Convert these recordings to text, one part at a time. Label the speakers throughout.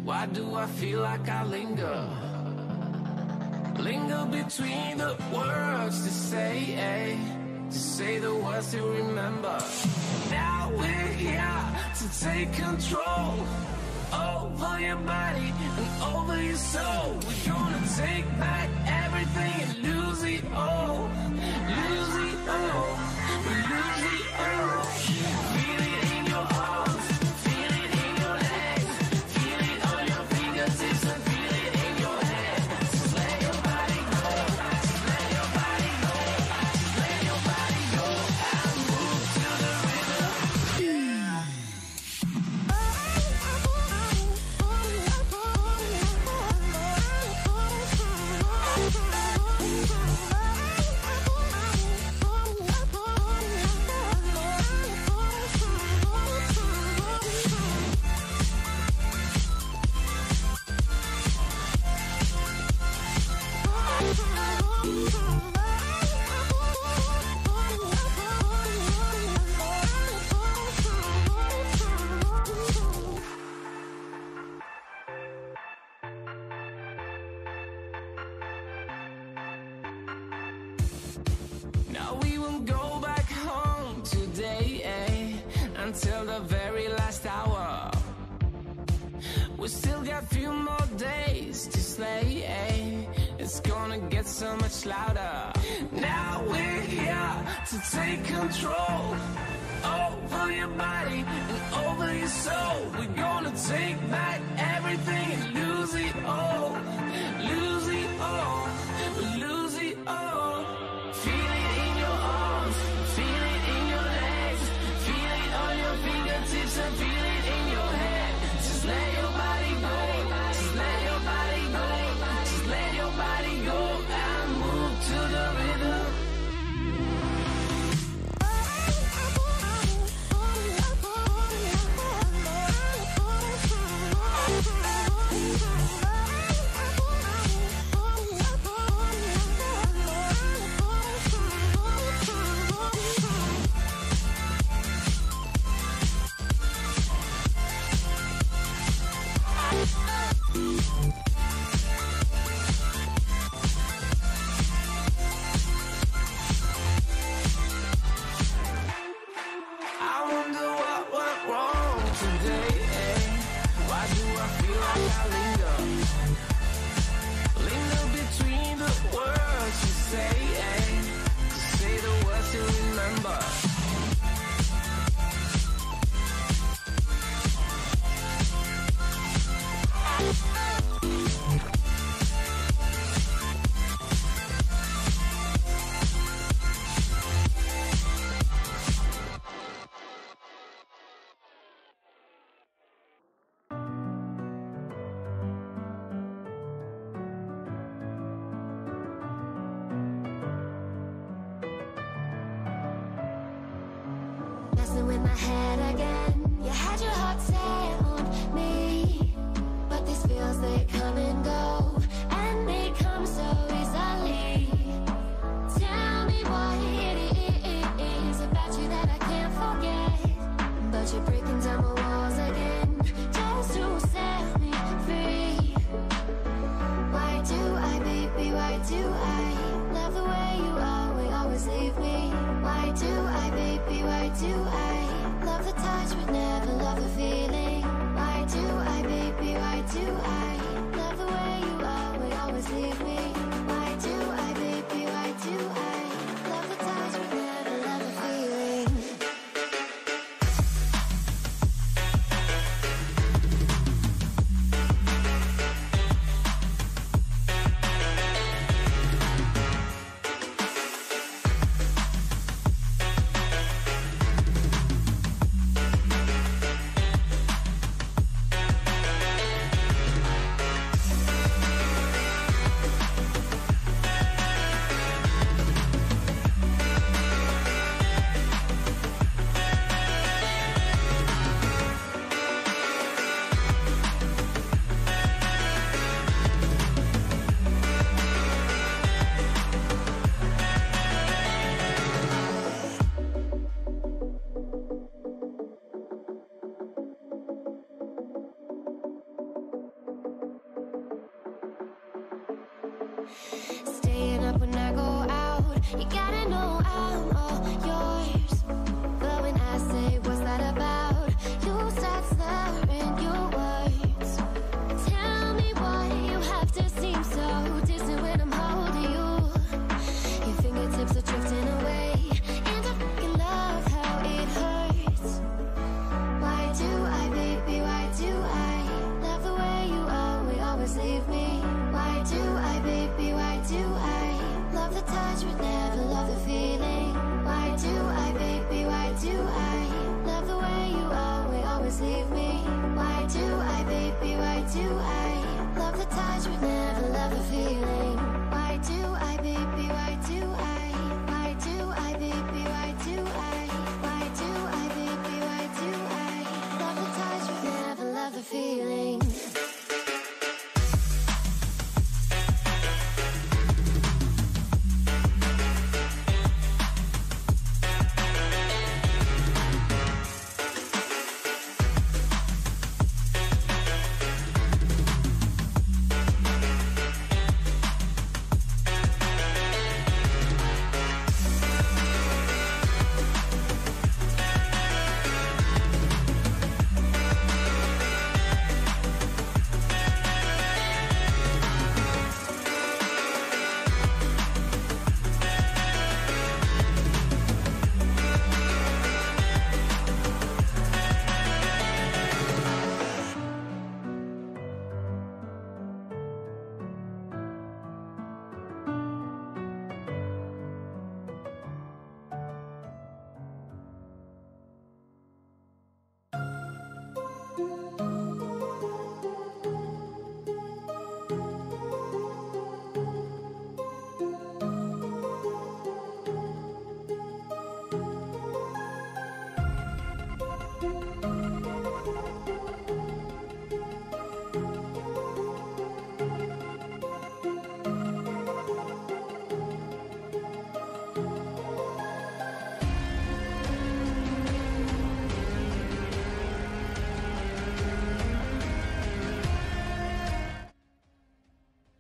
Speaker 1: Why do I feel like I linger? Linger between the words to say the words to remember. Now we're here to take control over your body and over your soul. We're gonna take back everything and lose it all. Lose it all. Lose it all. Feel it in your arms. Feel it in your legs. Feel it on your fingertips and feel it in your head. Just let your body go. Just let your body go. Just let your body go and move to the rhythm. Now we won't go back home today, until the very last hour. We still got a few more days to slay, it's gonna get so much louder. Now we're here to take control over your body and over your soul. We're gonna take back everything and lose it all. Lose it all. Lose it all. Feel it in your arms. Feel it in your legs. Feel it on your fingertips and feel it in your head. Just let your body go. Just let your body go. Just let your body go and move to the rhythm.
Speaker 2: head again. You had your heart set on me, but these feels, they come and go, and they come so easily. Tell me what it is about you that I can't forget, but you're breaking down my walls again, just to set me free. Why do I, baby, why do I love the way you always leave me? Why do I, baby, why do I love the touch but never love the feeling? Why do I, baby, why do I love the way you always leave me? Why do I, baby, why do I love the touch but never love the feeling? Staying up when I go out, you gotta know I'm all yours. But when I say what's that about, you start slurring your words. Tell me why you have to seem so distant when I'm holding you. Your fingertips are drifting away, and I fucking love how it hurts. Why do I, baby, why do I love the way you always leave me? Why do I, baby, why do I love the touch but never love the feeling? Why do I, baby, why do I love the way you always leave me? Why do I, baby, why do I love the touch but never love the feeling? Why do I, baby, why do why do I, baby, why do why do I, baby, why do I love the touch but never love the feeling?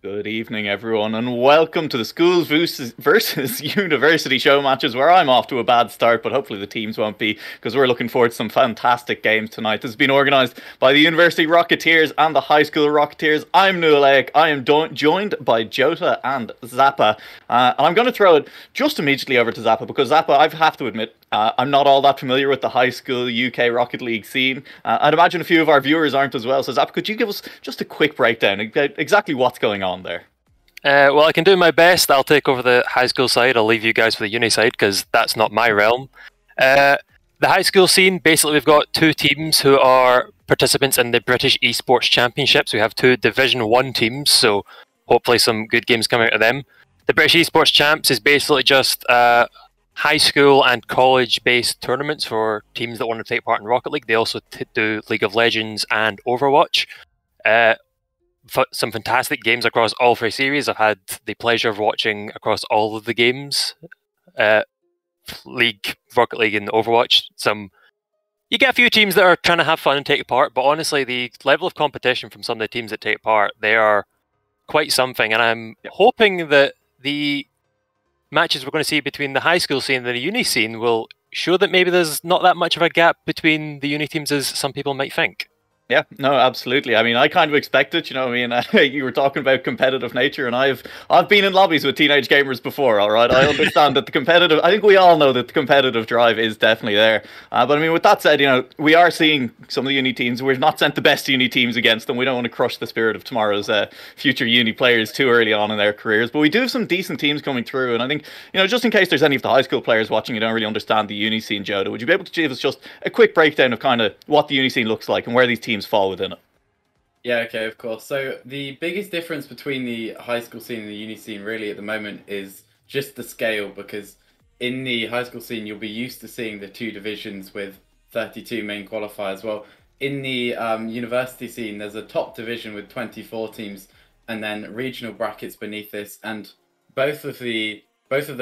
Speaker 3: Good evening, everyone, and welcome to the Schools versus University show matches, where I'm off to a bad start, but hopefully the teams won't be, because we're looking forward to some fantastic games tonight. This has been organised by the University Rocketeers and the High School Rocketeers. I'm Nualaik. I am joined by Jota and Zappa, and I'm going to throw it just immediately over to Zappa, because Zappa, I have to admit, I'm not all that familiar with the high school UK Rocket League scene. I'd imagine a few of our viewers aren't as well. So Zappa, could you give us just a quick breakdown about exactly what's going on there?
Speaker 4: Well, I can do my best. I'll take over the high school side. I'll leave you guys for the uni side, because that's not my realm. The high school scene, basically we've got two teams who are participants in the British Esports Championships. We have two Division 1 teams, so hopefully some good games come out of them. The British Esports Champs is basically just high school and college-based tournaments for teams that want to take part in Rocket League. They also do League of Legends and Overwatch. Some fantastic games across all 3 series. I've had the pleasure of watching across all of the games. League, Rocket League, and Overwatch. You get a few teams that are trying to have fun and take part, but honestly, the level of competition from some of the teams that take part, they are quite something. And I'm hoping that the matches we're going to see between the high school scene and the uni scene will show that maybe there's not that much of a gap between the uni teams as some people might think.
Speaker 3: Yeah, no, absolutely. I mean, I kind of expect it, you know. I mean, you were talking about competitive nature, and I've been in lobbies with teenage gamers before. All right, I understand that the competitive. I think we all know that the competitive drive is definitely there. But I mean, with that said, you know, we are seeing some of the uni teams. We've not sent the best uni teams against them. We don't want to crush the spirit of tomorrow's future uni players too early on in their careers. But we do have some decent teams coming through, and I think, you know, just in case there's any of the high school players watching who don't really understand the uni scene, Joda, would you be able to give us just a quick breakdown of kind of what the uni scene looks like and where these teams fall within it?
Speaker 5: Yeah, okay, of course. So the biggest difference between the high school scene and the uni scene really at the moment is just the scale, because in the high school scene you'll be used to seeing the 2 divisions with 32 main qualifiers. Well, in the university scene there's a top division with 24 teams and then regional brackets beneath this, and both of the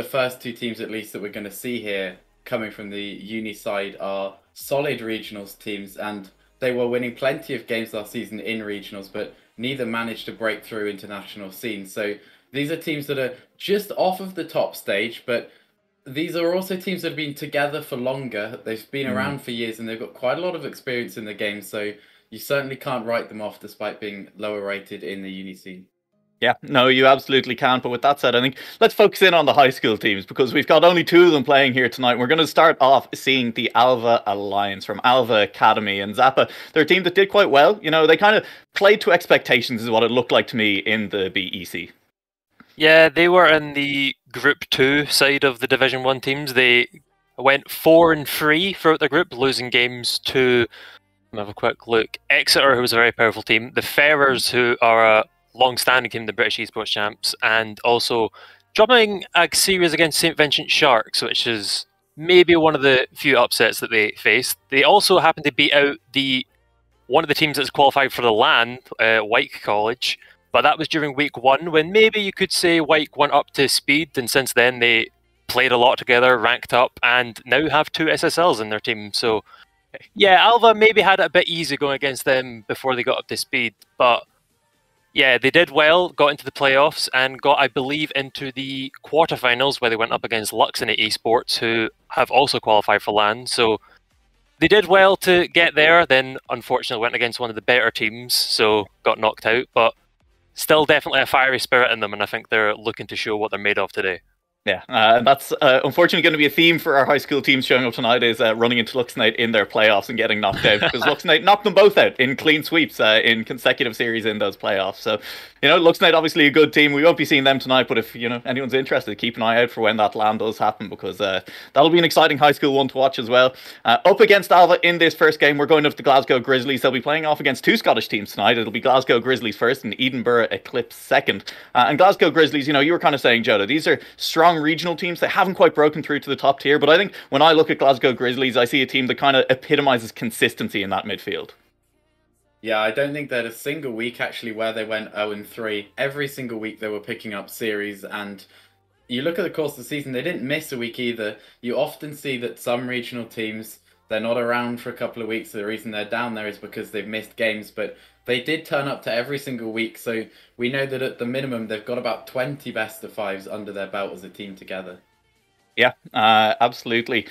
Speaker 5: first 2 teams at least that we're going to see here coming from the uni side are solid regionals teams, and they were winning plenty of games last season in regionals, but neither managed to break through international scenes. So these are teams that are just off of the top stage, but these are also teams that have been together for longer. They've been around for years, and they've got quite a lot of experience in the game. So you certainly can't write them off despite being lower rated in the uni scene.
Speaker 3: Yeah, no, you absolutely can't. But with that said, I think let's focus in on the high school teams, because we've got only 2 of them playing here tonight. We're going to start off seeing the Alva Alliance from Alva Academy. And Zappa, they're a team that did quite well. You know, they kind of played to expectations is what it looked like to me in the BEC.
Speaker 4: Yeah, they were in the Group 2 side of the Division 1 teams. They went 4-3 throughout the group, losing games to, let me have a quick look, Exeter, who was a very powerful team, the Ferrers, who are a long-standing team, the British esports champs, and also dropping a series against St. Vincent Sharks, which is maybe one of the few upsets that they faced. They also happened to beat out one of the teams that's qualified for the LAN, Wyke College, but that was during week 1, when maybe you could say Wyke went up to speed, and since then they played a lot together, ranked up, and now have 2 SSLs in their team. So yeah, Alva maybe had it a bit easy going against them before they got up to speed, but yeah, they did well, got into the playoffs, and got, I believe, into the quarterfinals where they went up against Luxonate Esports, who have also qualified for LAN. So they did well to get there, then unfortunately went against one of the better teams, so got knocked out. But still definitely a fiery spirit in them, and I think they're looking to show what they're made of today.
Speaker 3: Yeah, and that's unfortunately going to be a theme for our high school teams showing up tonight, is running into Luxonate in their playoffs and getting knocked out, because Luxonate knocked them both out in clean sweeps in consecutive series in those playoffs. So, you know, Luxonate obviously a good team. We won't be seeing them tonight, but if, you know, anyone's interested, keep an eye out for when that LAN does happen, because that'll be an exciting high school one to watch as well. Up against Alva in this first game, we're going up to Glasgow Grizzlies. They'll be playing off against 2 Scottish teams tonight. It'll be Glasgow Grizzlies first and Edinburgh Eclipse second. And Glasgow Grizzlies, you know, you were kind of saying, Joda, these are strong regional teams. They haven't quite broken through to the top tier, but I think when I look at Glasgow Grizzlies, I see a team that kind of epitomizes consistency in that midfield.
Speaker 5: Yeah, I don't think there's a single week actually where they went 0-3. Every single week they were picking up series, and you look at the course of the season, they didn't miss a week either. You often see that some regional teams, they're not around for a couple of weeks. The reason they're down there is because they've missed games, but they did turn up to every single week. So we know that at the minimum, they've got about 20 best of 5s under their belt as a team together.
Speaker 3: Yeah, absolutely.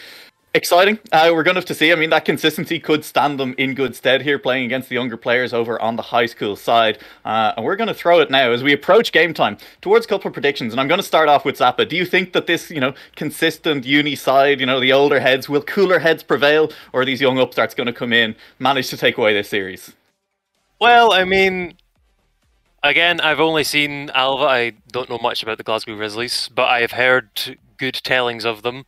Speaker 3: Exciting. We're going to have to see. I mean, that consistency could stand them in good stead here, playing against the younger players over on the high school side. And we're going to throw it now as we approach game time towards a couple of predictions. And I'm going to start off with Zappa. Do you think that this, you know, consistent uni side, you know, the older heads, will cooler heads prevail? Or are these young upstarts going to come in, manage to take away this series?
Speaker 4: Well, I mean, again, I've only seen Alva. I don't know much about the Glasgow Grizzlies, but I have heard good tellings of them.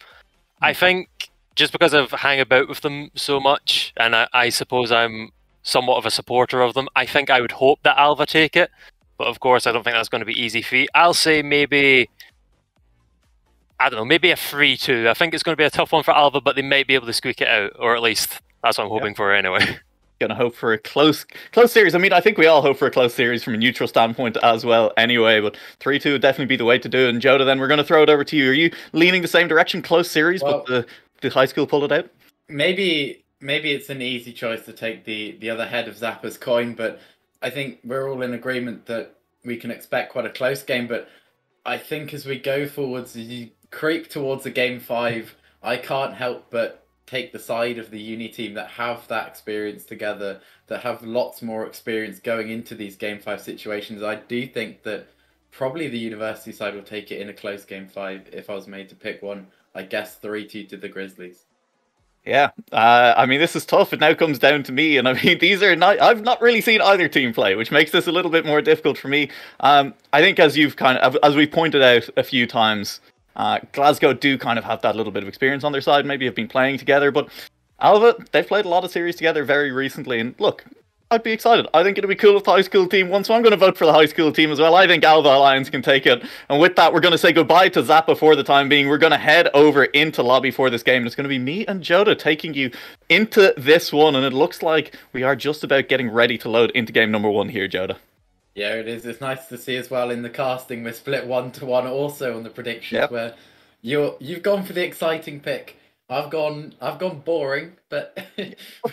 Speaker 4: I think just because I've hung about with them so much, and I suppose I'm somewhat of a supporter of them, I think I would hope that Alva take it. But of course, I don't think that's going to be easy feat. I'll say maybe I don't know, maybe a 3-2. I think it's going to be a tough one for Alva, but they might be able to squeak it out, or at least that's what I'm hoping for anyway.
Speaker 3: Gonna hope for a close series. I mean, I think we all hope for a close series from a neutral standpoint as well anyway, but 3-2 would definitely be the way to do it. And Joda, then we're going to throw it over to you. Are you leaning the same direction, close series, but the high school pulled it out?
Speaker 5: Maybe it's an easy choice to take the other head of Zappa's coin, but I think we're all in agreement that we can expect quite a close game. But I think as we go forwards, as you creep towards the game 5, I can't help but take the side of the uni team that have that experience together, that have lots more experience going into these game 5 situations. I do think that probably the university side will take it in a close game 5 if I was made to pick one. I guess 3-2 to the Grizzlies.
Speaker 3: Yeah, I mean, this is tough. It now comes down to me, and I mean, these are not. I've not really seen either team play, which makes this a little bit more difficult for me. I think, as we pointed out a few times, Glasgow do kind of have that little bit of experience on their side. Maybe have been playing together, but Alva, they've played a lot of series together very recently, and look, I'd be excited. I think it'd be cool if the high school team won, so I'm going to vote for the high school team as well. I think Alva Alliance can take it. And with that, we're going to say goodbye to Zappa for the time being. We're going to head over into lobby for this game. And it's going to be me and Joda taking you into this one. And it looks like we are just about getting ready to load into game number 1 here, Joda.
Speaker 5: Yeah, it is. It's nice to see as well in the casting. We're split 1-1 also on the predictions, where you've gone for the exciting pick. I've gone boring, but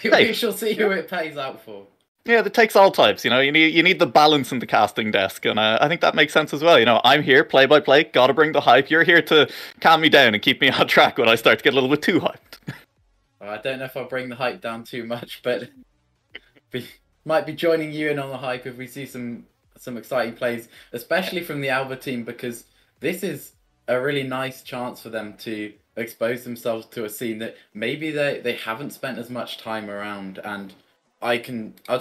Speaker 5: we shall see who it pays out for.
Speaker 3: Yeah, it takes all types, you know. You need the balance in the casting desk, and I think that makes sense as well. You know, I'm here, play by play, gotta bring the hype. You're here to calm me down and keep me on track when I start to get a little bit too hyped.
Speaker 5: I don't know if I'll bring the hype down too much, but we might be joining you in on the hype if we see some exciting plays, especially from the Alva team, because this is a really nice chance for them to expose themselves to a scene that maybe they haven't spent as much time around. And I'd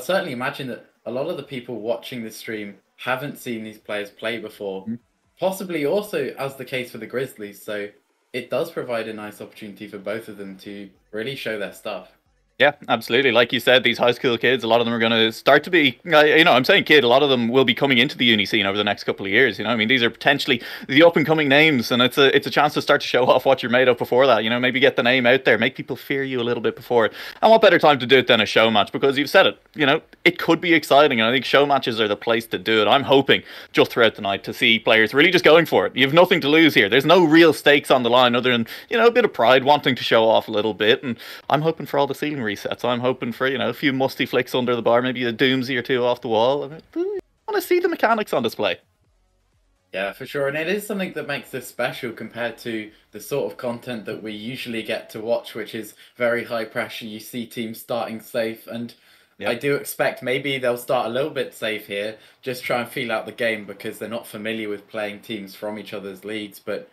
Speaker 5: certainly imagine that a lot of the people watching this stream haven't seen these players play before, possibly also as the case for the Grizzlies. So it does provide a nice opportunity for both of them to really show their stuff.
Speaker 3: Yeah, absolutely. Like you said, these high school kids, a lot of them are going to start to be, I'm saying kid, a lot of them will be coming into the uni scene over the next couple of years. You know, I mean, these are potentially the up and coming names, and it's a chance to start to show off what you're made of before that. You know, maybe get the name out there, make people fear you a little bit before it. And what better time to do it than a show match? Because you've said it, you know, it could be exciting, and I think show matches are the place to do it. I'm hoping just throughout the night to see players really just going for it. You have nothing to lose here. There's no real stakes on the line other than, you know, a bit of pride, wanting to show off a little bit. And I'm hoping for all the ceiling resets. I'm hoping for, you know, a few musty flicks under the bar, maybe a doomsy or two off the wall. I want to see the mechanics on display.
Speaker 5: Yeah, for sure. And it is something that makes this special compared to the sort of content that we usually get to watch, which is very high pressure. You see teams starting safe, and I do expect maybe they'll start a little bit safe here, just try and feel out the game because they're not familiar with playing teams from each other's leagues. But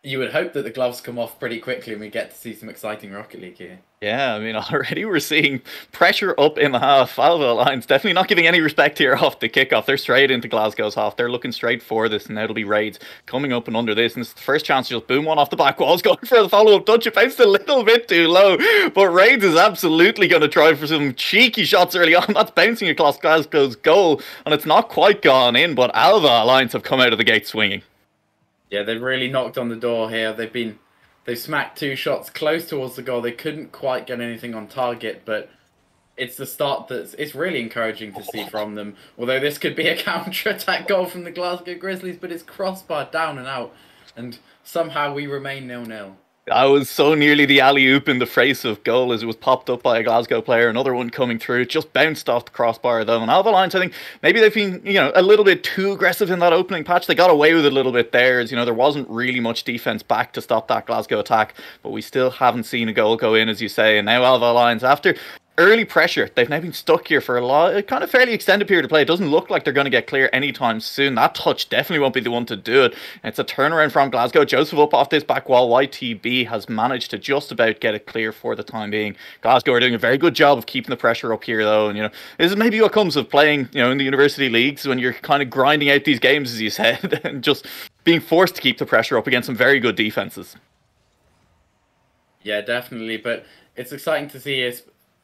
Speaker 5: you would hope that the gloves come off pretty quickly and we get to see some exciting Rocket League here. Yeah,
Speaker 3: I mean, already we're seeing pressure up in the half. Alva Alliance definitely not giving any respect here off the kickoff. They're straight into Glasgow's half. They're looking straight for this, and now it'll be Raids coming up and under this. And it's the first chance to just boom one off the back walls, going for the follow-up touch. It bounced a little bit too low, but Raids is absolutely going to try for some cheeky shots early on. That's bouncing across Glasgow's goal, and it's not quite gone in, but Alva Alliance have come out of the gate swinging.
Speaker 5: Yeah, they've really knocked on the door here. They've smacked 2 shots close towards the goal. They couldn't quite get anything on target, but it's the start it's really encouraging to see from them. Although this could be a counter-attack goal from the Glasgow Grizzlies, but it's crossbar down and out, and somehow we remain 0-0.
Speaker 3: I was so nearly the alley-oop in the face of goal as it was popped up by a Glasgow player. Another one coming through. It just bounced off the crossbar though. And Alva Alliance, I think maybe they've been, you know, a little bit too aggressive in that opening patch. They got away with it a little bit there. As you know, there wasn't really much defense back to stop that Glasgow attack. But we still haven't seen a goal go in, as you say. And now Alva Alliance, after early pressure, they've now been stuck here for a kind of fairly extended period of play. It doesn't look like they're going to get clear anytime soon. That touch definitely won't be the one to do it. It's a turnaround from Glasgow. Joseph up off this back wall. YTB has managed to just about get it clear for the time being. Glasgow are doing a very good job of keeping the pressure up here though. And, you know, this is maybe what comes of playing, you know, in the university leagues when you're kind of grinding out these games, as you said, and just being forced to keep the pressure up against some very good defenses.
Speaker 5: Yeah, definitely. But it's exciting to see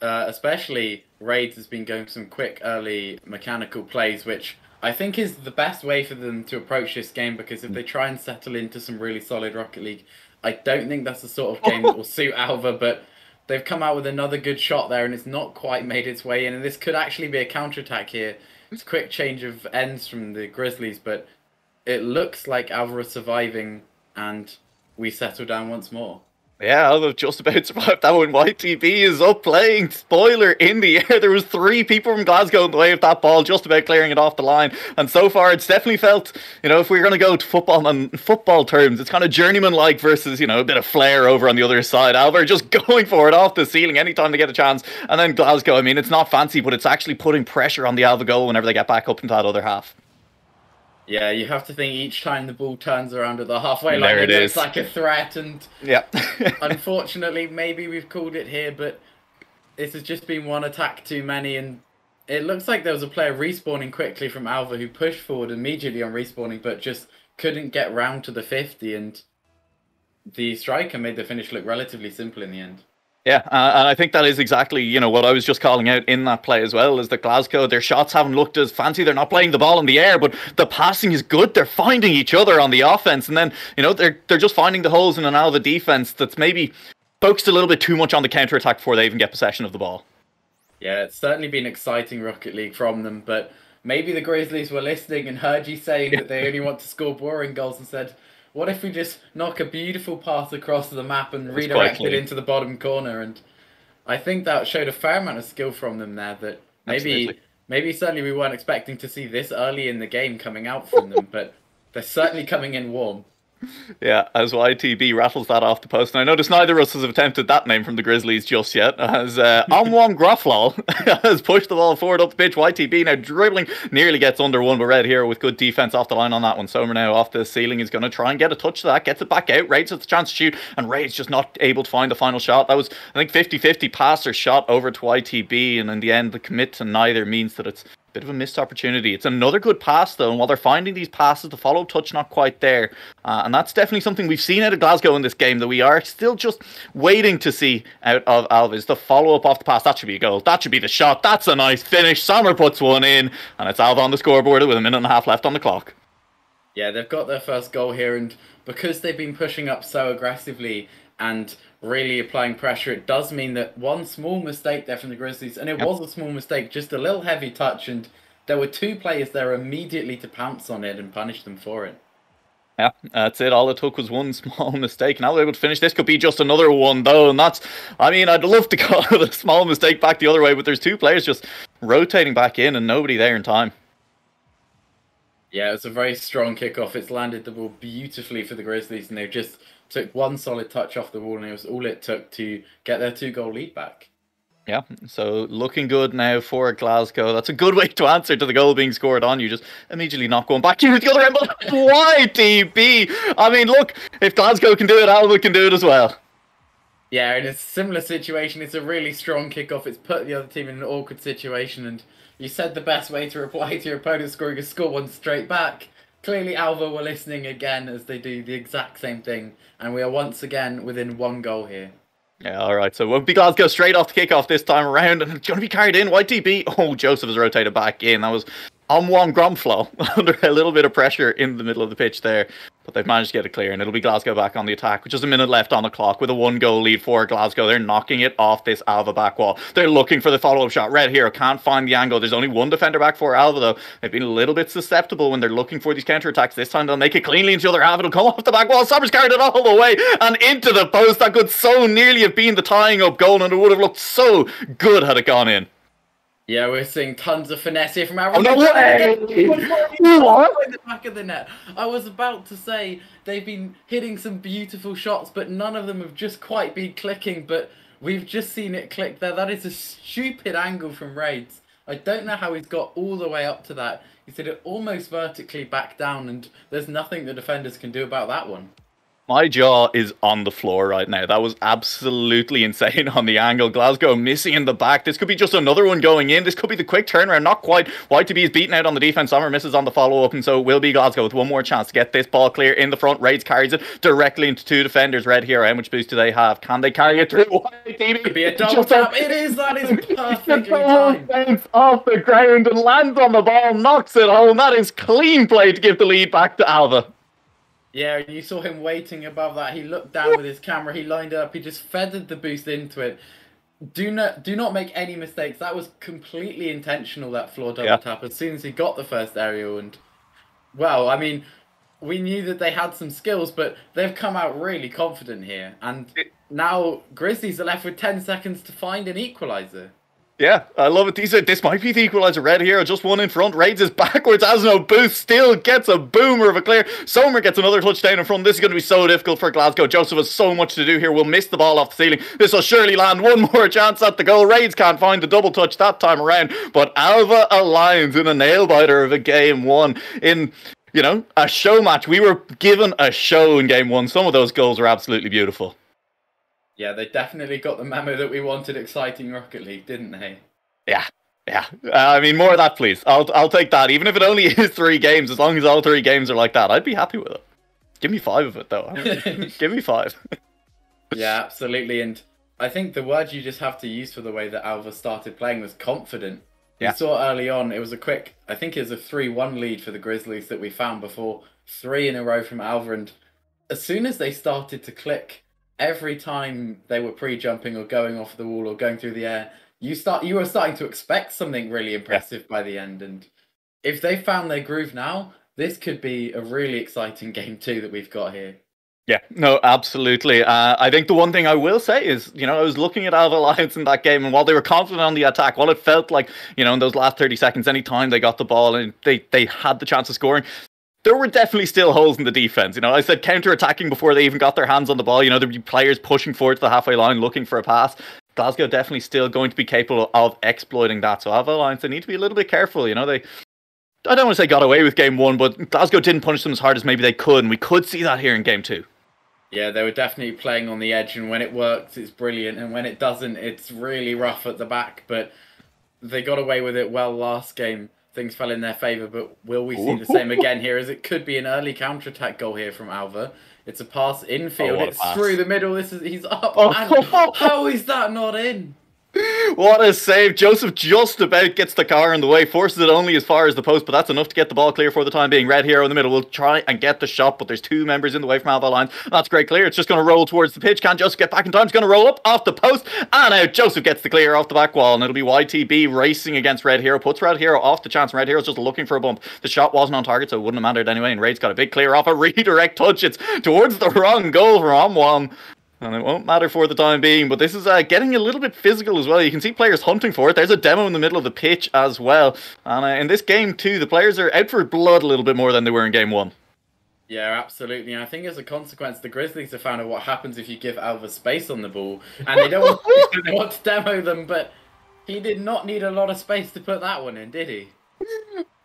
Speaker 5: especially Raids has been going some quick early mechanical plays, which I think is the best way for them to approach this game, because if they try and settle into some really solid Rocket League, I don't think that's the sort of game that will suit Alva, but they've come out with another good shot there and it's not quite made its way in, and this could actually be a counterattack here. It's a quick change of ends from the Grizzlies, but it looks like Alva are surviving and we settle down once more.
Speaker 3: Yeah, Alva just about survived that one. YTB is up playing. Spoiler in the air. There was 3 people from Glasgow in the way of that ball, just about clearing it off the line. And so far, it's definitely felt, if we're going to go to football terms, it's kind of journeyman-like versus, a bit of flair over on the other side. Alva are just going for it off the ceiling anytime they get a chance. And then Glasgow, it's not fancy, but it's actually putting pressure on the Alva goal whenever they get back up into that other half.
Speaker 5: Yeah, you have to think each time the ball turns around at the halfway line, it looks like a threat. And
Speaker 3: yeah,
Speaker 5: unfortunately, maybe we've called it here, but this has just been one attack too many. And it looks like there was a player respawning quickly from Alva who pushed forward immediately on respawning, but just couldn't get round to the 50. And the striker made the finish look relatively simple in the end.
Speaker 3: Yeah, and I think that is exactly, what I was just calling out in that play as well, is that Glasgow, their shots haven't looked as fancy. They're not playing the ball in the air, but the passing is good. They're finding each other on the offense, and then, they're just finding the holes in an Alva defense that's maybe focused a little bit too much on the counter-attack before they even get possession of the ball.
Speaker 5: Yeah, it's certainly been exciting Rocket League from them, but maybe the Grizzlies were listening and heard you saying that they only want to score boring goals and said, what if we just knock a beautiful pass across the map and redirect it into the bottom corner? And I think that showed a fair amount of skill from them there, that maybe certainly we weren't expecting to see this early in the game coming out from them, but they're certainly coming in warm.
Speaker 3: Yeah, as YTB rattles that off the post. And I notice neither of us has attempted that name from the Grizzlies just yet, as Amwam Groflal has pushed the ball forward up the pitch. YTB now dribbling, nearly gets under one, but Red Hero with good defense off the line on that one. Sommer now off the ceiling is going to try and get a touch to that, gets it back out. Raids has the chance to shoot, and Raids just not able to find the final shot. That was, I think, 50-50 pass or shot over to YTB, and in the end, the commit to neither means that it's bit of a missed opportunity. It's another good pass though, and while they're finding these passes, the follow touch not quite there, and that's definitely something we've seen out of Glasgow in this game that we are still just waiting to see out of Alva. Is the follow up off the pass. That should be a goal. That should be the shot. That's a nice finish. Sommer puts one in, and it's Alva on the scoreboard with a minute and a half left on the clock.
Speaker 5: Yeah, they've got their first goal here, and because they've been pushing up so aggressively and really applying pressure, it does mean that one small mistake there from the Grizzlies, and it was a small mistake, just a little heavy touch, and there were 2 players there immediately to pounce on it and punish them for it.
Speaker 3: Yeah, that's it. All it took was one small mistake. Now they're able to finish. This could be just another one, though, and that's, I'd love to call it a small mistake back the other way, but there's 2 players just rotating back in and nobody there in time.
Speaker 5: Yeah, it's a very strong kickoff. It's landed the ball beautifully for the Grizzlies, and they've just took one solid touch off the wall, and it was all it took to get their 2-goal lead back.
Speaker 3: Yeah, so looking good now for Glasgow. That's a good way to answer to the goal being scored on you. Just immediately not going back to the other end. But YTB! Look, if Glasgow can do it, Alva can do it as well.
Speaker 5: Yeah, in a similar situation, it's a really strong kickoff. It's put the other team in an awkward situation, and you said the best way to reply to your opponent scoring is score one straight back. Clearly Alva were listening again as they do the exact same thing, and we are once again within 1 goal here.
Speaker 3: Yeah, alright, so won't be Glasgow straight off the kickoff this time around, and it's going to be carried in. YTB, Joseph has rotated back in. That was Amwam Gromflow under a little bit of pressure in the middle of the pitch there. But they've managed to get it clear, and it'll be Glasgow back on the attack, with just a minute left on the clock, with a 1-goal lead for Glasgow. They're knocking it off this Alva back wall. They're looking for the follow-up shot. Red Hero can't find the angle. There's only 1 defender back for Alva, though. They've been a little bit susceptible when they're looking for these counter-attacks. This time they'll make it cleanly into the other half. It'll come off the back wall. Sommer's carried it all the way and into the post. That could so nearly have been the tying-up goal, and it would have looked so good had it gone in.
Speaker 5: Yeah, we're seeing tons of finesse here from Aaron.
Speaker 3: Oh, no way!
Speaker 5: What? In the back of the net. I was about to say they've been hitting some beautiful shots, but none of them have just quite been clicking, but we've just seen it click there. That is a stupid angle from Raids. I don't know how he's got all the way up to that. He said it almost vertically back down, and there's nothing the defenders can do about that one.
Speaker 3: My jaw is on the floor right now. That was absolutely insane on the angle. Glasgow missing in the back. This could be just another one going in. This could be the quick turnaround. Not quite. YTB is beaten out on the defense. Summer misses on the follow-up, and so it will be Glasgow with one more chance to get this ball clear in the front. Raids carries it directly into two defenders. Red Hero, how much boost do they have? Can they carry it through? YTB
Speaker 5: Could be a double tap. It is. That is perfectly timed.
Speaker 3: Bounce off the ground and lands on the ball. Knocks it home. That is clean play to give the lead back to Alva.
Speaker 5: Yeah, you saw him waiting above that. He looked down with his camera. He lined it up. He just feathered the boost into it. Do not make any mistakes. That was completely intentional, that floor double tap, as soon as he got the first aerial. And, well, I mean, we knew that they had some skills, but they've come out really confident here. And now Grizzlies are left with 10 seconds to find an equaliser.
Speaker 3: Yeah, I love it. This might be the equaliser. Red Hero just one in front. Raids is backwards. Has no boost. Still gets a boomer of a clear. Sommer gets another touchdown in front. This is going to be so difficult for Glasgow. Joseph has so much to do here. Will miss the ball off the ceiling. This will surely land. One more chance at the goal. Raids can't find the double touch that time around. But Alva Alliance in a nail biter of a game one. In, a show match. We were given a show in game one. Some of those goals were absolutely beautiful.
Speaker 5: Yeah, they definitely got the memo that we wanted exciting Rocket League, didn't they?
Speaker 3: Yeah. I mean, more of that, please. I'll take that. Even if it only is 3 games, as long as all 3 games are like that, I'd be happy with it. Give me 5 of it, though. Give me 5.
Speaker 5: Yeah, absolutely. And I think the word you just have to use for the way that Alva started playing was confident. Yeah. We saw early on, it was a 3-1 lead for the Grizzlies that we found before 3 in a row from Alva. And as soon as they started to click, every time they were pre-jumping or going off the wall or going through the air, you were starting to expect something really impressive by the end. And if they found their groove now, this could be a really exciting game too that we've got here.
Speaker 3: Yeah, no, absolutely. I think the one thing I will say is, I was looking at Alva Alliance in that game, and while they were confident on the attack, while it felt like, in those last 30 seconds, any time they got the ball and they had the chance of scoring, there were definitely still holes in the defense. I said counter-attacking before they even got their hands on the ball. There'd be players pushing forward to the halfway line looking for a pass. Glasgow definitely still going to be capable of exploiting that. So Alva Alliance, they need to be a little bit careful. They, I don't want to say got away with game 1, but Glasgow didn't punish them as hard as maybe they could. And we could see that here in game 2.
Speaker 5: Yeah, they were definitely playing on the edge. And when it works, it's brilliant. And when it doesn't, it's really rough at the back. But they got away with it well last game. Things fell in their favour, but will we see the same again here? As it could be an early counter-attack goal here from Alva. It's a pass infield. It's through the middle. He's up. How is that not in?
Speaker 3: What a save. Joseph just about gets the car in the way, forces it only as far as the post, but that's enough to get the ball clear for the time being. Red Hero in the middle will try and get the shot, but there's 2 members in the way from Alva Alliance. That's great clear. It's just going to roll towards the pitch. Can Joseph get back in time? It's going to roll up off the post, and out Joseph gets the clear off the back wall, and it'll be YTB racing against Red Hero. Puts Red Hero off the chance, and Red Hero's just looking for a bump. The shot wasn't on target, so it wouldn't have mattered anyway, and Raid's got a big clear off a redirect touch. It's towards the wrong goal from Amwan. And it won't matter for the time being, but this is getting a little bit physical as well. You can see players hunting for it. There's a demo in the middle of the pitch as well. And in this game too, the players are out for blood a little bit more than they were in game 1.
Speaker 5: Yeah, absolutely. And I think as a consequence, the Grizzlies have found out what happens if you give Alva space on the ball. And they don't want to demo them, but he did not need a lot of space to put that one in, did he?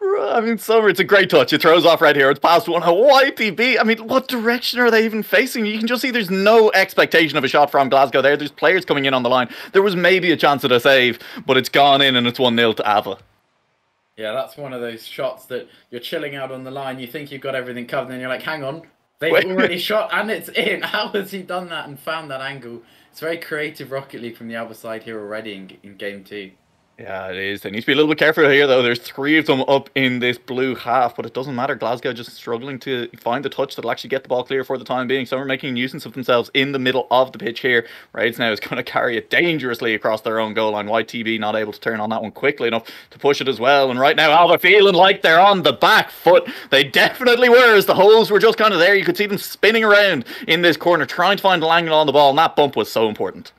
Speaker 3: I mean, Summer, it's a great touch. It throws off Red Hero. It's past one. YTB. I mean, what direction are they even facing? You can just see there's no expectation of a shot from Glasgow there. There's players coming in on the line. There was maybe a chance at a save, but it's gone in and it's 1-0 to Alva.
Speaker 5: Yeah, that's one of those shots that you're chilling out on the line. You think you've got everything covered, and then you're like, hang on. They've already shot, and it's in. How has he done that and found that angle? It's very creative Rocket League from the Alva side here already in game 2.
Speaker 3: Yeah, it is. They need to be a little bit careful here, though. There's 3 of them up in this blue half, but it doesn't matter. Glasgow just struggling to find the touch that'll actually get the ball clear for the time being. Some are making a nuisance of themselves in the middle of the pitch here. Raids now is going to carry it dangerously across their own goal line. YTB not able to turn on that one quickly enough to push it as well. And right now, Alva feeling like they're on the back foot. They definitely were, as the holes were just kind of there. You could see them spinning around in this corner, trying to find an angle on the ball, and that bump was so important.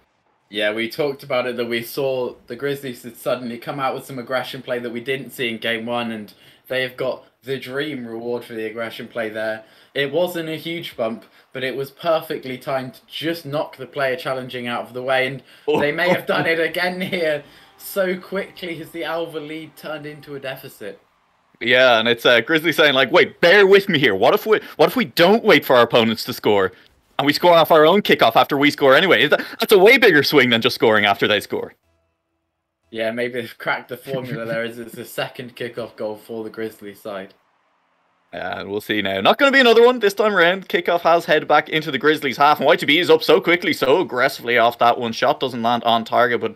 Speaker 5: Yeah, we talked about it, that we saw the Grizzlies had suddenly come out with some aggression play that we didn't see in game 1, and they have got the dream reward for the aggression play there. It wasn't a huge bump, but it was perfectly timed to just knock the player challenging out of the way, and they may have done it again here so quickly as the Alva lead turned into a deficit.
Speaker 3: Yeah, and it's Grizzly saying, like, wait, bear with me here. What if we don't wait for our opponents to score? and we score off our own kickoff after we score anyway. That's a way bigger swing than just scoring after they score.
Speaker 5: Yeah, maybe they've cracked the formula there as it's the second kickoff goal for the Grizzlies side.
Speaker 3: We'll see now. Not going to be another one this time around. Kickoff has headed back into the Grizzlies half, and YTB is up so quickly, so aggressively off that one. Shot doesn't land on target, but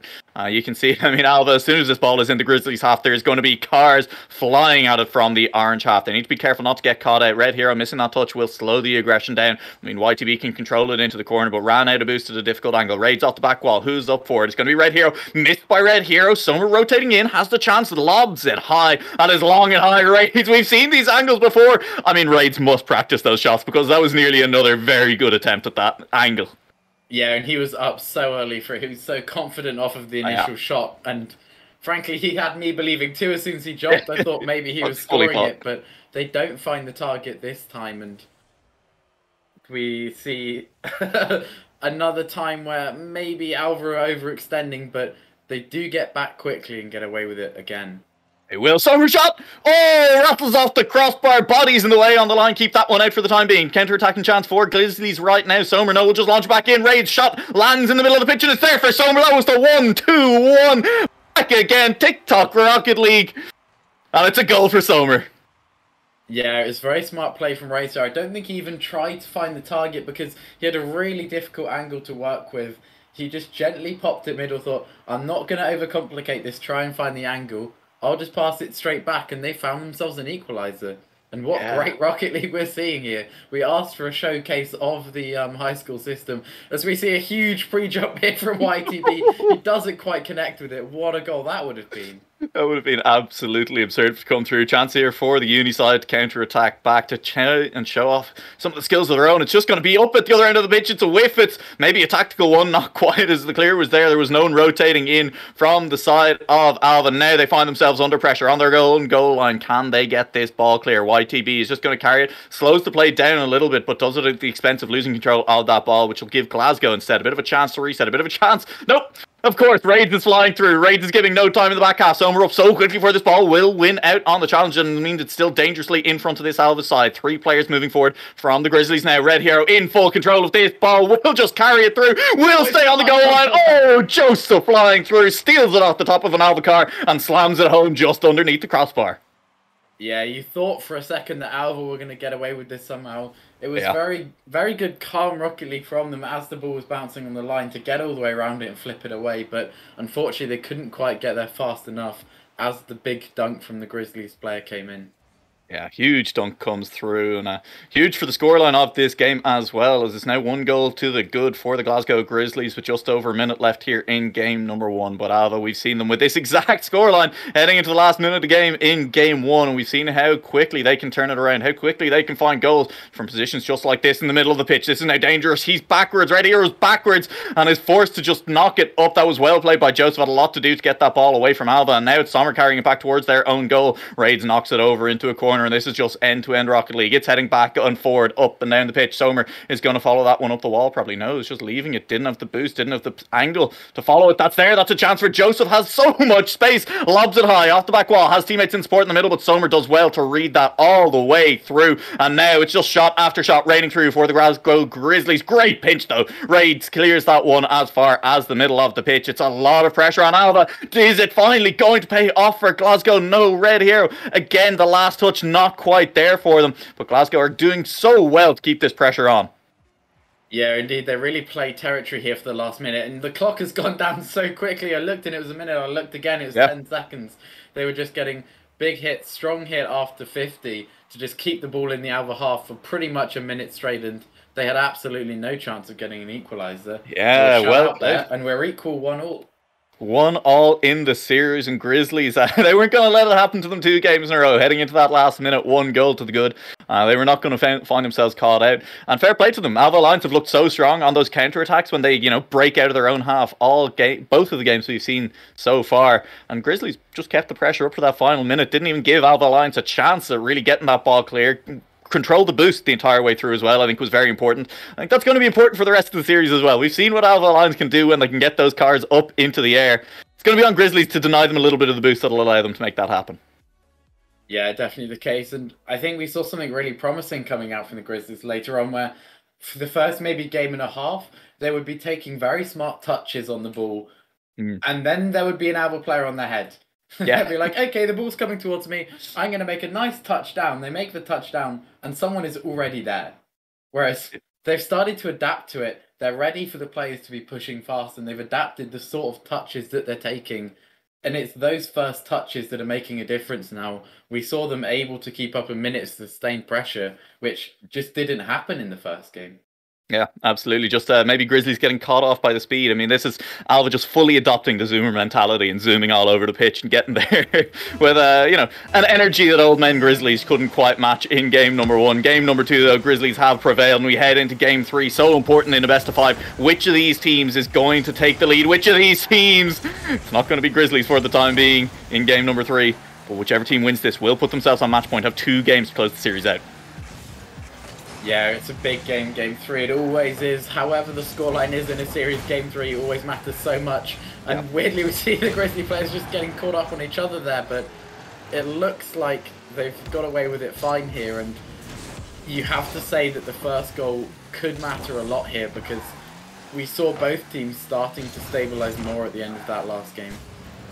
Speaker 3: you can see, I mean, Alva, as soon as this ball is in the Grizzlies half, there's going to be cars flying at it from the orange half. They need to be careful not to get caught out. Red Hero missing that touch will slow the aggression down. I mean, YTB can control it into the corner, but ran out of boost at a difficult angle. Raids off the back wall. Who's up for it? It's going to be Red Hero. Missed by Red Hero. Somewhere rotating in. Has the chance. Lobs it high. That is long and high Raids. We've seen these angles before. I mean, Raids must practice those shots because that was nearly another very good attempt at that angle.
Speaker 5: Yeah, and he was up so early for it. He was so confident off of the initial shot, and frankly, he had me believing too. As soon as he jumped, I thought maybe he was scoring it, but they don't find the target this time, and we see another time where maybe Alvaro overextending, but they do get back quickly and get away with it again.
Speaker 3: It will. Sommer shot! Oh, rattles off the crossbar. Bodies in the way on the line. Keep that one out for the time being. Counter-attacking chance for Grizzlies right now. Sommer, no, will just launch back in. Raids shot lands in the middle of the pitch and it's there for Sommer. That was the 1-2-1. Back again. TikTok Rocket League. And it's a goal for Sommer.
Speaker 5: Yeah, it was very smart play from Racer. I don't think he even tried to find the target because he had a really difficult angle to work with. He just gently popped it middle, thought, I'm not going to overcomplicate this, try and find the angle. I'll just pass it straight back, and they found themselves an equaliser. And what great Rocket League we're seeing here. We asked for a showcase of the high school system, as we see a huge pre-jump hit from YTB. He doesn't quite connect with it. What a goal that would have been.
Speaker 3: That would have been absolutely absurd to come through. Chance here for the uni side to counter-attack back to and show off some of the skills of their own. It's just going to be up at the other end of the pitch. It's a whiff. It's maybe a tactical one, not quite as the clear was there. There was no one rotating in from the side of Alva. Now they find themselves under pressure on their own goal line. Can they get this ball clear? YTB is just going to carry it. Slows the play down a little bit, but does it at the expense of losing control of that ball, which will give Glasgow instead a bit of a chance to reset, a bit of a chance. Nope. Of course, Raids is flying through. Raids is giving no time in the back half. Sommer up so quickly for this ball. Will win out on the challenge, and it means it's still dangerously in front of this Alva side. 3 players moving forward from the Grizzlies now. Red Hero in full control of this ball. Will just carry it through. Will stay on the goal line. Oh, Joseph flying through. Steals it off the top of an Alva car and slams it home just underneath the crossbar.
Speaker 5: Yeah, you thought for a second that Alva were going to get away with this somehow. It was very, very good, calm Rocket League from them as the ball was bouncing on the line to get all the way around it and flip it away. But unfortunately, they couldn't quite get there fast enough as the big dunk from the Grizzlies player came in.
Speaker 3: Yeah, huge dunk comes through, and huge for the scoreline of this game as well, as it's now 1 goal to the good for the Glasgow Grizzlies with just over a minute left here in game number 1. But Alva, we've seen them with this exact scoreline heading into the last minute of the game in game 1, and we've seen how quickly they can turn it around, how quickly they can find goals from positions just like this in the middle of the pitch. This is now dangerous. He's backwards. Red Hero's backwards and is forced to just knock it up. That was well played by Joseph. Had a lot to do to get that ball away from Alva, and now it's Sommer carrying it back towards their own goal. Raids knocks it over into a corner, and this is just end-to-end Rocket League. It's heading back and forward, up and down the pitch. Sommer is going to follow that one up the wall. Probably no, it's just leaving it. Didn't have the boost, didn't have the angle to follow it. That's there. That's a chance for Joseph. Has so much space. Lobs it high off the back wall. Has teammates in support in the middle, but Sommer does well to read that all the way through. And now it's just shot after shot raining through for the Glasgow Grizzlies. Great pinch though. Raids clears that one as far as the middle of the pitch. It's a lot of pressure on Alva. Is it finally going to pay off for Glasgow? No. Red Hero again, the last touch not quite there for them, but Glasgow are doing so well to keep this pressure on.
Speaker 5: Yeah, indeed, they really play territory here for the last minute, and the clock has gone down so quickly. I looked and it was a minute, I looked again, it was 10 seconds. They were just getting big hits, strong hit after 50 to just keep the ball in the Alva half for pretty much a minute straight, and they had absolutely no chance of getting an equaliser.
Speaker 3: Yeah, well
Speaker 5: there, and we're equal 1-1.
Speaker 3: 1-1 in the series, and Grizzlies, they weren't going to let it happen to them 2 games in a row. Heading into that last minute, 1 goal to the good. They were not going to find themselves caught out. And fair play to them. Alva Lions have looked so strong on those counter-attacks when they, break out of their own half. Both of the games we've seen so far. And Grizzlies just kept the pressure up for that final minute. Didn't even give Alva Lions a chance at really getting that ball clear. Control the boost the entire way through as well, I think was very important. I think that's going to be important for the rest of the series as well. We've seen what Alva Lions can do when they can get those cars up into the air. It's going to be on Grizzlies to deny them a little bit of the boost that'll allow them to make that happen.
Speaker 5: Yeah, definitely the case. And I think we saw something really promising coming out from the Grizzlies later on where for the first maybe game and a half, they would be taking very smart touches on the ball, and then there would be an Alva player on their head.
Speaker 3: Yeah.
Speaker 5: They'd be like, okay, the ball's coming towards me. I'm going to make a nice touchdown. They make the touchdown, and someone is already there. Whereas they've started to adapt to it. They're ready for the players to be pushing fast, and they've adapted the sort of touches that they're taking. And it's those first touches that are making a difference now. We saw them able to keep up a minute's sustained pressure, which just didn't happen in the first game.
Speaker 3: Yeah, absolutely. Just maybe Grizzlies getting caught off by the speed. I mean, this is Alva just fully adopting the zoomer mentality and zooming all over the pitch and getting there with, an energy that old men Grizzlies couldn't quite match in game number 1. Game number 2, though, Grizzlies have prevailed, and we head into game 3. So important in a best of 5. Which of these teams is going to take the lead? Which of these teams? It's not going to be Grizzlies for the time being in game number 3. But whichever team wins this will put themselves on match point, have 2 games to close the series out.
Speaker 5: Yeah, it's a big game, game 3. It always is. However the scoreline is in a series, game 3 always matters so much. And weirdly, we see the Grizzly players just getting caught up on each other there, but it looks like they've got away with it fine here. And you have to say that the first goal could matter a lot here, because we saw both teams starting to stabilise more at the end of that last game.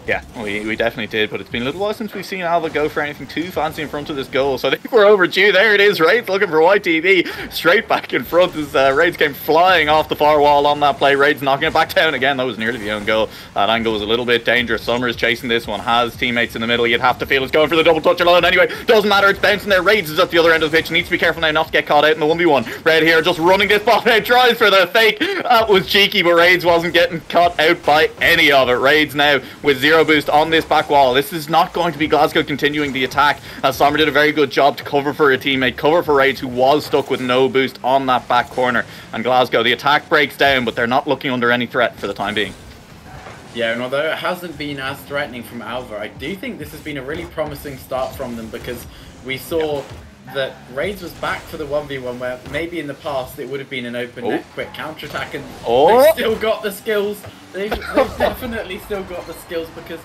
Speaker 3: Yeah, we definitely did, but it's been a little while since we've seen Alva go for anything too fancy in front of this goal, so I think we're overdue. There it is, Raids looking for YTB, straight back in front as Raids came flying off the far wall on that play. Raids knocking it back down again. That was nearly the own goal. That angle was a little bit dangerous. Summers chasing this one, has teammates in the middle. You'd have to feel it's going for the double touch alone anyway. Doesn't matter, it's bouncing there. Raids is at the other end of the pitch, needs to be careful now not to get caught out in the 1v1. Red here just running this ball out, tries for the fake. That was cheeky, but Raids wasn't getting caught out by any of it. Raids now with 0 boost on this back wall. This is not going to be Glasgow continuing the attack, as Sommer did a very good job to cover for a teammate, cover for Raids, who was stuck with no boost on that back corner. And Glasgow, the attack breaks down, but they're not looking under any threat for the time being.
Speaker 5: Yeah, and although it hasn't been as threatening from Alva, I do think this has been a really promising start from them, because we saw that Raids was back for the 1v1, where maybe in the past it would have been an open net quick counter-attack, and they've still got the skills. They've definitely still got the skills, because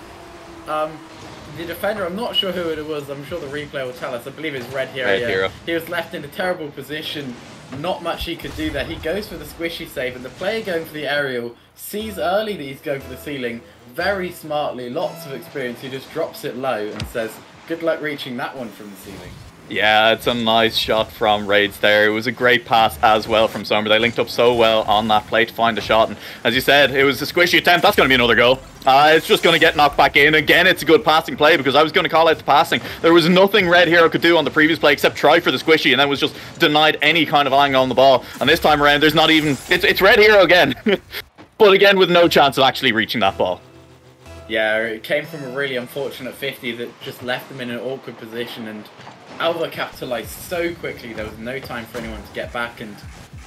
Speaker 5: the defender, I'm not sure who it was, I'm sure the replay will tell us, I believe it's Red Hero. He was left in a terrible position, not much he could do there. He goes for the squishy save, and the player going for the aerial sees early that he's going for the ceiling, very smartly, lots of experience, he just drops it low and says, good luck reaching that one from the ceiling.
Speaker 3: Yeah, it's a nice shot from Raids there. It was a great pass as well from Sommer. They linked up so well on that play to find the shot. And as you said, it was a squishy attempt. That's going to be another goal. It's just going to get knocked back in. Again, it's a good passing play, because I was going to call out the passing. There was nothing Red Hero could do on the previous play except try for the squishy, and then was just denied any kind of angle on the ball. And this time around, there's not even... It's Red Hero again. But again, with no chance of actually reaching that ball.
Speaker 5: Yeah, it came from a really unfortunate 50 that just left them in an awkward position, and Alva capitalised so quickly, there was no time for anyone to get back, and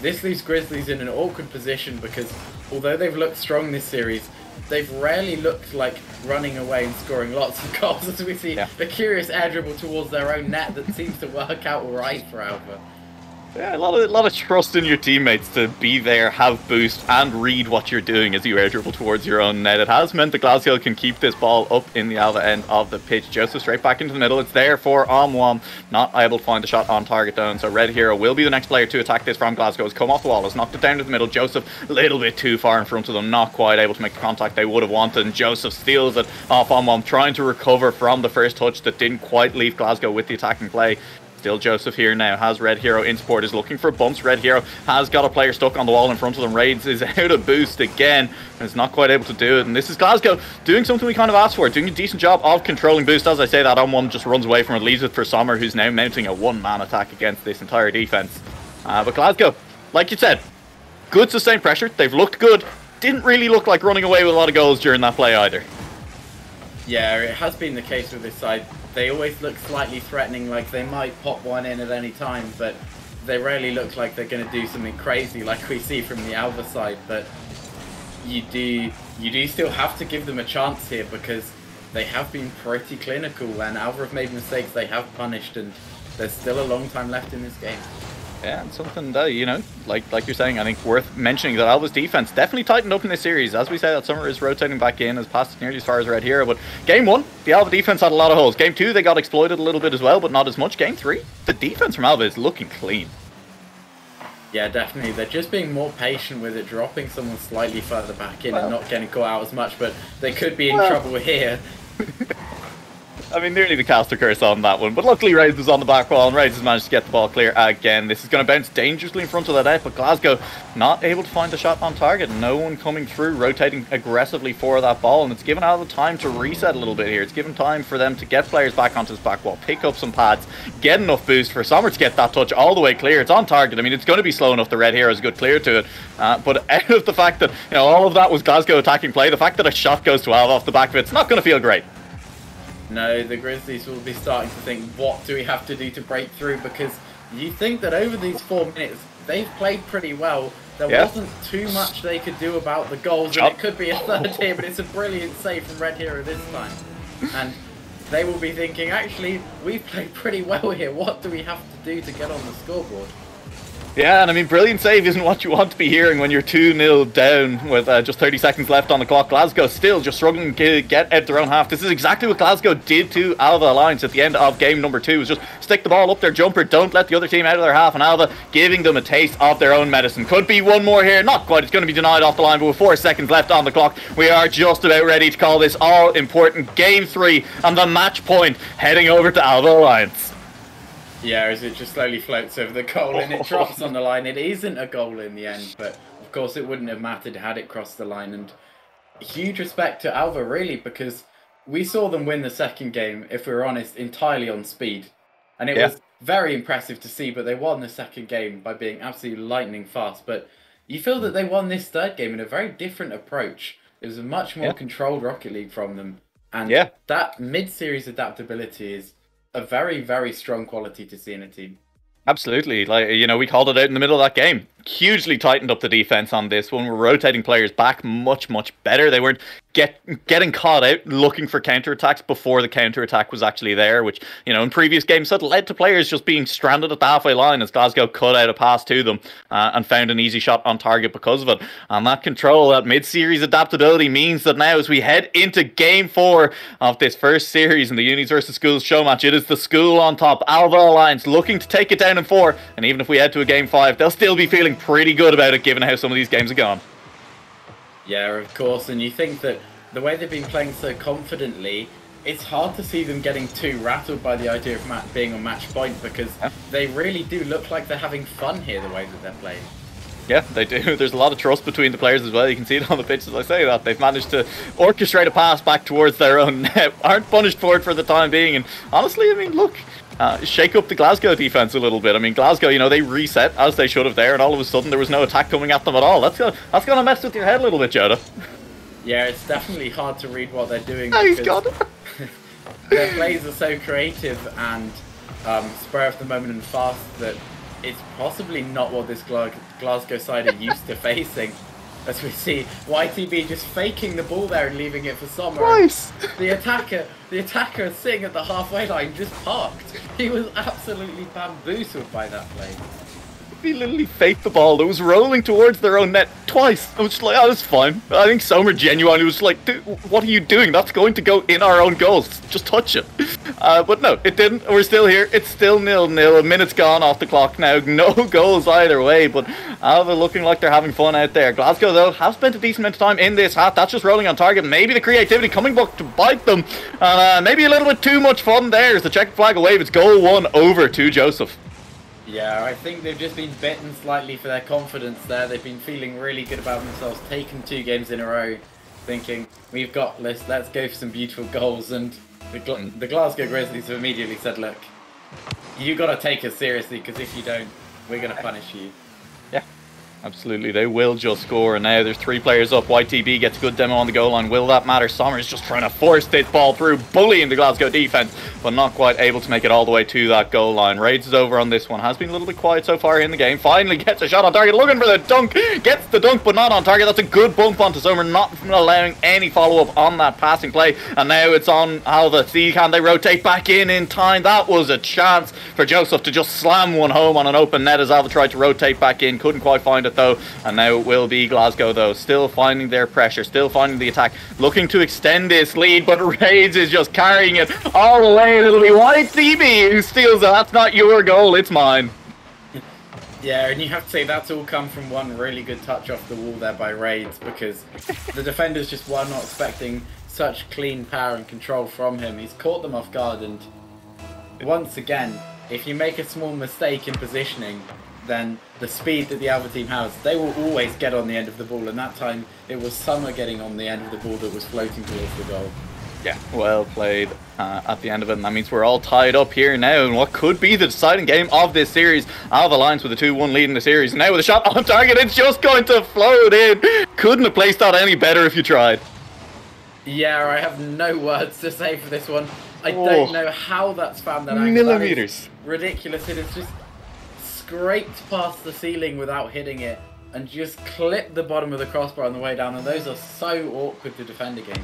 Speaker 5: this leaves Grizzlies in an awkward position, because although they've looked strong this series, they've rarely looked like running away and scoring lots of goals, as we see the curious air dribble towards their own net that seems to work out alright for Alva.
Speaker 3: Yeah, a lot of trust in your teammates to be there, have boost, and read what you're doing as you air dribble towards your own net. It has meant that Glasgow can keep this ball up in the Alva end of the pitch. Joseph straight back into the middle. It's there for Omwam. Not able to find the shot on target down. So Red Hero will be the next player to attack this from Glasgow. Has come off the wall. Has knocked it down to the middle. Joseph a little bit too far in front of them. Not quite able to make the contact they would have wanted. And Joseph steals it off Omwam, trying to recover from the first touch that didn't quite leave Glasgow with the attacking play. Still Joseph here now, has Red Hero in support, is looking for bumps. Red Hero has got a player stuck on the wall in front of them. Raids is out of boost again, and is not quite able to do it. And this is Glasgow doing something we kind of asked for, doing a decent job of controlling boost. As I say that, one just runs away from it, leaves it for Sommer, who's now mounting a one-man attack against this entire defense. But Glasgow, like you said, good sustained pressure. They've looked good. Didn't really look like running away with a lot of goals during that play either.
Speaker 5: Yeah, it has been the case with this side. They always look slightly threatening, like they might pop one in at any time, but they rarely look like they're going to do something crazy like we see from the Alva side. But you do still have to give them a chance here, because they have been pretty clinical, and Alva have made mistakes they have punished, and there's still a long time left in this game.
Speaker 3: Yeah, and something that, you know, like you're saying, I think worth mentioning that Alva's defense definitely tightened up in this series. As we said, that Sommer is rotating back in, has passed nearly as far as Red Hero. But game 1, the Alva defense had a lot of holes. Game 2, they got exploited a little bit as well, but not as much. Game 3, the defense from Alva is looking clean.
Speaker 5: Yeah, definitely. They're just being more patient with it, dropping someone slightly further back in and not getting caught out as much, but they could be in trouble here.
Speaker 3: I mean, nearly the caster curse on that one, but luckily Raids was on the back wall, and Raids has managed to get the ball clear again. This is going to bounce dangerously in front of the net, but Glasgow not able to find the shot on target. No one coming through, rotating aggressively for that ball, and it's given Alva time to reset a little bit here. It's given time for them to get players back onto this back wall, pick up some pads, get enough boost for Sommer to get that touch all the way clear. It's on target. I mean, it's going to be slow enough. The Red Heroes good clear to it, but out of the fact that all of that was Glasgow attacking play, the fact that a shot goes to Alva off the back of it's not going to feel great.
Speaker 5: No, the Grizzlies will be starting to think, what do we have to do to break through? Because you think that over these 4 minutes, they've played pretty well. There wasn't too much they could do about the goals, and it could be a third here, but it's a brilliant save from Red Hero this time. And they will be thinking, actually, we've played pretty well here. What do we have to do to get on the scoreboard?
Speaker 3: Yeah, and I mean, brilliant save isn't what you want to be hearing when you're 2-0 down with just 30 seconds left on the clock. Glasgow still just struggling to get out their own half. This is exactly what Glasgow did to Alva Alliance at the end of game number 2. Was just stick the ball up their jumper, don't let the other team out of their half, and Alva giving them a taste of their own medicine. Could be one more here, not quite. It's going to be denied off the line, but with 4 seconds left on the clock, we are just about ready to call this all-important game 3 and the match point heading over to Alva Alliance.
Speaker 5: Yeah, as it just slowly floats over the goal and it drops on the line. It isn't a goal in the end, but of course it wouldn't have mattered had it crossed the line. And huge respect to Alva, really, because we saw them win the second game, if we're honest, entirely on speed. And it was very impressive to see, but they won the second game by being absolutely lightning fast. But you feel that they won this third game in a very different approach. It was a much more controlled Rocket League from them. And that mid-series adaptability is a very, very strong quality to see in a team.
Speaker 3: Absolutely. Like, we called it out in the middle of that game. Hugely tightened up the defense on this one. We're rotating players back much, much better. They weren't getting caught out looking for counterattacks before the counterattack was actually there, which, in previous games had led to players just being stranded at the halfway line as Glasgow cut out a pass to them and found an easy shot on target because of it. And that control, that mid-series adaptability means that now as we head into game 4 of this first series in the Unis versus Schools show match, it is the School on top. Alva Alliance looking to take it down in 4, and even if we head to a game 5, they'll still be feeling pretty good about it given how some of these games are gone.
Speaker 5: Yeah, of course, and you think that the way they've been playing so confidently, it's hard to see them getting too rattled by the idea of being on match point, because they really do look like they're having fun here the way that they're playing.
Speaker 3: Yeah, they do. There's a lot of trust between the players as well. You can see it on the pitch as I say that. They've managed to orchestrate a pass back towards their own net. Aren't punished for it for the time being. And honestly, I mean, look, shake up the Glasgow defense a little bit. I mean, Glasgow, they reset as they should have there, and all of a sudden there was no attack coming at them at all. That's gonna mess with your head a little bit, Joda.
Speaker 5: Yeah, it's definitely hard to read what they're doing.
Speaker 3: Oh, he's got it.
Speaker 5: Their plays are so creative and spur of the moment and fast that it's possibly not what this Glasgow side are used to facing. As we see YTB just faking the ball there and leaving it for Sommer.
Speaker 3: Nice.
Speaker 5: The attacker sitting at the halfway line just parked. He was absolutely bamboozled by that play.
Speaker 3: He literally faked the ball that was rolling towards their own net twice. I was just like, oh, that's fine. I think Sommer genuinely was like, dude, what are you doing? That's going to go in our own goals. Just touch it. But no, it didn't. We're still here. It's still 0-0. A minute's gone off the clock now. No goals either way, but Alva looking like they're having fun out there. Glasgow, though, have spent a decent amount of time in this half. That's just rolling on target. Maybe the creativity coming back to bite them. Maybe a little bit too much fun there as the check flag away. It's goal 1 over to Joseph.
Speaker 5: Yeah, I think they've just been bitten slightly for their confidence there. They've been feeling really good about themselves, taking 2 games in a row, thinking, we've got this, let's go for some beautiful goals. And the Glasgow Grizzlies have immediately said, look, you got to take us seriously, because if you don't, we're going to punish you.
Speaker 3: Yeah, absolutely. They will just score. And now there's 3 players up. YTB gets a good demo on the goal line. Will that matter? Sommer's just trying to force this ball through, bullying the Glasgow defense, but not quite able to make it all the way to that goal line. Raids is over on this one. Has been a little bit quiet so far in the game. Finally gets a shot on target, looking for the dunk. Gets the dunk, but not on target. That's a good bump onto Sommer, not allowing any follow-up on that passing play. And now it's on Alva. See, can they rotate back in time? That was a chance for Joseph to just slam one home on an open net as Alva tried to rotate back in. Couldn't quite find it though. And now it will be Glasgow though, still finding their pressure, still finding the attack, looking to extend this lead, but Raids is just carrying it all the way. It'll be YTB who steals it. That's not your goal, it's mine.
Speaker 5: Yeah, and you have to say that's all come from one really good touch off the wall there by Raids, because the defenders just were not expecting such clean power and control from him. He's caught them off guard, and once again, if you make a small mistake in positioning, then the speed that the Alva team has, they will always get on the end of the ball, and that time it was Summer getting on the end of the ball that was floating towards the goal.
Speaker 3: Yeah, well played at the end of it, and that means we're all tied up here now in what could be the deciding game of this series. Alva Lions with a 2-1 lead in the series. Now with a shot on target, it's just going to float in. Couldn't have placed that any better if you tried.
Speaker 5: Yeah, I have no words to say for this one. I don't know how that's found that angle.
Speaker 3: Millimeters.
Speaker 5: Ridiculous. It has just scraped past the ceiling without hitting it and just clipped the bottom of the crossbar on the way down, and those are so awkward to defend against.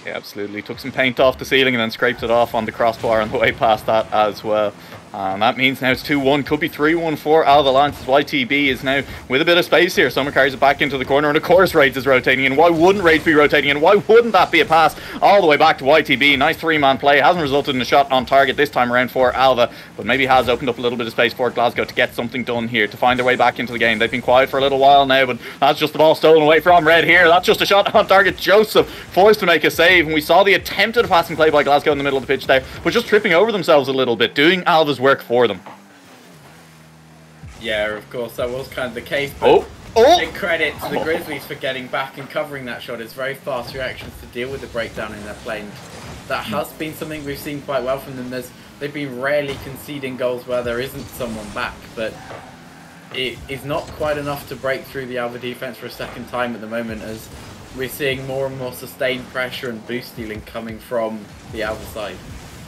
Speaker 3: Yeah, absolutely. Took some paint off the ceiling and then scraped it off on the crossbar on the way past that as well. And that means now it's 2-1, could be 3-1 for Alva Lions. YTB is now with a bit of space here. Summer carries it back into the corner, and of course Raids is rotating in. Why wouldn't Raids be rotating in? Why wouldn't that be a pass all the way back to YTB? Nice three-man play. Hasn't resulted in a shot on target this time around for Alva, but maybe has opened up a little bit of space for Glasgow to get something done here, to find their way back into the game. They've been quiet for a little while now, but that's just the ball stolen away from Red here. That's just a shot on target. Joseph forced to make a save, and we saw the attempted passing play by Glasgow in the middle of the pitch there, but just tripping over themselves a little bit, doing Alva's work for them.
Speaker 5: Yeah, of course, that was kind of the case, but big credit to the Grizzlies for getting back and covering that shot. It's very fast reactions to deal with the breakdown in their play, and that has been something we've seen quite well from them. They've been rarely conceding goals where there isn't someone back, but it is not quite enough to break through the Alva defence for a second time at the moment, as we're seeing more and more sustained pressure and boost stealing coming from the Alva side.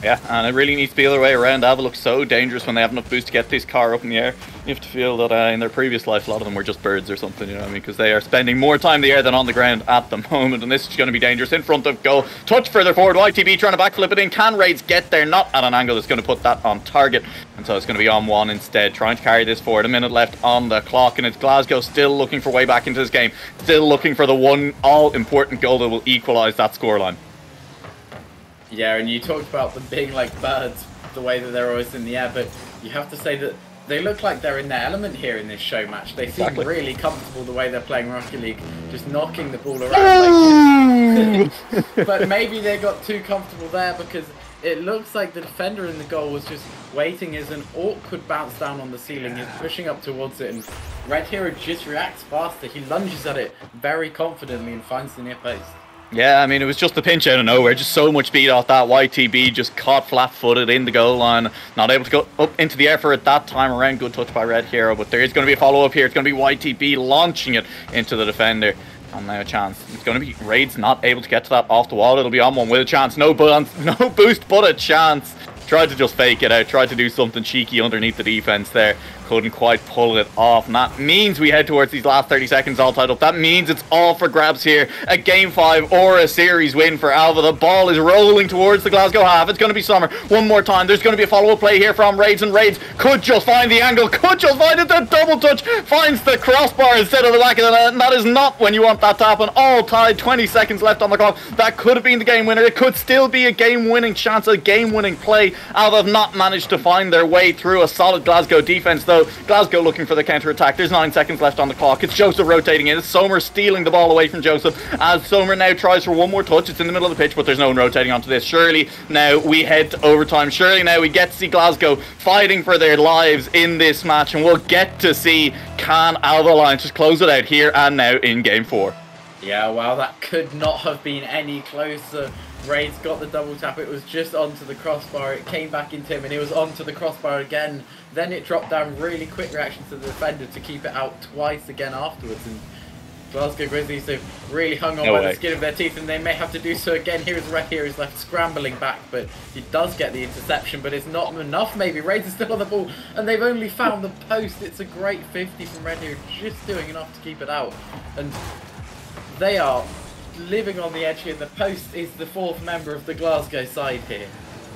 Speaker 3: Yeah, and it really needs to be the other way around. Alva looks so dangerous when they have enough boost to get this car up in the air. You have to feel that in their previous life, a lot of them were just birds or something, you know what I mean? Because they are spending more time in the air than on the ground at the moment, and this is going to be dangerous. In front of goal, touch further forward, YTB trying to backflip it in. Can Raids get there? Not at an angle that's going to put that on target, and so it's going to be on one instead, trying to carry this forward. A minute left on the clock, and it's Glasgow still looking for way back into this game, still looking for the one all-important goal that will equalise that scoreline.
Speaker 5: Yeah, and you talked about them being like birds, the way that they're always in the air, but you have to say that they look like they're in their element here in this show match. They seem really comfortable the way they're playing Rocket League, just knocking the ball around. But maybe they got too comfortable there, because it looks like the defender in the goal was just waiting as an awkward bounce down on the ceiling. He's pushing up towards it, and Red Hero just reacts faster. He lunges at it very confidently and finds the near post.
Speaker 3: Yeah, I mean, it was just a pinch out of nowhere. Just so much speed off that. YTB just caught flat-footed in the goal line. Not able to go up into the air for it that time around. Good touch by Red Hero, but there is going to be a follow-up here. It's going to be YTB launching it into the defender. And now a chance. It's going to be Raids not able to get to that off the wall. It'll be on one with a chance. No boost, but a chance. Tried to just fake it out. Tried to do something cheeky underneath the defense there. Couldn't quite pull it off, and that means we head towards these last 30 seconds all tied up. That means it's all for grabs here. A game 5 or a series win for Alva. The ball is rolling towards the Glasgow half. It's going to be Summer one more time. There's going to be a follow-up play here from Raids, and Raids could just find the angle, could just find it. The double touch finds the crossbar instead of the back of the net, and that is not when you want that to happen. All tied, 20 seconds left on the clock. That could have been the game winner. It could still be a game-winning chance, a game-winning play. Alva have not managed to find their way through a solid Glasgow defense, though. Glasgow looking for the counter-attack. There's 9 seconds left on the clock. It's Joseph rotating in. It's Somer stealing the ball away from Joseph, as Somer now tries for one more touch. It's in the middle of the pitch, but there's no one rotating onto this. Surely now we head to overtime. Surely now we get to see Glasgow fighting for their lives in this match, and we'll get to see, can Alva Lions just close it out here and now in game 4.
Speaker 5: Yeah, well, that could not have been any closer. Raids got the double tap. It was just onto the crossbar. It came back into him, and it was onto the crossbar again. Then it dropped down. Really quick reaction to the defender to keep it out twice again afterwards. And Glasgow Grizzlies have really hung on by the skin of their teeth, and they may have to do so again. Here's Red Hero is left scrambling back, but he does get the interception, but it's not enough maybe. Raids are still on the ball, and they've only found the post. It's a great 50 from Red Hero, just doing enough to keep it out. And they are living on the edge here. The post is the 4th member of the Glasgow side here.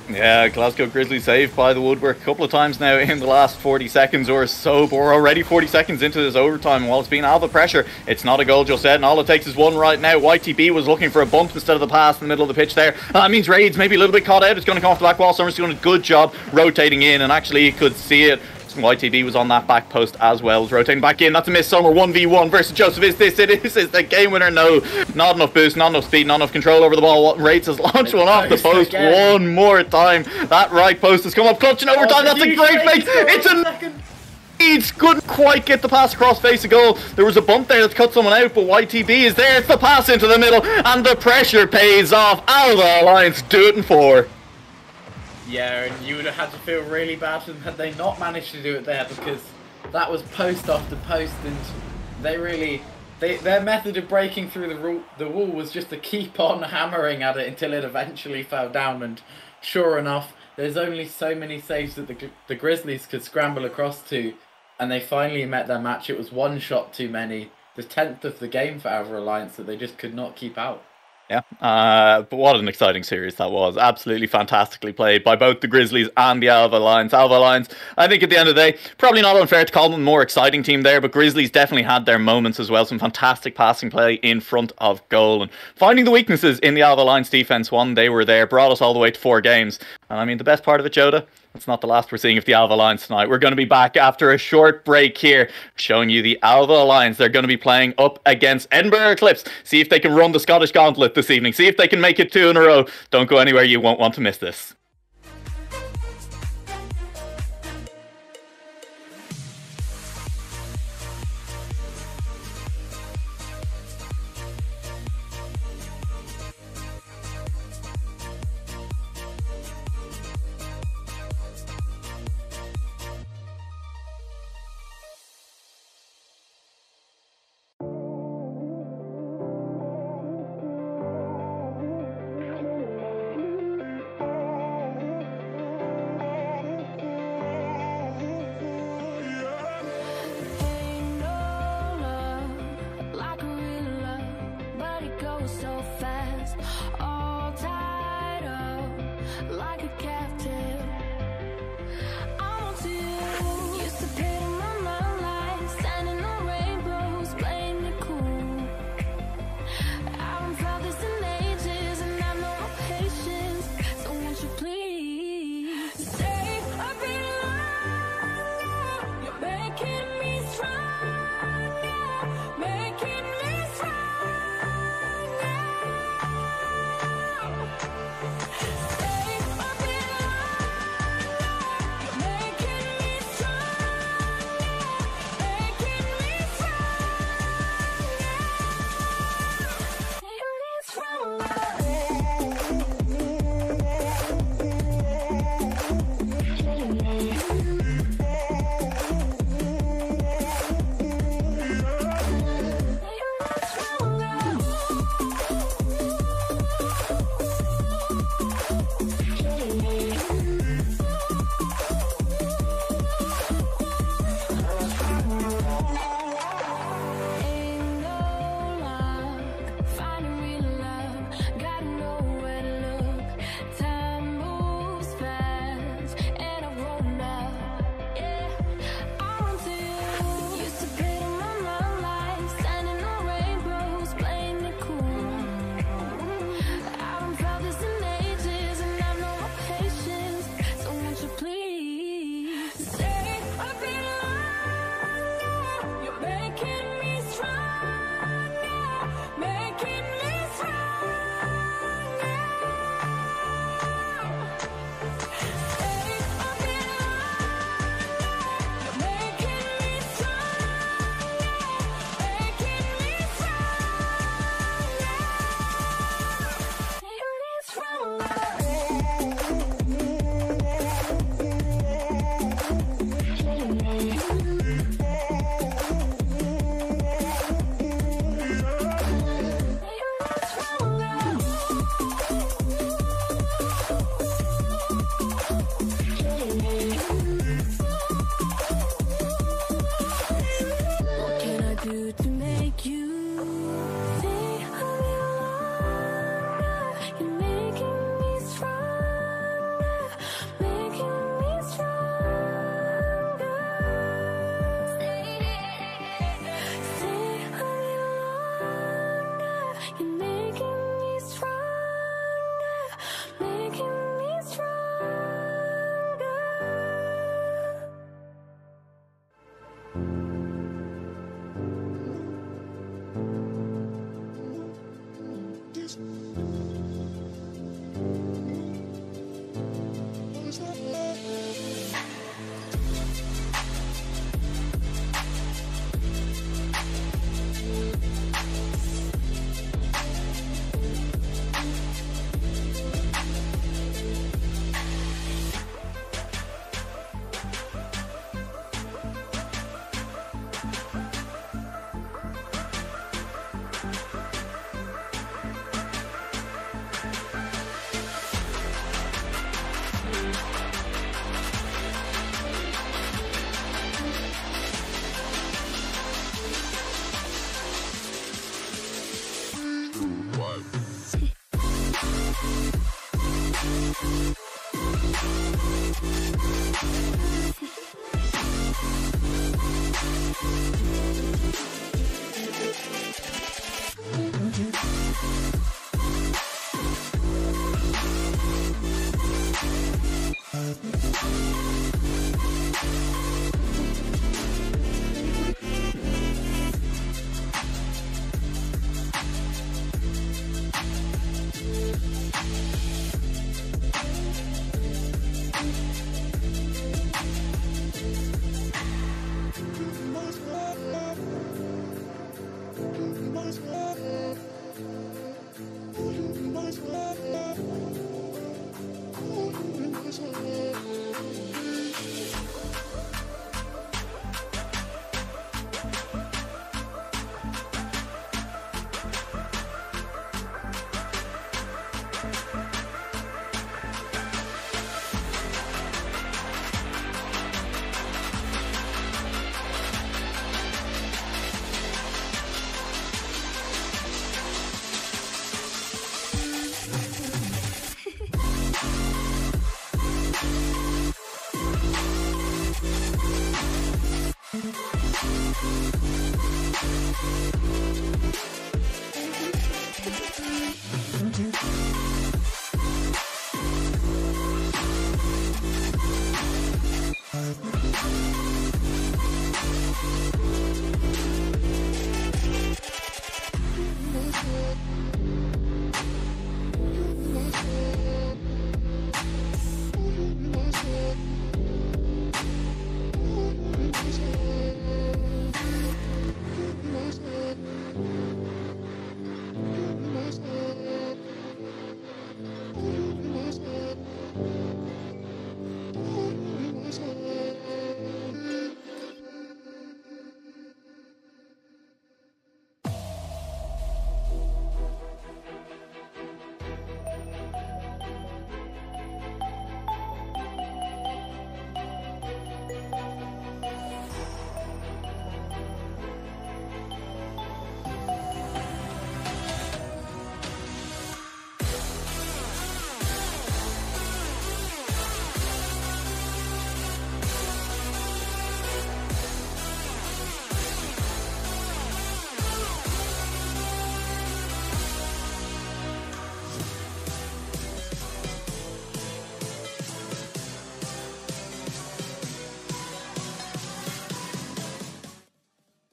Speaker 3: Yeah, Glasgow Grizzlies saved by the woodwork a couple of times now in the last 40 seconds or so, but we're already 40 seconds into this overtime. While it's been Alva pressure, it's not a goal just yet, and all it takes is one right now. YTB was looking for a bump instead of the pass in the middle of the pitch there. That means Raids maybe a little bit caught out. It's going to come off the back wall. Summer's doing a good job rotating in, and actually you could see it YTB was on that back post as well. Was rotating back in. That's a miss. Sommer 1v1 versus Joseph. Is this it? Is the game winner? No. Not enough boost, not enough speed, not enough control over the ball. Rates has launched one off the post one more time. That right post has come up clutch in overtime. That's a great fake. It's a Leeds couldn't quite get the pass across face of goal. There was a bump there that cut someone out, but YTB is there. It's the pass into the middle, and the pressure pays off. Alva Alliance do it in 4.
Speaker 5: Yeah, and you would have had to feel really bad for them had they not managed to do it there, because that was post after post, and their method of breaking through the wall was just to keep on hammering at it until it eventually fell down. And sure enough, there's only so many saves that the Grizzlies could scramble across to, and they finally met their match. It was one shot too many, the 10th of the game for Alva Alliance that they just could not keep out.
Speaker 3: Yeah, but what an exciting series that was. Absolutely fantastically played by both the Grizzlies and the Alva Alliance. Alva Alliance, I think at the end of the day, probably not unfair to call them a more exciting team there, but Grizzlies definitely had their moments as well. Some fantastic passing play in front of goal, and finding the weaknesses in the Alva Alliance defense one, they were there, brought us all the way to 4 games. And I mean, the best part of it, Joda, it's not the last we're seeing of the Alva Alliance tonight. We're going to be back after a short break here, showing you the Alva Alliance. They're going to be playing up against Edinburgh Eclipse. See if they can run the Scottish Gauntlet this evening. See if they can make it 2 in a row. Don't go anywhere. You won't want to miss this.
Speaker 2: So fast, all tied up like a captive. I want you. Used to pay my mind like standing on rainbows, playing it cool. I haven't felt this in ages, and I know my patience. So won't you please stay a bit longer? You're making me stronger, making me stronger. Stay a bit longer.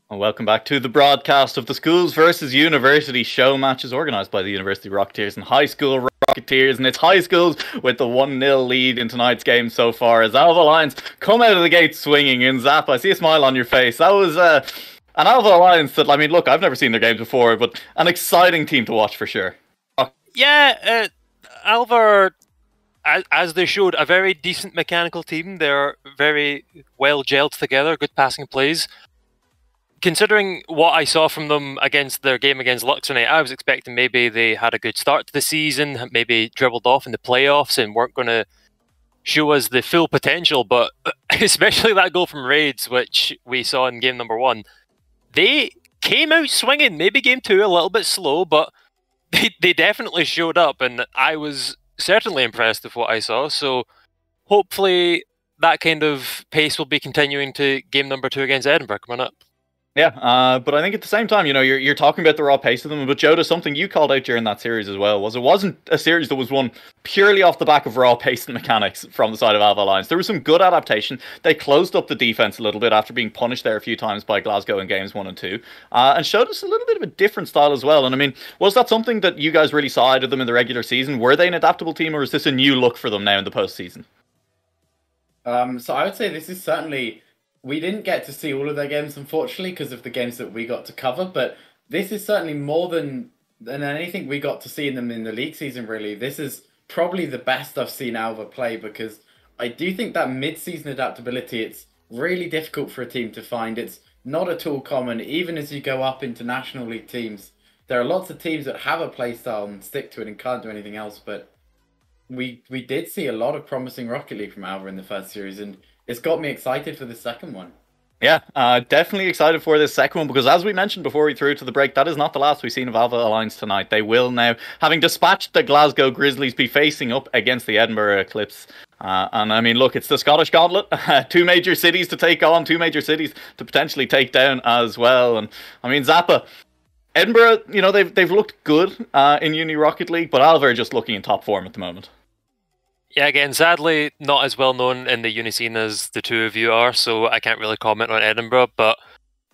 Speaker 3: And welcome back to the broadcast of the Schools versus University show matches organised by the University Rocketeers and High School Rocketeers. And it's High Schools with the 1-0 lead in tonight's game so far as Alva Lions come out of the gate swinging. And Zap, I see a smile on your face. That was an Alva Lions that, I mean, look, I've never seen their games before, but an exciting team to watch for sure.
Speaker 4: Yeah, Alva, as they showed, a very decent mechanical team. They're very well gelled together, good passing plays. Considering what I saw from them against their game against Lux tonight, I was expecting maybe they had a good start to the season, maybe dribbled off in the playoffs and weren't going to show us the full potential. But especially that goal from Raids, which we saw in game number 1, they came out swinging. Maybe game 2 a little bit slow, but they definitely showed up, and I was certainly impressed with what I saw. So hopefully that kind of pace will be continuing to game number 2 against Edinburgh coming up.
Speaker 3: Yeah, but I think at the same time, you know, you're talking about the raw pace of them. But Joda, something you called out during that series as well was it wasn't a series that was won purely off the back of raw pace and mechanics from the side of Alva Lions. There was some good adaptation. They closed up the defense a little bit after being punished there a few times by Glasgow in games 1 and 2, and showed us a little bit of a different style as well. And I mean, was that something that you guys really saw out of them in the regular season? Were they an adaptable team, or is this a new look for them now in the postseason?
Speaker 5: So I would say this is certainly. We didn't get to see all of their games, unfortunately, because of the games that we got to cover. But this is certainly more than anything we got to see in them in the league season, really. This is probably the best I've seen Alva play, because I do think that mid-season adaptability, it's really difficult for a team to find. It's not at all common. Even as you go up into National League teams, there are lots of teams that have a play style and stick to it and can't do anything else. But we did see a lot of promising Rocket League from Alva in the first series, and it's got me excited for the second one.
Speaker 3: Yeah, definitely excited for this second one, because as we mentioned before we threw to the break, that is not the last we've seen of Alva Lions tonight. They will now, having dispatched the Glasgow Grizzlies, be facing up against the Edinburgh Eclipse. And I mean, look, it's the Scottish Gauntlet. 2 major cities to take on, 2 major cities to potentially take down as well. And I mean, Zappa, Edinburgh, you know, they've looked good in Uni Rocket League, but Alva are just looking in top form at the moment.
Speaker 4: Yeah, again, sadly, not as well known in the uni scene as the two of you are, so I can't really comment on Edinburgh, but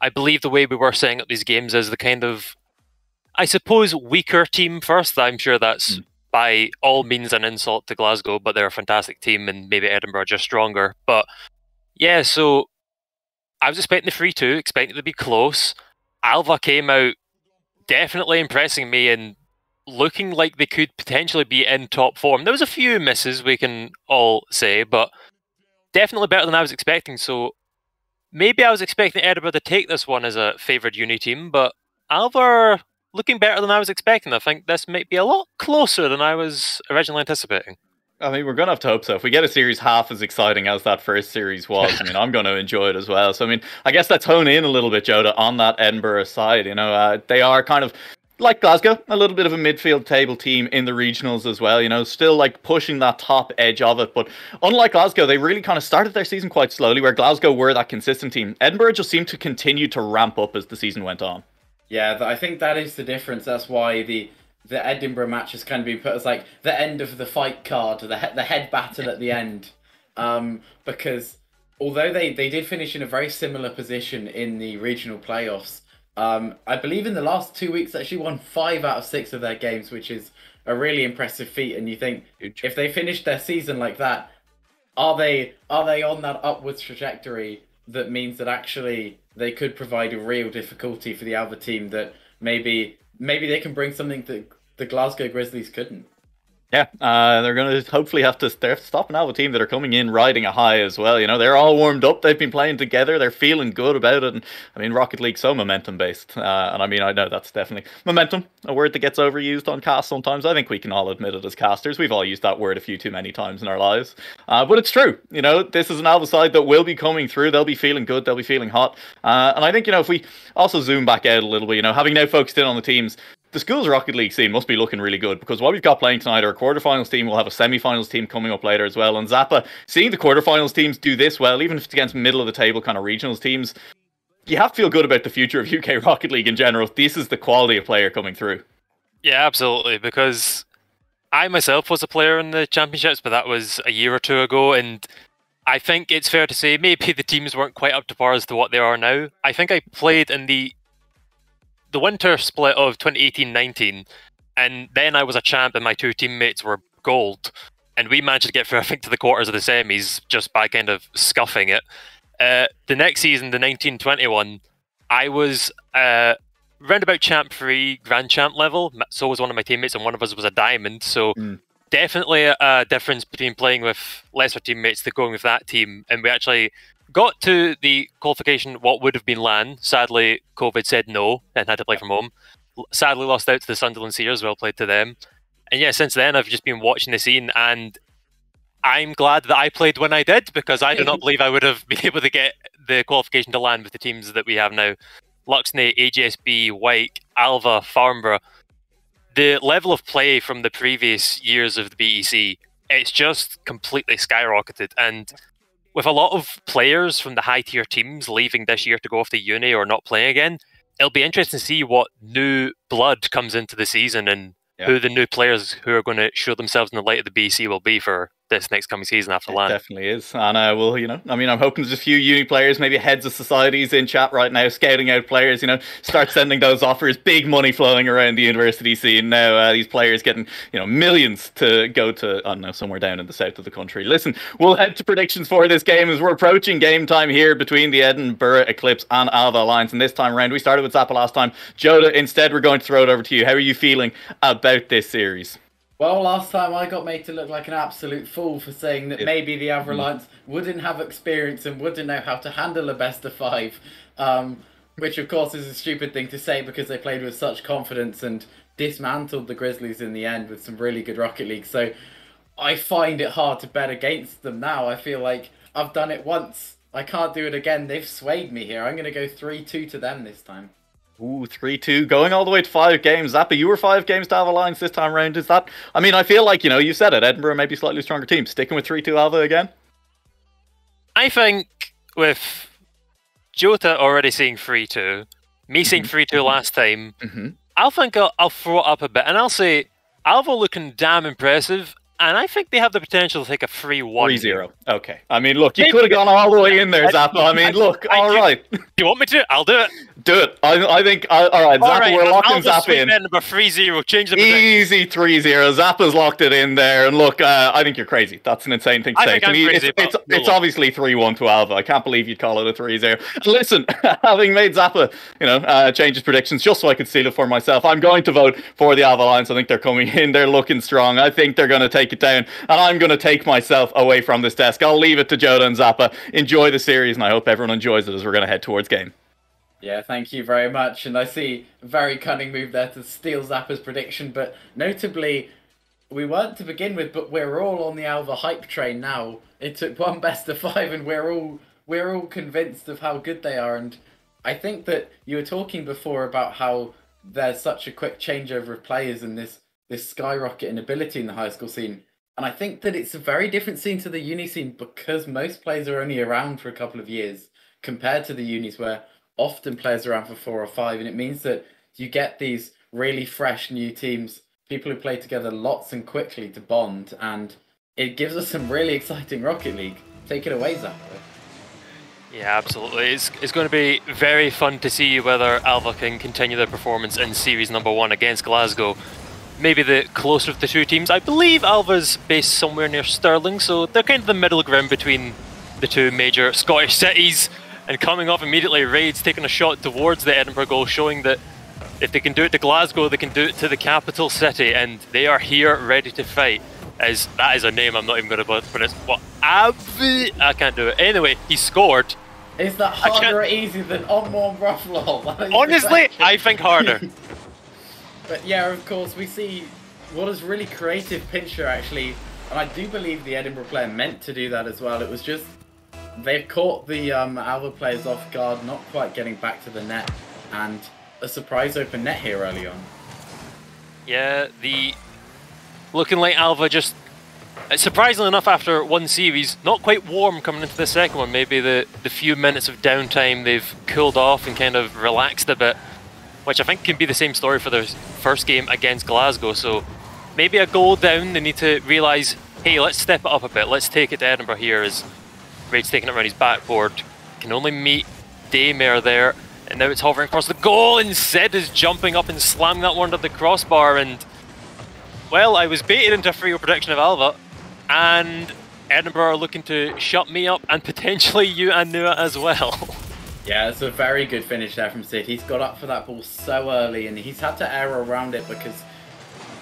Speaker 4: I believe the way we were setting up these games is the kind of, I suppose, weaker team first. I'm sure that's by all means an insult to Glasgow, but they're a fantastic team, and maybe Edinburgh are just stronger. But yeah, so I was expecting the 3-2, expecting it to be close. Alva came out definitely impressing me and looking like they could potentially be in top form. There was a few misses, we can all say, but definitely better than I was expecting. So maybe I was expecting Edinburgh to take this one as a favoured uni team, but Alva are looking better than I was expecting. I think this might be a lot closer than I was originally anticipating.
Speaker 3: I mean, we're going to have to hope so. If we get a series half as exciting as that first series was, I mean, I'm going to enjoy it as well. So, I mean, I guess let's hone in a little bit, Joda, on that Edinburgh side. You know, they are kind of, like Glasgow, a little bit of a midfield table team in the regionals as well, you know, still like pushing that top edge of it. But unlike Glasgow, they really kind of started their season quite slowly, where Glasgow were that consistent team. Edinburgh just seemed to continue to ramp up as the season went on.
Speaker 5: Yeah, I think that is the difference. That's why the Edinburgh match has kind of been put as like the end of the fight card, the head battle at the end. Because although they did finish in a very similar position in the regional playoffs, I believe in the last 2 weeks they actually won 5 out of 6 of their games, which is a really impressive feat. And you think, if they finished their season like that, are they on that upwards trajectory that means that actually they could provide a real difficulty for the Alva team, that maybe they can bring something that the Glasgow Grizzlies couldn't?
Speaker 3: Yeah, they're going to hopefully have to stop an Alva team that are coming in riding a high as well. You know, they're all warmed up. They've been playing together. They're feeling good about it. And I mean, Rocket League's so momentum based. And I mean, I know that's definitely momentum, a word that gets overused on cast sometimes. I think we can all admit it as casters. We've all used that word a few too many times in our lives. But it's true. You know, this is an Alva side that will be coming through. They'll be feeling good. They'll be feeling hot. And I think, you know, if we also zoom back out a little bit, you know, having now focused in on the teams, the Schools Rocket League scene must be looking really good, because what we've got playing tonight are a quarterfinals team. We'll have a semi-finals team coming up later as well. And Zappa, seeing the quarterfinals teams do this well, even if it's against middle of the table kind of regionals teams, you have to feel good about the future of UK Rocket League in general. This is the quality of player coming through.
Speaker 4: Yeah, absolutely, because I myself was a player in the championships, but that was a year or two ago, and I think it's fair to say maybe the teams weren't quite up to par as to what they are now. I think I played in the winter split of 2018-19, and then I was a champ and my two teammates were gold, and we managed to get through, I think, to the quarters of the semis just by kind of scuffing it. The next season, the 1921, I was round about champ 3, grand champ level, so was one of my teammates, and one of us was a diamond, so definitely a difference between playing with lesser teammates to going with that team. And we actually got to the qualification, what would have been LAN. Sadly, COVID said no and had to play from home. Sadly lost out to the Sunderland Sears, well played to them. And yeah, since then I've just been watching the scene, and I'm glad that I played when I did, because I do not believe I would have been able to get the qualification to LAN with the teams that we have now. Luxney, AGSB, Wyke, Alva, Farnborough. The level of play from the previous years of the BEC, it's just completely skyrocketed. And with a lot of players from the high-tier teams leaving this year to go off to uni or not playing again, it'll be interesting to see what new blood comes into the season and who the new players who are going to show themselves in the light of the BEC will be for this next coming season after LAN.
Speaker 3: It definitely is. And well, I'm hoping there's a few uni players, maybe heads of societies in chat right now, scouting out players, start sending those offers, big money flowing around the university scene now. These players getting, millions to go to, I don't know, somewhere down in the south of the country. Listen, we'll head to predictions for this game as we're approaching game time here between the Edinburgh Eclipse and Alva Alliance. And this time around, we started with Zappa last time. Joda, instead, we're going to throw it over to you. How are you feeling about this series?
Speaker 5: Well, last time I got made to look like an absolute fool for saying that maybe the Alva Alliance wouldn't have experience and wouldn't know how to handle a best of 5, which of course is a stupid thing to say because they played with such confidence and dismantled the Grizzlies in the end with some really good Rocket League. So I find it hard to bet against them now. I feel like I've done it once. I can't do it again. They've swayed me here. I'm going to go 3-2 to them this time.
Speaker 3: Ooh, 3-2, going all the way to 5 games. Zappa, you were 5 games to Alva Alliance this time around. Is that... I feel like, you said it. Edinburgh may be slightly stronger team. Sticking with 3-2 Alva again?
Speaker 4: I think with Jota already seeing 3-2, me seeing 3-2 last time, I'll throw it up a bit. And I'll say, Alva looking damn impressive. And I think they have the potential to take a 3-1.
Speaker 3: 3-0. Okay. Look, you could have gone all the way in there, Zappa. All right.
Speaker 4: You want me to? I'll do it.
Speaker 3: Do it. I think... all right, Zappa,
Speaker 4: right,
Speaker 3: we're locking Zappa in.
Speaker 4: Number 3-0. Change the
Speaker 3: Easy 3-0. Zappa's locked it in there. And look, I think you're crazy. That's an insane thing to say. It's obviously 3-1 to Alva. I can't believe you'd call it a 3-0. Listen, having made Zappa, change his predictions just so I could steal it for myself, I'm going to vote for the Alva Alliance. I think they're coming in. They're looking strong. I think they're going to take it down. And I'm going to take myself away from this desk. I'll leave it to Joda and Zappa. Enjoy the series, and I hope everyone enjoys it as we're going to head towards game.
Speaker 5: Yeah, thank you very much. And I see a very cunning move there to steal Zappa's prediction. But notably, we weren't to begin with, but we're all on the Alva hype train now. It took one best of 5, and we're all convinced of how good they are. And I think that you were talking before about how there's such a quick changeover of players and this skyrocket in ability in the high school scene. And I think that it's a very different scene to the uni scene because most players are only around for a couple of years compared to the unis where often players are around for 4 or 5. And it means that you get these really fresh new teams, people who play together lots and quickly to bond. And it gives us some really exciting Rocket League. Take it away, Zappa.
Speaker 4: Yeah, absolutely. It's going to be very fun to see whether Alva can continue their performance in series number 1 against Glasgow. Maybe the closer of the two teams. I believe Alva's based somewhere near Stirling, so they're kind of the middle ground between the two major Scottish cities. And coming off immediately, Raids taking a shot towards the Edinburgh goal, showing that if they can do it to Glasgow, they can do it to the capital city, and they are here ready to fight. As that is a name I'm not even going to pronounce. What? I can't do it. Anyway, he scored.
Speaker 5: Is that harder or easier than Onmore Ruffalo?
Speaker 4: Honestly, I think harder.
Speaker 5: But yeah, of course, we see what is really creative pincher actually, and I do believe the Edinburgh player meant to do that as well. It was just they caught the Alva players off guard, not quite getting back to the net, and a surprise open net here early on.
Speaker 4: Yeah, looking like Alva just surprisingly enough after one series, not quite warm coming into the second one. Maybe the few minutes of downtime they've cooled off and kind of relaxed a bit. Which I think can be the same story for their first game against Glasgow. So maybe a goal down, they need to realise, hey, let's step it up a bit. Let's take it to Edinburgh here as Raid's taking it around his backboard. Can only meet Daymare there. And now it's hovering across the goal, and Zed is jumping up and slamming that one to the crossbar. And, well, I was baited into a 3-0 prediction of Alva. And Edinburgh are looking to shut me up, and potentially you and Nua as well.
Speaker 5: Yeah, it's a very good finish there from Sid. He's got up for that ball so early, and he's had to err around it because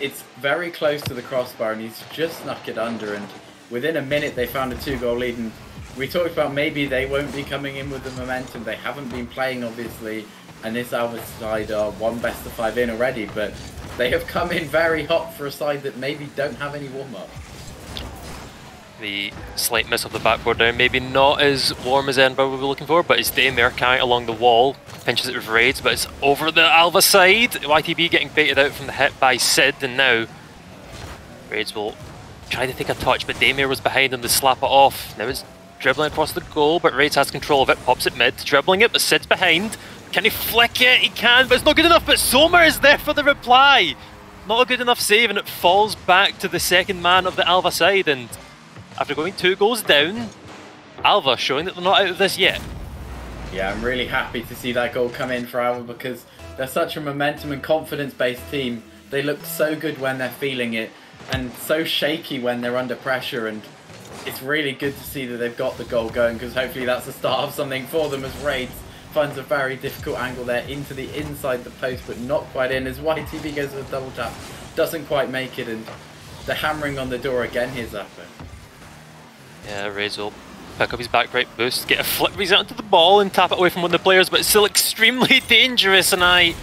Speaker 5: it's very close to the crossbar, and he's just snuck it under. And within a minute, they found a 2-goal lead. And we talked about maybe they won't be coming in with the momentum. They haven't been playing, obviously, and this Alva side are 1 best-of-5 in already, but they have come in very hot for a side that maybe don't have any warm-up.
Speaker 4: The slight miss of the backboard there, maybe not as warm as Edinburgh we were looking for, but it's Daymare carrying along the wall, pinches it with Raids, but it's over the Alva side. YTB getting baited out from the hit by Sid, and now Raids will try to take a touch, but Daymare was behind him to slap it off. Now it's dribbling across the goal, but Raids has control of it, pops it mid, dribbling it, but Sid's behind. Can he flick it? He can, but it's not good enough, but Sommer is there for the reply. Not a good enough save, and it falls back to the second man of the Alva side, and after going 2 goals down, Alva showing that they're not out of this yet.
Speaker 5: Yeah, I'm really happy to see that goal come in for Alva because they're such a momentum and confidence-based team. They look so good when they're feeling it and so shaky when they're under pressure, and it's really good to see that they've got the goal going because hopefully that's the start of something for them as Raids finds a very difficult angle there into the inside the post but not quite in as YTV goes with a double tap, doesn't quite make it, and the hammering on the door again here, Zappa.
Speaker 4: Yeah, Raids will pick up his back right boost, get a flip reset onto the ball and tap it away from one of the players, but it's still extremely dangerous, and I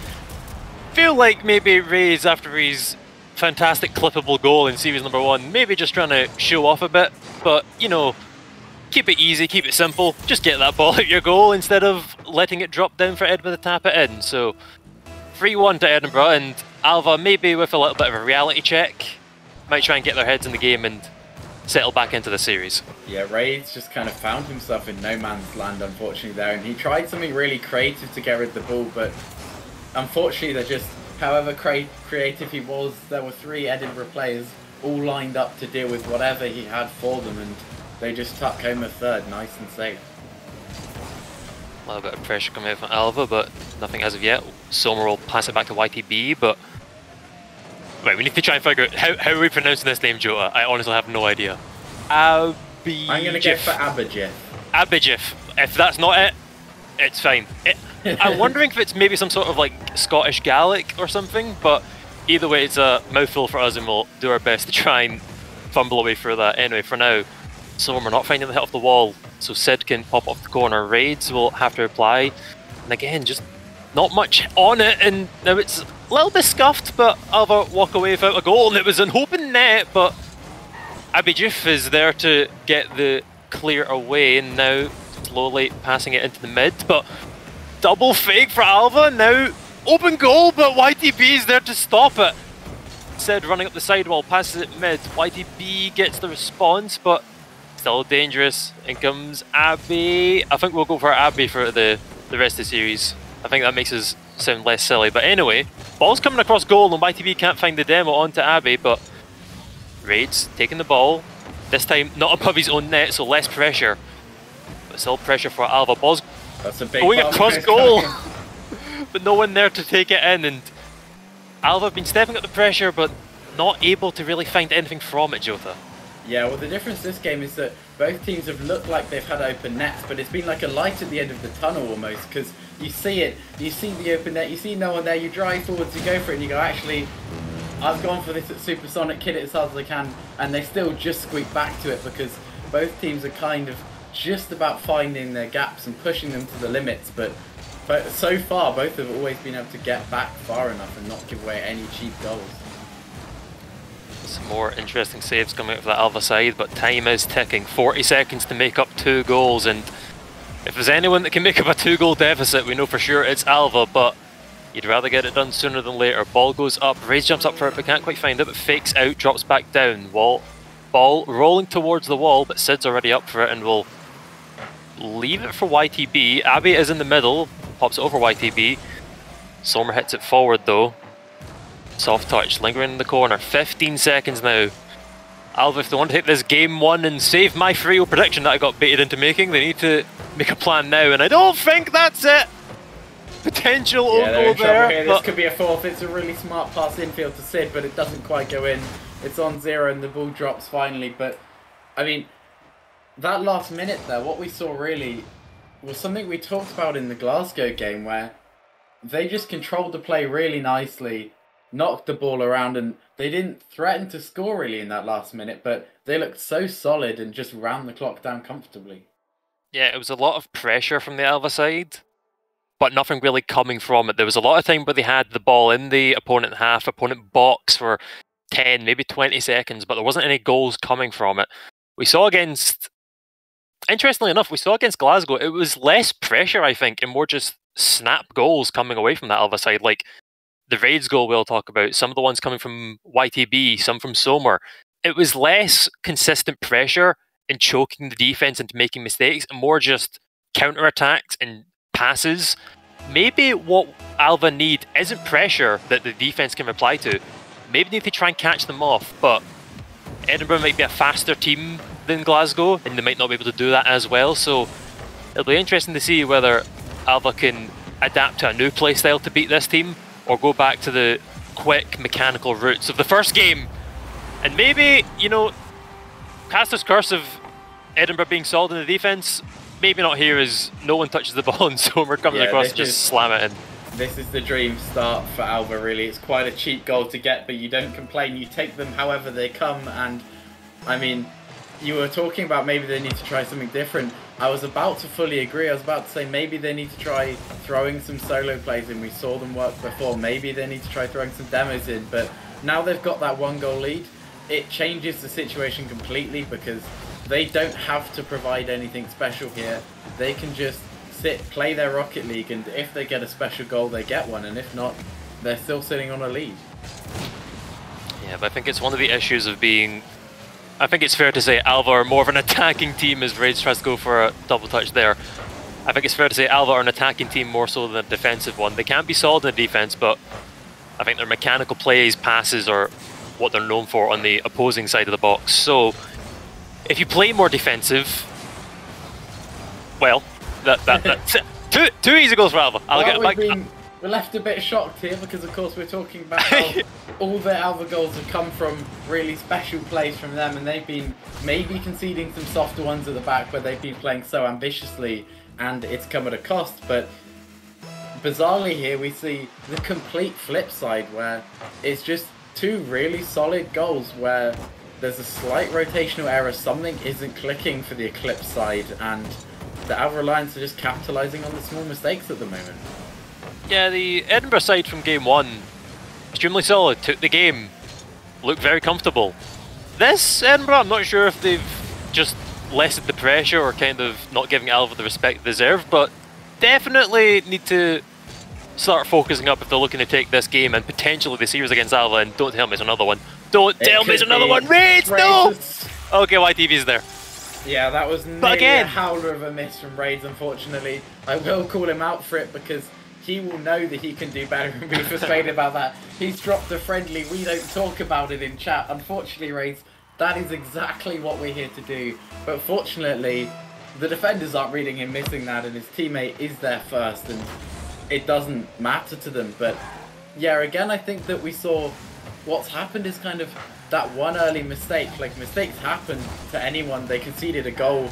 Speaker 4: feel like maybe Raids, after his fantastic clippable goal in series number 1, maybe just trying to show off a bit, but, you know, keep it easy, keep it simple, just get that ball out your goal instead of letting it drop down for Edinburgh to tap it in. So 3-1 to Edinburgh, and Alva maybe with a little bit of a reality check might try and get their heads in the game and settle back into the series.
Speaker 5: Yeah, Raids just kind of found himself in no man's land, unfortunately, there, and he tried something really creative to get rid of the ball, but unfortunately they're just, however creative he was, there were 3 Edinburgh players all lined up to deal with whatever he had for them, and they just tuck home a third, nice and safe.
Speaker 4: A little bit of pressure coming out from Alva, but nothing as of yet. Sommer will pass it back to YTB, but right, we need to try and figure out how are we pronouncing this name, Jota? I honestly have no idea.
Speaker 5: I'm going to get for Abijif.
Speaker 4: Abijif. If that's not it, it's fine. I'm wondering if it's maybe some sort of like Scottish Gaelic or something, but either way it's a mouthful for us and we'll do our best to try and fumble away through that. Anyway, for now, Sommer not finding the hit off the wall, so Sid can pop off the corner. Raids will have to reply, and again, just not much on it, and now it's a little bit scuffed, but Alva walk away without a goal, and it was an open net, but Abijif is there to get the clear away, and now slowly passing it into the mid, but double fake for Alva, now open goal, but YTB is there to stop it. Sid running up the sidewall, passes it mid, YTB gets the response, but still dangerous. In comes Abby. I think we'll go for Abby for the rest of the series. I think that makes us sound less silly. But anyway, ball's coming across goal and YTB can't find the demo onto Abby, but Raids taking the ball. This time not above his own net, so less pressure. But still pressure for Alva. Ball's
Speaker 5: That's a big
Speaker 4: going across goal, but no one there to take it in. And Alva have been stepping up the pressure, but not able to really find anything from it, Jota.
Speaker 5: Yeah, well, the difference this game is that both teams have looked like they've had open nets, but it's been like a light at the end of the tunnel almost, because you see it, you see the open net, you see no one there, you drive forwards, you go for it, and you go, actually, I've gone for this at Supersonic, hit it as hard as I can, and they still just squeak back to it because both teams are kind of just about finding their gaps and pushing them to the limits, but so far both have always been able to get back far enough and not give away any cheap goals.
Speaker 4: Some more interesting saves coming out of the Alva side, but time is ticking. 40 seconds to make up 2 goals, and if there's anyone that can make up a 2-goal deficit, we know for sure it's Alva, but you'd rather get it done sooner than later. Ball goes up, Raids jumps up for it but can't quite find it, but fakes out, drops back down. Ball rolling towards the wall, but Sid's already up for it and will leave it for YTB. Abby is in the middle, pops it over YTB. Sommer hits it forward though. Soft touch, lingering in the corner. 15 seconds now. Alva, if they want to take this game 1 and save my 3-0 prediction that I got baited into making, they need to make a plan now, and I don't think that's it. Potential own goal there.
Speaker 5: Here. This could be a fourth. It's a really smart pass infield to Sid, but it doesn't quite go in. It's on 0 and the ball drops finally. But, I mean, that last minute there, what we saw really was something we talked about in the Glasgow game, where they just controlled the play really nicely, knocked the ball around, and they didn't threaten to score really in that last minute, but they looked so solid and just ran the clock down comfortably.
Speaker 4: Yeah, it was a lot of pressure from the Alva side, but nothing really coming from it. There was a lot of time where they had the ball in the opponent half, opponent box for 10, maybe 20 seconds, but there wasn't any goals coming from it. We saw against, interestingly enough, we saw against Glasgow, it was less pressure, I think, and more just snap goals coming away from that Alva side. Like the Raids goal we'll talk about, some of the ones coming from YTB, some from Somer. It was less consistent pressure and choking the defense into making mistakes, and more just counter-attacks and passes. Maybe what Alva need isn't pressure that the defense can reply to. Maybe they need to try and catch them off, but Edinburgh might be a faster team than Glasgow, and they might not be able to do that as well, so it'll be interesting to see whether Alva can adapt to a new playstyle to beat this team, or go back to the quick, mechanical roots of the first game. And maybe, you know, Caster's curse of Edinburgh being solid in the defense, maybe not here, as no one touches the ball and Somer comes across and just slam it in.
Speaker 5: This is the dream start for Alva, really. It's quite a cheap goal to get, but you don't complain. You take them however they come, and I mean, you were talking about maybe they need to try something different. I was about to fully agree. I was about to say maybe they need to try throwing some solo plays in. We saw them work before. Maybe they need to try throwing some demos in, but now they've got that 1-goal lead, it changes the situation completely, because they don't have to provide anything special here. They can just sit, play their Rocket League, and if they get a special goal, they get one, and if not, they're still sitting on a lead.
Speaker 4: Yeah, but I think it's one of the issues of being... I think it's fair to say Alva are more of an attacking team, as Raids tries to go for a double touch there. I think it's fair to say Alva are an attacking team more so than a defensive one. They can be solid in the defense, but I think their mechanical plays, passes are what they're known for on the opposing side of the box. So if you play more defensive, well, that's two easy goals for Alva. I'll get back.
Speaker 5: We're left a bit shocked here, because of course we're talking about how all the Alva goals have come from really special plays from them, and they've been maybe conceding some softer ones at the back, but they've been playing so ambitiously and it's come at a cost. But bizarrely here we see the complete flip side, where it's just two really solid goals where there's a slight rotational error, something isn't clicking for the Eclipse side, and the Alva Alliance are just capitalising on the small mistakes at the moment.
Speaker 4: Yeah, the Edinburgh side from game 1, extremely solid, took the game, looked very comfortable. This Edinburgh, I'm not sure if they've just lessened the pressure or kind of not giving Alva the respect they deserve, but definitely need to start focusing up if they're looking to take this game and potentially the series against Alva. And don't tell me it's another one. Don't tell me it's another one! Raids, no! Okay, YTV's there.
Speaker 5: Yeah, that was nearly a howler of a miss from Raids, unfortunately. I will call him out for it, because he will know that he can do better and be frustrated about that. He's dropped a friendly, we don't talk about it in chat. Unfortunately, Raids, that is exactly what we're here to do. But fortunately, the defenders aren't reading him missing that, and his teammate is there first, and it doesn't matter to them. But yeah, again, I think that we saw what's happened is kind of that one early mistake. Like, mistakes happen to anyone. They conceded a goal,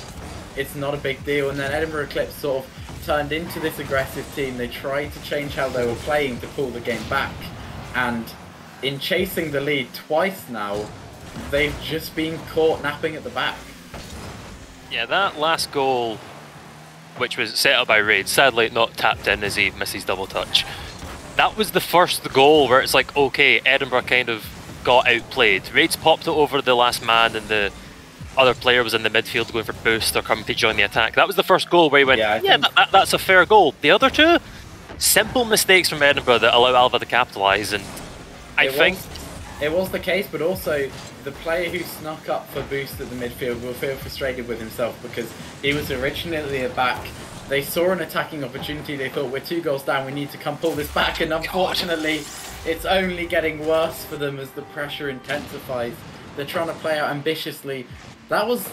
Speaker 5: it's not a big deal, and then Edinburgh Eclipse sort of turned into this aggressive team. They tried to change how they were playing to pull the game back, and in chasing the lead twice now, they've just been caught napping at the back.
Speaker 4: Yeah, that last goal, which was set up by Raid, sadly not tapped in as he misses double touch. That was the first goal where it's like, okay, Edinburgh kind of got outplayed. Raids popped it over the last man, and the other player was in the midfield going for boost or coming to join the attack. That was the first goal where he went, yeah, that's a fair goal. The other two, simple mistakes from Edinburgh that allow Alva to capitalise, and I think
Speaker 5: it was the case, but also the player who snuck up for boost at the midfield will feel frustrated with himself, because he was originally at back. They saw an attacking opportunity, they thought, we're 2 goals down, we need to come pull this back, and unfortunately it's only getting worse for them as the pressure intensifies. They're trying to play out ambitiously. That was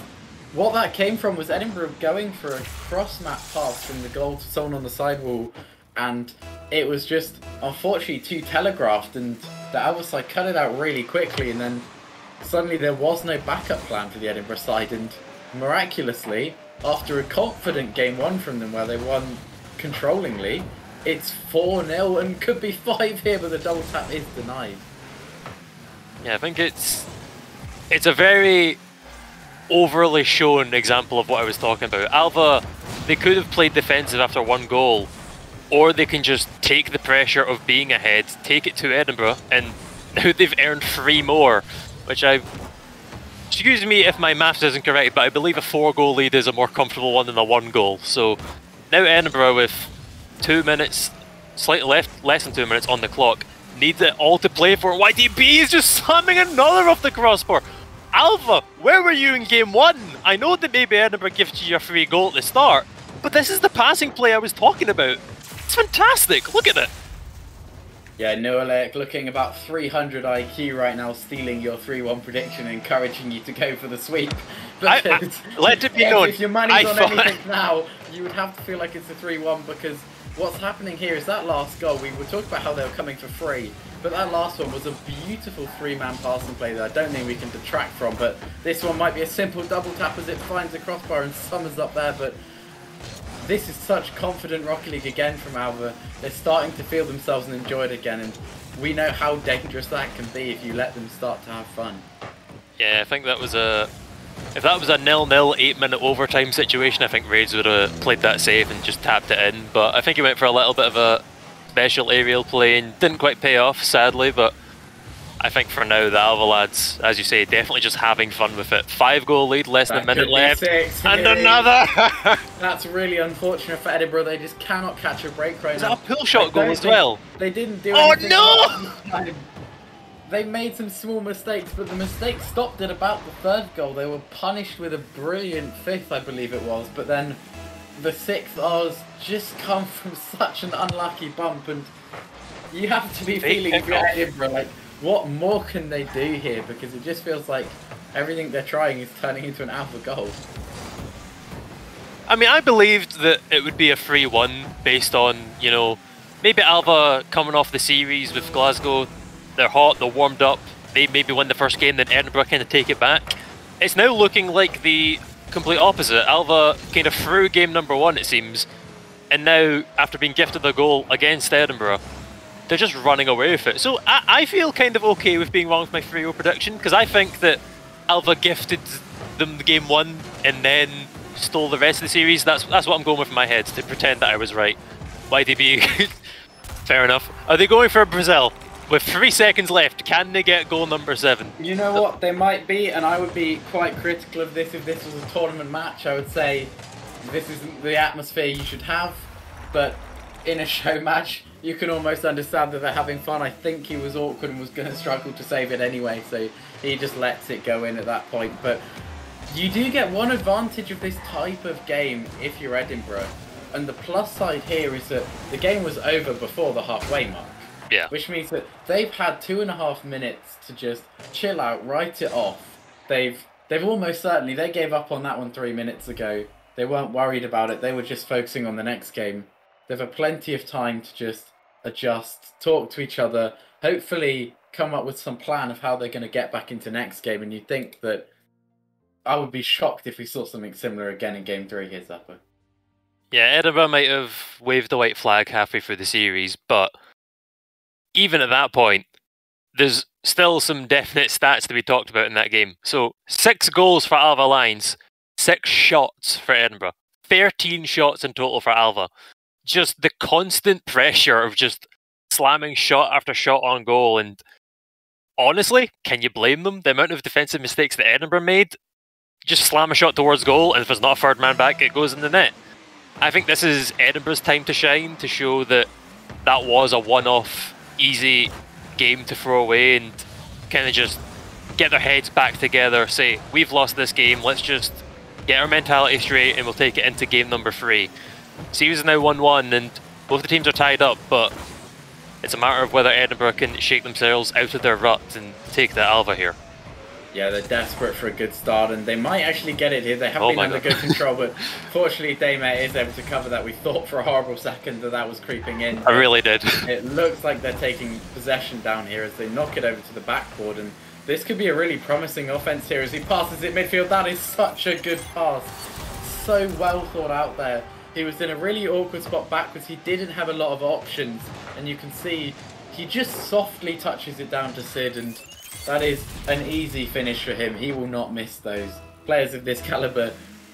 Speaker 5: what that came from, was Edinburgh going for a cross-map pass from the goal to someone on the sidewall, and it was just unfortunately too telegraphed, and the Alva side cut it out really quickly, and then suddenly there was no backup plan for the Edinburgh side, and miraculously, after a confident game 1 from them where they won controllingly, it's 4-0 and could be 5 here, but the double tap is denied.
Speaker 4: Yeah, I think it's a very overly shown example of what I was talking about. Alva, they could have played defensive after 1 goal, or they can just take the pressure of being ahead, take it to Edinburgh, and now they've earned 3 more, which excuse me if my maths isn't correct, but I believe a 4-goal lead is a more comfortable one than a 1 goal. So now Edinburgh, with 2 minutes, slightly less than 2 minutes on the clock, needs it all to play for. YDB is just slamming another off the crossbar. Alva, where were you in game 1? I know that maybe Edinburgh gifted you a free goal at the start, but this is the passing play I was talking about. It's fantastic, look at it.
Speaker 5: Yeah, Noelek looking about 300 IQ right now, stealing your 3-1 prediction, encouraging you to go for the sweep.
Speaker 4: Let it be known,
Speaker 5: if your money's on anything now, you would have to feel like it's a 3-1, because what's happening here is that last goal, we were talking about how they were coming for free, but that last one was a beautiful 3-man passing play that I don't think we can detract from, but this one might be a simple double tap as it finds the crossbar and Summers up there, but this is such confident Rocket League again from Alva. They're starting to feel themselves and enjoy it again, and we know how dangerous that can be if you let them start to have fun.
Speaker 4: Yeah, I think that was if that was a 0-0 8-minute overtime situation, I think Raids would have played that safe and just tapped it in, but I think he went for a little bit of a special aerial play and didn't quite pay off, sadly, but I think for now the Alva lads, as you say, definitely just having fun with it. 5-goal lead, less than a minute left, and another!
Speaker 5: That's really unfortunate for Edinburgh, they just cannot catch a break right now.
Speaker 4: Was that a pull shot goal as well?
Speaker 5: They didn't do
Speaker 4: anything.
Speaker 5: Oh no! They made some small mistakes, but the mistakes stopped at about the 3rd goal. They were punished with a brilliant 5th, I believe it was, but then the 6th R's just come from such an unlucky bump, and you have to be feeling if you're Edinburgh, like, what more can they do here? Because it just feels like everything they're trying is turning into an Alva goal.
Speaker 4: I mean, I believed that it would be a 3-1 based on, you know, maybe Alva coming off the series with Glasgow. They're hot, they're warmed up, they maybe win the first game, then Edinburgh kind of take it back. It's now looking like the complete opposite. Alva kind of threw game number 1, it seems, and now, after being gifted a goal against Edinburgh, they're just running away with it. So I feel kind of okay with being wrong with my 3-0 prediction, because I think that Alva gifted them the game 1 and then stole the rest of the series. That's what I'm going with in my head, to pretend that I was right. YDB, fair enough. Are they going for Brazil? With 3 seconds left, can they get goal number 7?
Speaker 5: You know what, they might be, and I would be quite critical of this if this was a tournament match. I would say this isn't the atmosphere you should have, but in a show match, you can almost understand that they're having fun. I think he was awkward and was going to struggle to save it anyway, so he just lets it go in at that point. But you do get one advantage of this type of game if you're Edinburgh, and the plus side here is that the game was over before the halfway mark.
Speaker 4: Yeah.
Speaker 5: Which means that they've had 2.5 minutes to just chill out, write it off. They've almost certainly, they gave up on that one 3 minutes ago. They weren't worried about it. They were just focusing on the next game. They've had plenty of time to just adjust, talk to each other, hopefully come up with some plan of how they're going to get back into next game. And you think that I would be shocked if we saw something similar again in game 3 here, Zappa.
Speaker 4: Yeah, Edinburgh might have waved the white flag halfway through the series, but even at that point, there's still some definite stats to be talked about in that game. So, 6 goals for Alva Lions, 6 shots for Edinburgh, 13 shots in total for Alva. Just the constant pressure of just slamming shot after shot on goal, and honestly, can you blame them? The amount of defensive mistakes that Edinburgh made, just slam a shot towards goal, and if there's not a third man back, it goes in the net. I think this is Edinburgh's time to shine, to show that that was a one-off easy game to throw away and kind of just get their heads back together, say, we've lost this game, let's just get our mentality straight and we'll take it into game number 3. Series is now 1-1 and both the teams are tied up, but it's a matter of whether Edinburgh can shake themselves out of their rut and take the Alva here.
Speaker 5: Yeah, they're desperate for a good start, and they might actually get it here. They have been under good control, but fortunately Daymare is able to cover that. We thought for a horrible second that was creeping in.
Speaker 4: I really did.
Speaker 5: It looks like they're taking possession down here as they knock it over to the backboard, and this could be a really promising offense here as he passes it midfield. That is such a good pass. So well thought out there. He was in a really awkward spot backwards. He didn't have a lot of options, and you can see he just softly touches it down to Sid, and that is an easy finish for him. He will not miss those. Players of this caliber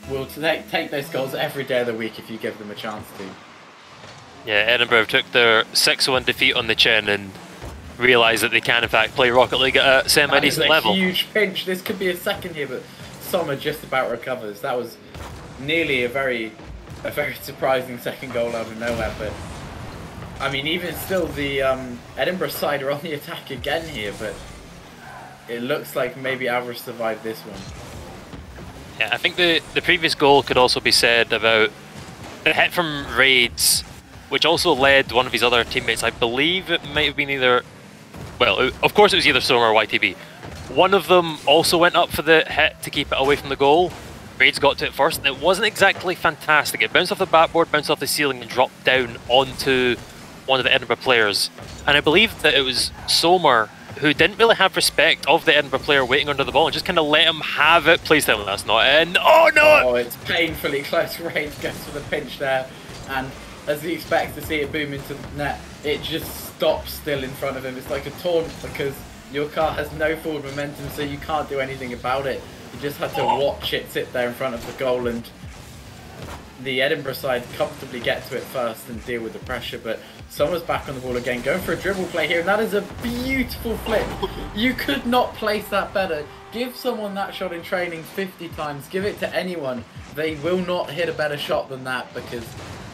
Speaker 5: will take those goals every day of the week if you give them a chance to.
Speaker 4: Yeah, Edinburgh took their 6-1 defeat on the chin and realised that they can in fact play Rocket League at a semi-decent level.
Speaker 5: Huge pinch. This could be a second here, but Sommer just about recovers. That was nearly a very surprising second goal out of nowhere, but I mean, even still, the Edinburgh side are on the attack again here, but it looks like maybe Alvarez survived this one.
Speaker 4: Yeah, I think the previous goal could also be said about the hit from Raids, which also led one of his other teammates. I believe it might have been either, well, of course it was either Sommer or YTB. One of them also went up for the hit to keep it away from the goal. Raids got to it first, and it wasn't exactly fantastic. It bounced off the backboard, bounced off the ceiling, and dropped down onto one of the Edinburgh players. And I believe that it was Sommer who didn't really have respect of the Edinburgh player waiting under the ball and just kind of let him have it. Please tell me that's not it. And oh no!
Speaker 5: Oh, it's painfully close. Raids goes for the pinch there, and as he expects to see it boom into the net, it just stops still in front of him. It's like a taunt because your car has no forward momentum, so you can't do anything about it. You just had to watch it sit there in front of the goal, and the Edinburgh side comfortably get to it first and deal with the pressure, but Sommer's back on the ball again, going for a dribble play here, and that is a beautiful flip. You could not place that better. Give someone that shot in training 50 times, give it to anyone. They will not hit a better shot than that, because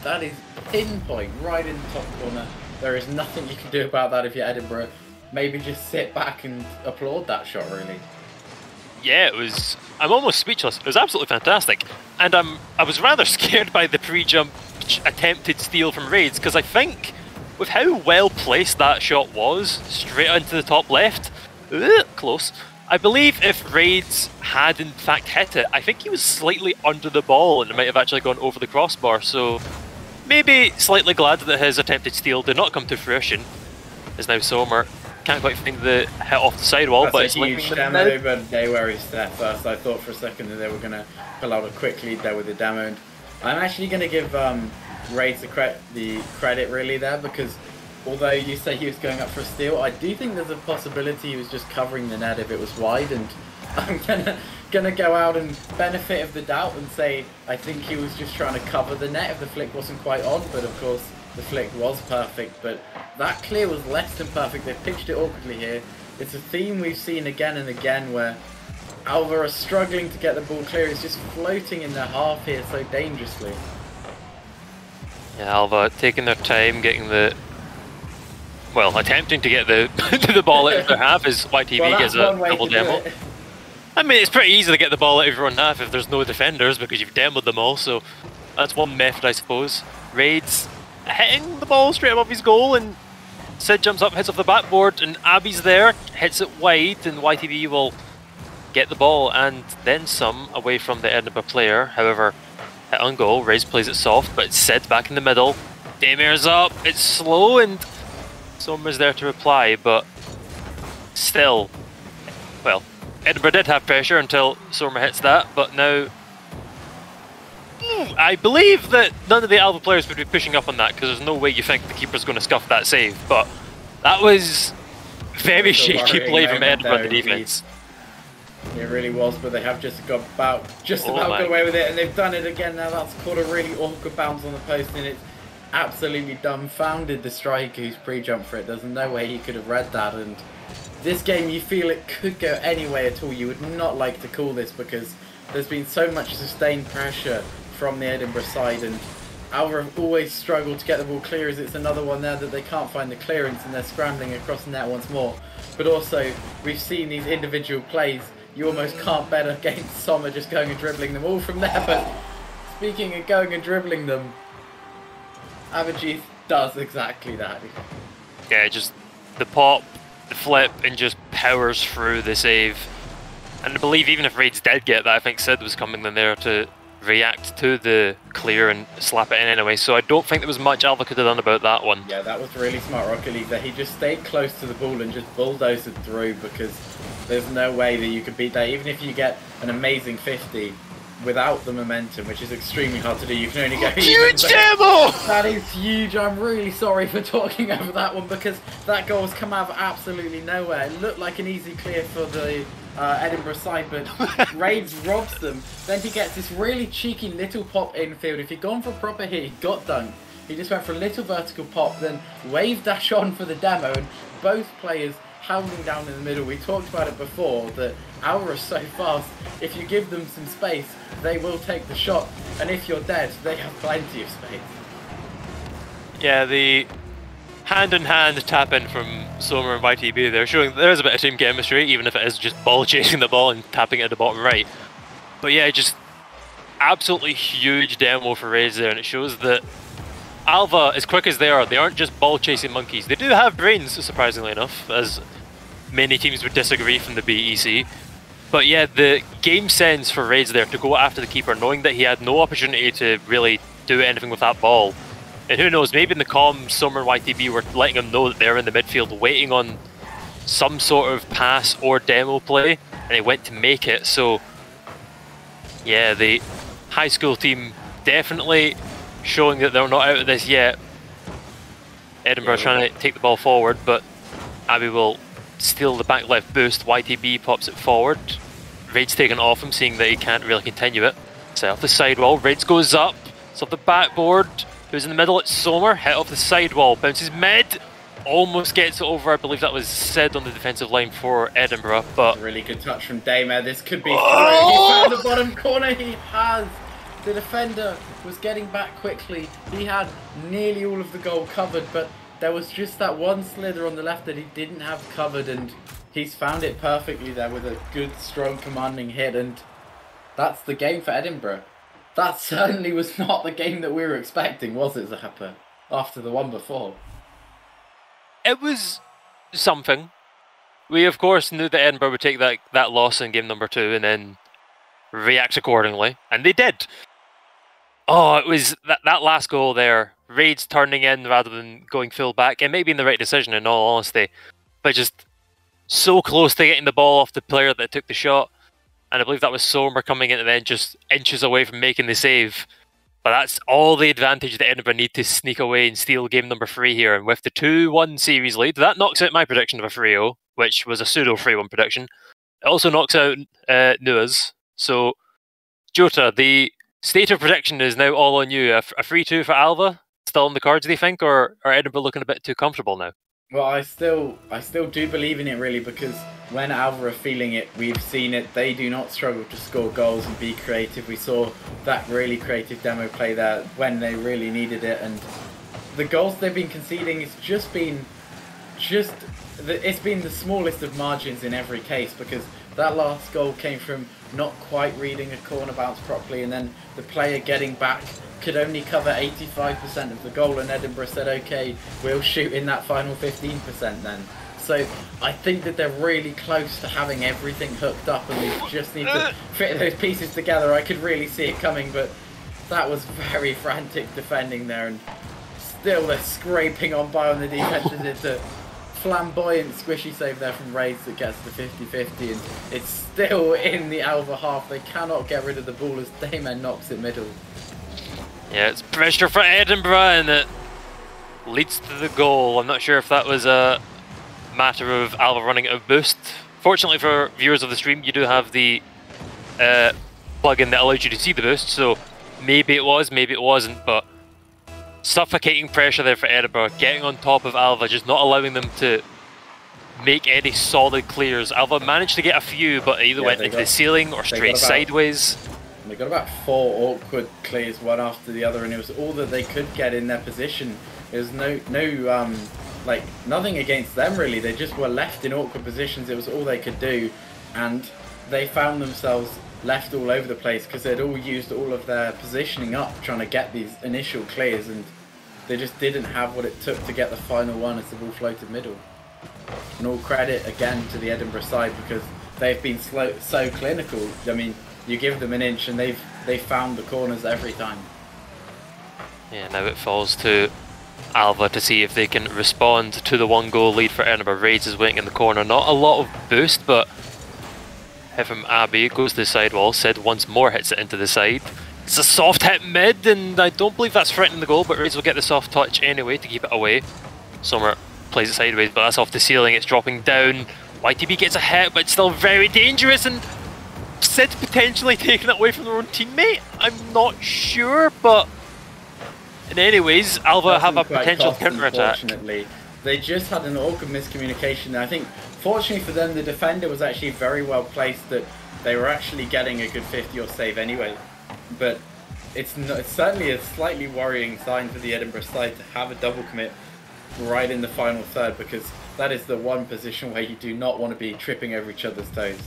Speaker 5: that is pinpoint right in the top corner. There is nothing you can do about that if you're Edinburgh. Maybe just sit back and applaud that shot, really.
Speaker 4: Yeah, it was. I'm almost speechless. It was absolutely fantastic, and I was rather scared by the pre-jump attempted steal from Raids, because I think with how well placed that shot was, straight into the top left, close. I believe if Raids had in fact hit it, I think he was slightly under the ball and it might have actually gone over the crossbar. So maybe slightly glad that his attempted steal did not come to fruition. As now Sommer can't quite find the hit off the sidewall,
Speaker 5: that's
Speaker 4: but
Speaker 5: a
Speaker 4: it's
Speaker 5: huge demo, but they were his step first. I thought for a second that they were going to pull out a quick lead there with the demo. And I'm actually going to give Raids the credit really there, because although you say he was going up for a steal, I do think there's a possibility he was just covering the net if it was wide, and I'm gonna go out and benefit of the doubt and say I think he was just trying to cover the net if the flick wasn't quite on, but of course the flick was perfect, but that clear was less than perfect. They pitched it awkwardly here. It's a theme we've seen again and again where Alva are struggling to get the ball clear. It's just floating in their half here so dangerously.
Speaker 4: Yeah, Alva taking their time, getting the... Well, attempting to get the the ball out of their half as YTB gets a double demo. I mean, it's pretty easy to get the ball out of your own half if there's no defenders because you've demoed them all, so that's one method, I suppose. Raids hitting the ball straight above his goal, and Sid jumps up, hits off the backboard, and Abby's there, hits it wide, and YTB will get the ball and then some away from the Edinburgh player. However, hit on goal, Raids plays it soft, but it's Sid back in the middle. Daymare's up, it's slow, and Sommer's there to reply, but still, well, Edinburgh did have pressure until Sommer hits that, but now I believe that none of the Alva players would be pushing up on that because there's no way you think the keeper's going to scuff that save, but that was very shaky play from Edinburgh in the defence.
Speaker 5: It really was, but they have just about got away with it, and they've done it again now. That's caught a really awkward bounce on the post, and it's absolutely dumbfounded the striker who's pre-jumped for it. There's no way he could have read that, and this game you feel it could go any way at all. You would not like to call this because there's been so much sustained pressure from the Edinburgh side, and Alva have always struggled to get the ball clear, as it's another one there that they can't find the clearance and they're scrambling across the net once more. But also, we've seen these individual plays, you almost can't bet against Sommer just going and dribbling them all from there. But speaking of going and dribbling them, Abhijit does exactly that.
Speaker 4: Yeah, just the pop, the flip, and just powers through the save. And I believe even if Raids did get that, I think Sid was coming in there to react to the clear and slap it in anyway, so I don't think there was much Alva could have done about that one.
Speaker 5: Yeah, that was really smart Rocket League that he just stayed close to the ball and just bulldozed it through, because there's no way that you could beat that. Even if you get an amazing 50 without the momentum, which is extremely hard to do, you can only go
Speaker 4: huge demo!
Speaker 5: That is huge. I'm really sorry for talking over that one, because that goal has come out of absolutely nowhere. It looked like an easy clear for the Edinburgh side, but Raids robs them. Then he gets this really cheeky little pop infield. If he'd gone for a proper hit, he got dunked. He just went for a little vertical pop, then wave dash on for the demo, and both players hounding down in the middle. We talked about it before, that Aura is so fast, if you give them some space, they will take the shot, and if you're dead, they have plenty of space.
Speaker 4: Yeah, the hand-in-hand tap-in from Sommer and YTB there, showing there is a bit of team chemistry, even if it is just ball chasing the ball and tapping it at the bottom right. But yeah, just absolutely huge demo for Raids there, and it shows that Alva, as quick as they aren't just ball chasing monkeys. They do have brains, surprisingly enough, as many teams would disagree from the BEC. But yeah, the game sense for Raids there to go after the keeper, knowing that he had no opportunity to really do anything with that ball. And who knows, maybe in the comms, Sommer and YTB were letting him know that they're in the midfield waiting on some sort of pass or demo play, and he went to make it. So yeah, the high school team definitely showing that they're not out of this yet. Edinburgh trying to take the ball forward, but Abbey will steal the back left boost. YTB pops it forward. Raids taken off him, seeing that he can't really continue it. Set off the sidewall. Raids goes up. It's off the backboard. Who's in the middle? It's Sommer. Hit off the sidewall. Bounces mid. Almost gets it over. I believe that was Sid on the defensive line for Edinburgh. But
Speaker 5: a really good touch from Damer. This could be. Oh! He found the bottom corner. He has. The defender was getting back quickly. He had nearly all of the goal covered, but there was just that one slither on the left that he didn't have covered, and he's found it perfectly there with a good, strong, commanding hit, and that's the game for Edinburgh. That certainly was not the game that we were expecting, was it, Zappa? After the one before.
Speaker 4: It was something. We, of course, knew that Edinburgh would take that loss in game number 2 and then react accordingly, and they did. Oh, it was that last goal there. Raids turning in rather than going full back. It may be the right decision in all honesty, but just so close to getting the ball off the player that took the shot. And I believe that was Sommer coming in and then just inches away from making the save. But that's all the advantage that Edinburgh need to sneak away and steal game number 3 here. And with the 2-1 series lead, that knocks out my prediction of a 3-0, which was a pseudo 3-1 prediction. It also knocks out Nua's. So, Jota, the state of prediction is now all on you. A 3-2 for Alva? Still on the cards, do you think, or are Edinburgh looking a bit too comfortable now?
Speaker 5: Well, I still do believe in it, really, because when Alva are feeling it, we've seen it. They do not struggle to score goals and be creative. We saw that really creative demo play there when they really needed it, and the goals they've been conceding, it's been the smallest of margins in every case, because that last goal came from not quite reading a corner bounce properly, and then the player getting back could only cover 85% of the goal, and Edinburgh said, okay, we'll shoot in that final 15% then. So I think that they're really close to having everything hooked up, and we just need to fit those pieces together. I could really see it coming, but that was very frantic defending there, and still they're scraping on by on the defense. It's a flamboyant squishy save there from Raids that gets the 50-50, and it's still in the Alva half. They cannot get rid of the ball as Dayman knocks it middle.
Speaker 4: Yeah, it's pressure for Edinburgh, and it leads to the goal. I'm not sure if that was a matter of Alva running out of boost. Fortunately for viewers of the stream, you do have the plugin that allows you to see the boost, so maybe it was, maybe it wasn't, but suffocating pressure there for Edinburgh, getting on top of Alva, just not allowing them to make any solid clears. Alva managed to get a few, but either went into the ceiling or straight sideways.
Speaker 5: They got about 4 awkward clears, one after the other, and it was all that they could get in their position. There was like nothing against them really. They just were left in awkward positions. It was all they could do, and they found themselves left all over the place because they'd all used all of their positioning up trying to get these initial clears, and they just didn't have what it took to get the final one as the ball floated middle. And all credit again to the Edinburgh side, because they've been so clinical. I mean, you give them an inch and they've found the corners every time.
Speaker 4: Yeah, now it falls to Alva to see if they can respond to the 1-goal lead for Edinburgh. Raids is waiting in the corner. Not a lot of boost, but hit from Abbey goes to the sidewall. Sid once more hits it into the side. It's a soft hit mid, and I don't believe that's threatening the goal, but Raids will get the soft touch anyway to keep it away. Sommer plays it sideways, but that's off the ceiling. It's dropping down. YTB gets a hit, but it's still very dangerous, and Sid potentially taking it away from their own teammate. I'm not sure, but in any ways, Alva have a potential counter-attack.
Speaker 5: Unfortunately, they just had an awkward miscommunication. I think, fortunately for them, the defender was actually very well placed, that they were actually getting a good 50 or save anyway. But it's certainly a slightly worrying sign for the Edinburgh side to have a double commit right in the final third, because that is the one position where you do not want to be tripping over each other's toes.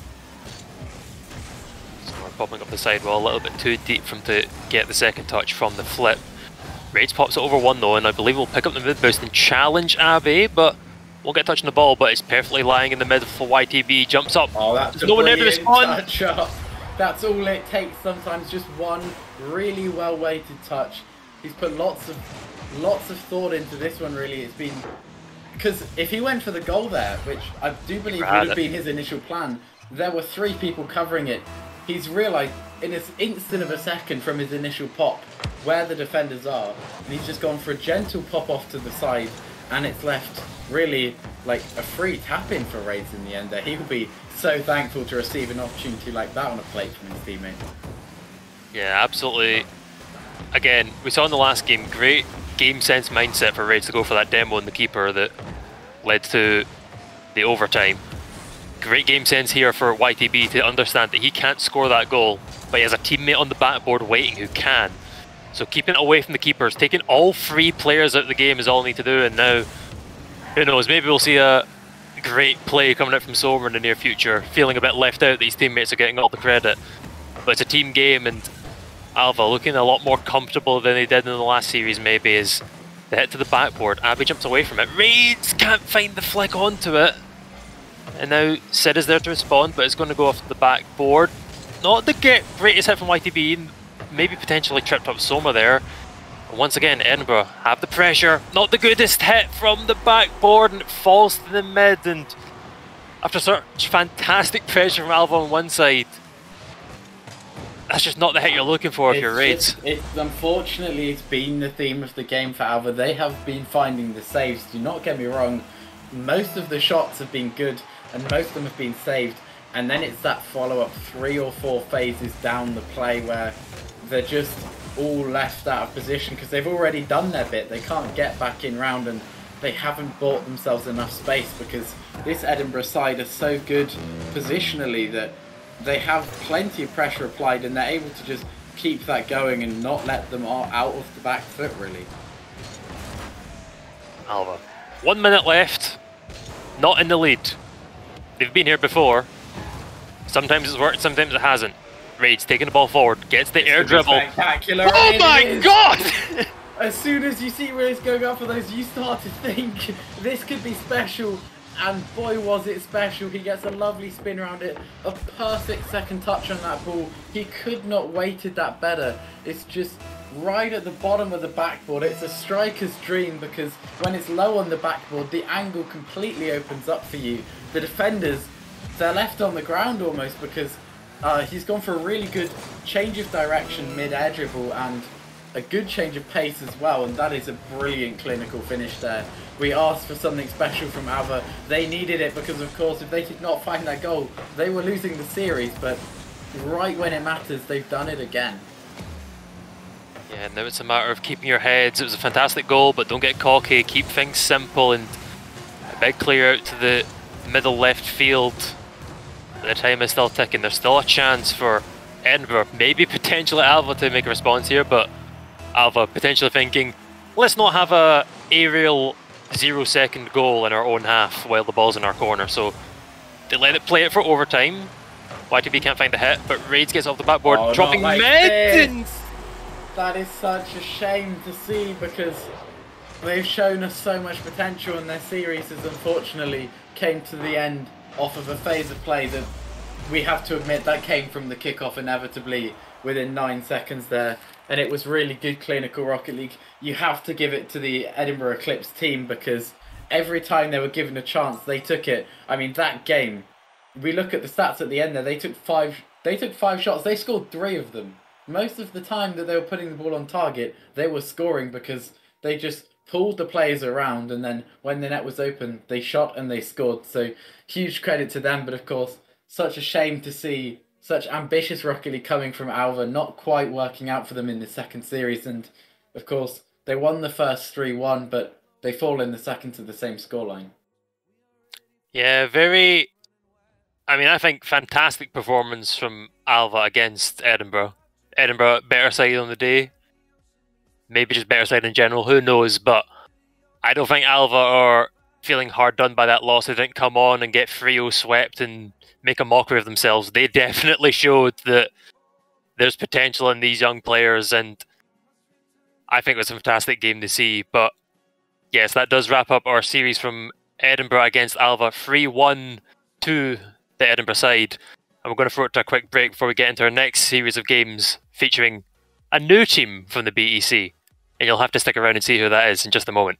Speaker 4: So we're popping up the sidewall a little bit too deep for him to get the second touch from the flip. Raids pops it over one though, and I believe we'll pick up the mid boost and challenge Abbey, but won't get touching the ball, but it's perfectly lying in the middle for YTB, jumps up.
Speaker 5: Oh, that's
Speaker 4: There's no one there to respond.
Speaker 5: Touch up. That's all it takes sometimes, just one really well weighted touch. He's put lots of thought into this one really. It's been, because if he went for the goal there, which I do believe would have been his initial plan, there were 3 people covering it. He's realised in an instant of a second from his initial pop where the defenders are, and he's just gone for a gentle pop off to the side, and it's left really like a free tap in for Raids in the end there. He'll be so thankful to receive an opportunity like that on a plate from his teammate.
Speaker 4: Yeah, absolutely. Again, we saw in the last game, great game sense mindset for Raids to go for that demo in the keeper that led to the overtime. Great game sense here for YTB to understand that he can't score that goal, but he has a teammate on the backboard waiting who can. So keeping it away from the keepers, taking all 3 players out of the game is all we need to do, and now, who knows, maybe we'll see a great play coming out from Sommer in the near future, feeling a bit left out that his teammates are getting all the credit. But it's a team game, and Alva looking a lot more comfortable than they did in the last series maybe as they hit to the backboard. Abbey jumps away from it. Raids can't find the flick onto it. And now Sid is there to respond, but it's going to go off the backboard. Not the greatest hit from YTB, maybe potentially tripped up Sommer there. And once again, Edinburgh have the pressure. Not the goodest hit from the backboard, and it falls to the mid. And after such fantastic pressure from Alva on one side, that's just not the hit you're looking for if you're Raids.
Speaker 5: Unfortunately, it's been the theme of the game for Alva. They have been finding the saves. Do not get me wrong. Most of the shots have been good, and most of them have been saved. And then it's that follow-up 3 or 4 phases down the play where they're just all left out of position because they've already done their bit. They can't get back in round, and they haven't bought themselves enough space because this Edinburgh side are so good positionally that they have plenty of pressure applied, and they're able to just keep that going and not let them out of the back foot really.
Speaker 4: Alva, 1 minute left, not in the lead. They've been here before. Sometimes it's worked, sometimes it hasn't. Raids taking the ball forward, gets the air dribble.
Speaker 5: Spectacular.
Speaker 4: Oh my god!
Speaker 5: As soon as you see Raids going up for those, you start to think this could be special. And boy was it special. He gets a lovely spin around it, a perfect second touch on that ball. He could not weighted that better. It's just right at the bottom of the backboard. It's a striker's dream because when it's low on the backboard, the angle completely opens up for you. The defenders, they're left on the ground almost because he's gone for a really good change of direction mid-air dribble and a good change of pace as well, and that is a brilliant clinical finish there. We asked for something special from Alva. They needed it because, of course, if they did not find that goal, they were losing the series, but right when it matters, they've done it again.
Speaker 4: Yeah, now it's a matter of keeping your heads. It was a fantastic goal, but don't get cocky. Keep things simple, and a big clear out to the middle left field. The time is still ticking. There's still a chance for Edinburgh, maybe potentially Alva to make a response here, but Alva potentially thinking, let's not have a aerial 0-second goal in our own half while the ball's in our corner. So they let it play it for overtime. YTB can't find the hit, but Raids gets off the backboard, dropping
Speaker 5: like
Speaker 4: mid.
Speaker 5: That is such a shame to see because they've shown us so much potential, and their series has unfortunately came to the end off of a phase of play that we have to admit that came from the kickoff inevitably within 9 seconds there, and it was really good clinical Rocket League. You have to give it to the Edinburgh Eclipse team because every time they were given a chance, they took it. I mean, that game, we look at the stats at the end there, they took five shots, they scored 3 of them. Most of the time that they were putting the ball on target, they were scoring because they just pulled the players around, and then when the net was open, they shot and they scored. So huge credit to them, but of course, such a shame to see such ambitious Rocket League coming from Alva not quite working out for them in the second series. And of course, they won the first 3-1, but they fall in the second to the same scoreline.
Speaker 4: Yeah, I think fantastic performance from Alva against Edinburgh. Edinburgh, better side on the day. Maybe just better side in general, who knows, but I don't think Alva are feeling hard done by that loss. They didn't come on and get 3-0 swept and make a mockery of themselves. They definitely showed that there's potential in these young players, and I think it was a fantastic game to see. But yes, that does wrap up our series from Edinburgh against Alva, 3-1 to the Edinburgh side. And we're going to throw it to a quick break before we get into our next series of games featuring a new team from the BEC. And you'll have to stick around and see who that is in just a moment.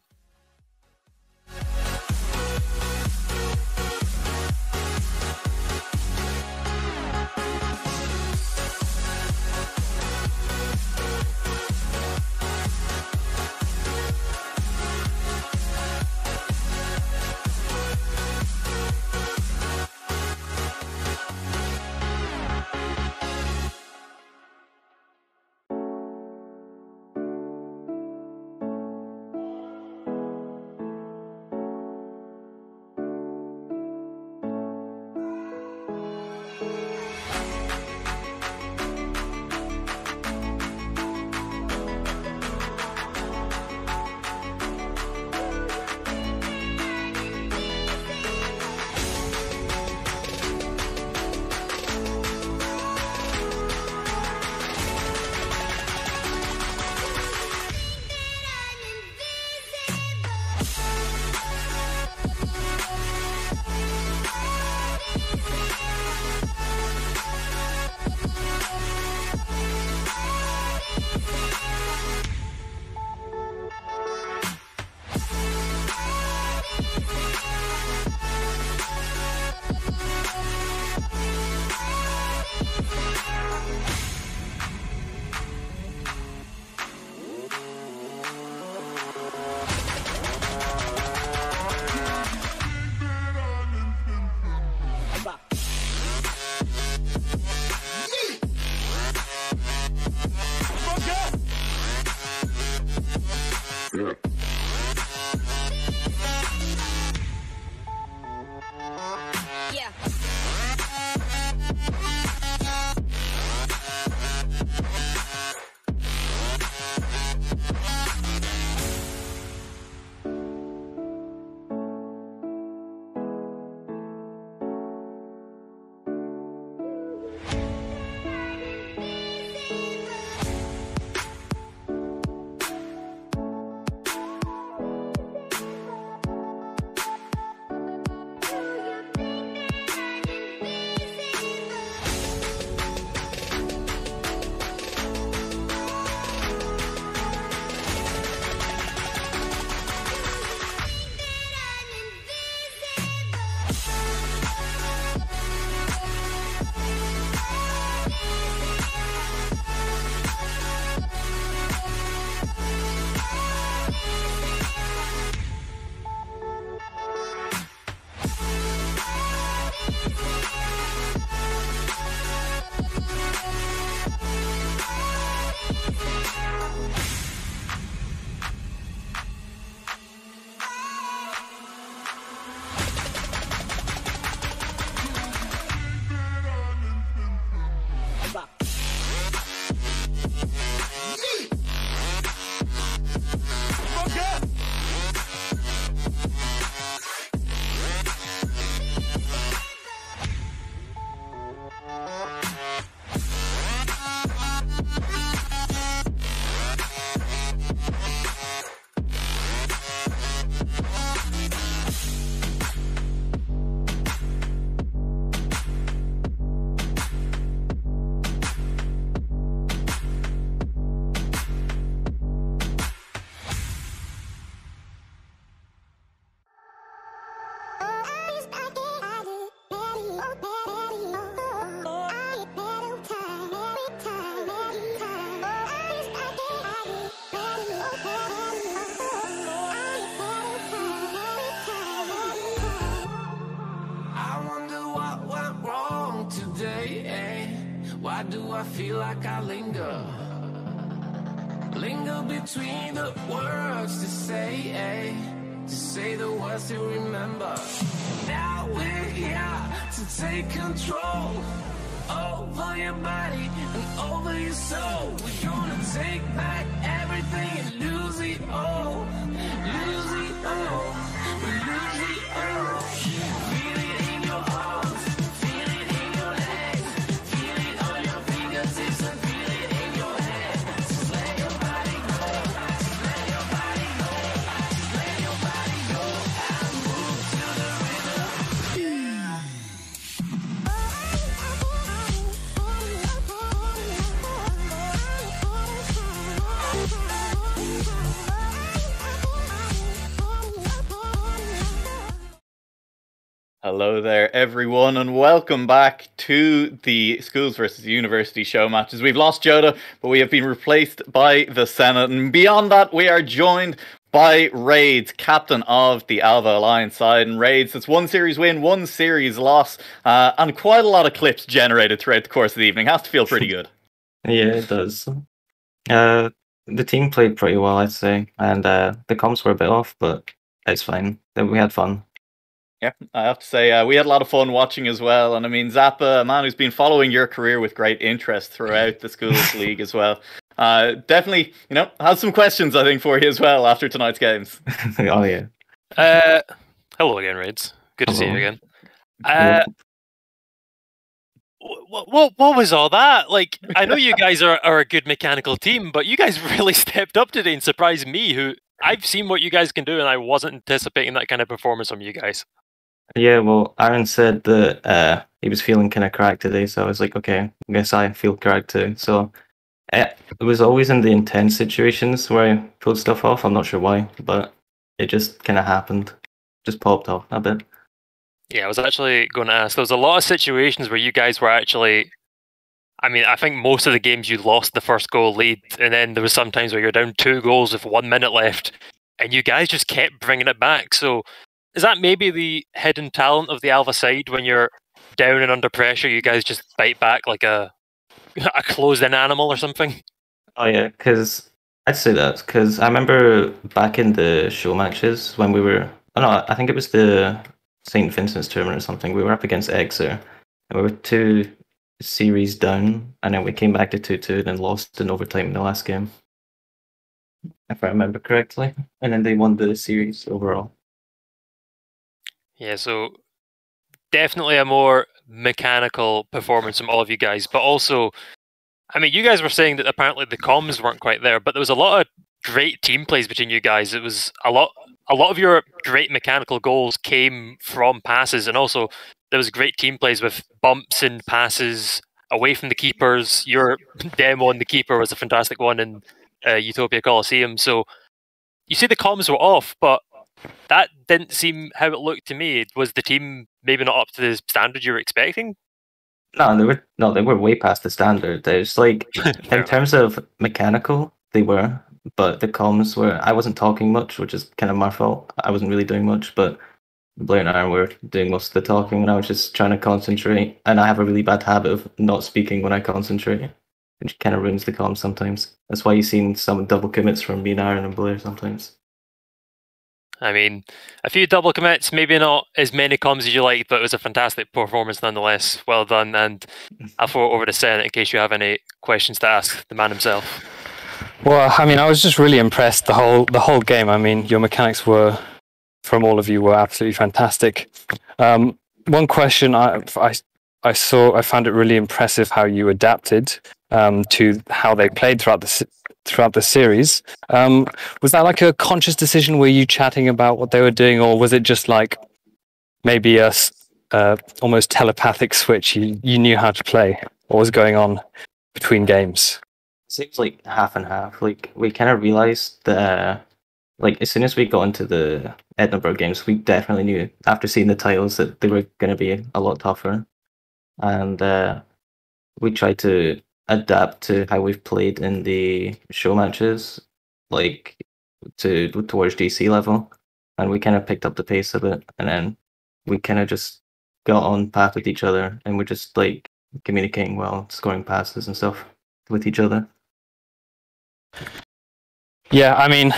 Speaker 1: Why do I feel like I linger? Linger between the words to say the words to remember. Now we're here to take control over your body and over your soul. We're gonna take back everything and lose it all. Lose it all. We lose it all. Feel it in your arms, feel it in your legs, feel it on your fingertips and feel it in your head. Just let your body go, just let your body go, just let your body go and move to the rhythm.
Speaker 3: Hello there, everyone, and welcome back to the Schools versus University show matches. We've lost Joda, but we have been replaced by the Senate, and beyond that, we are joined by Raids, captain of the Alva Alliance side. And Raids, it's 1 series win, 1 series loss, and quite a lot of clips generated throughout the course of the evening. Has to feel pretty good.
Speaker 6: Yeah, it does. The team played pretty well, I'd say, and the comms were a bit off, but it's fine. We had fun.
Speaker 3: Yeah, I have to say, we had a lot of fun watching as well. And I mean, Zappa, a man who's been following your career with great interest throughout the Schools League as well. Definitely, has some questions, I think, for you as well after tonight's games.
Speaker 6: Oh, yeah.
Speaker 4: Hello again, Raids. Good to see you again. What was all that? Like, I know you guys are a good mechanical team, but you guys really stepped up today and surprised me, who I've seen what you guys can do, and I wasn't anticipating that kind of performance from you guys.
Speaker 6: Yeah, well, Aaron said that he was feeling kind of cracked today, so I was like, okay, I guess I feel cracked too. So it was always in the intense situations where I pulled stuff off. I'm not sure why, but it just kind of happened. Just popped off a bit.
Speaker 4: Yeah, I was actually going to ask. There was a lot of situations where you guys were actually... I mean, I think most of the games you lost the first goal lead, and then there was some times where you're down 2 goals with 1 minute left, and you guys just kept bringing it back. So is that maybe the hidden talent of the Alva side? When you're down and under pressure, you guys just bite back like a closed-in animal or something?
Speaker 6: Oh, yeah, because I'd say that, because I remember back in the show matches when we were... Oh, no, I think it was the St. Vincent's tournament or something. We were up against Exeter, and we were 2 series down, and then we came back to 2-2 and then lost in overtime in the last game, if I remember correctly. And then they won the series overall.
Speaker 4: Yeah, so definitely a more mechanical performance from all of you guys, but also, I mean, you guys were saying that apparently the comms weren't quite there, but there was a lot of great team plays between you guys. It was a lot of your great mechanical goals came from passes, and also there was great team plays with bumps and passes away from the keepers. Your demo on the keeper was a fantastic one in Utopia Coliseum. So you say the comms were off, but that didn't seem how it looked to me. Was the team maybe not up to the standard you were expecting?
Speaker 6: No, they were way past the standard. There's like in terms of mechanical, they were, but the comms were. I wasn't talking much, which is kind of my fault. I wasn't really doing much, but Blair and Aaron were doing most of the talking, and I was just trying to concentrate. And I have a really bad habit of not speaking when I concentrate, which kind of ruins the comms sometimes. That's why you've seen some double commits from me and Aaron and Blair sometimes.
Speaker 4: I mean, a few double commits, maybe not as many comms as you like, but it was a fantastic performance nonetheless. Well done, and I'll throw it over to Senate in case you have any questions to ask the man himself.
Speaker 7: Well, I mean, I was just really impressed the whole game. I mean, your mechanics were, from all of you, were absolutely fantastic. One question I found it really impressive how you adapted to how they played throughout the series. Was that like a conscious decision? Were you chatting about what they were doing, or was it just like maybe a almost telepathic switch? You knew how to play. What was going on between games?
Speaker 6: Seems like half and half. Like we kind of realized that, like as soon as we got into the Edinburgh games, we definitely knew after seeing the titles that they were going to be a lot tougher, and we tried to adapt to how we've played in the show matches, like towards GC level, and we kind of picked up the pace of it, and then we kind of just got on path with each other, and we're just like communicating well, scoring passes and stuff with each other.
Speaker 7: Yeah, I mean,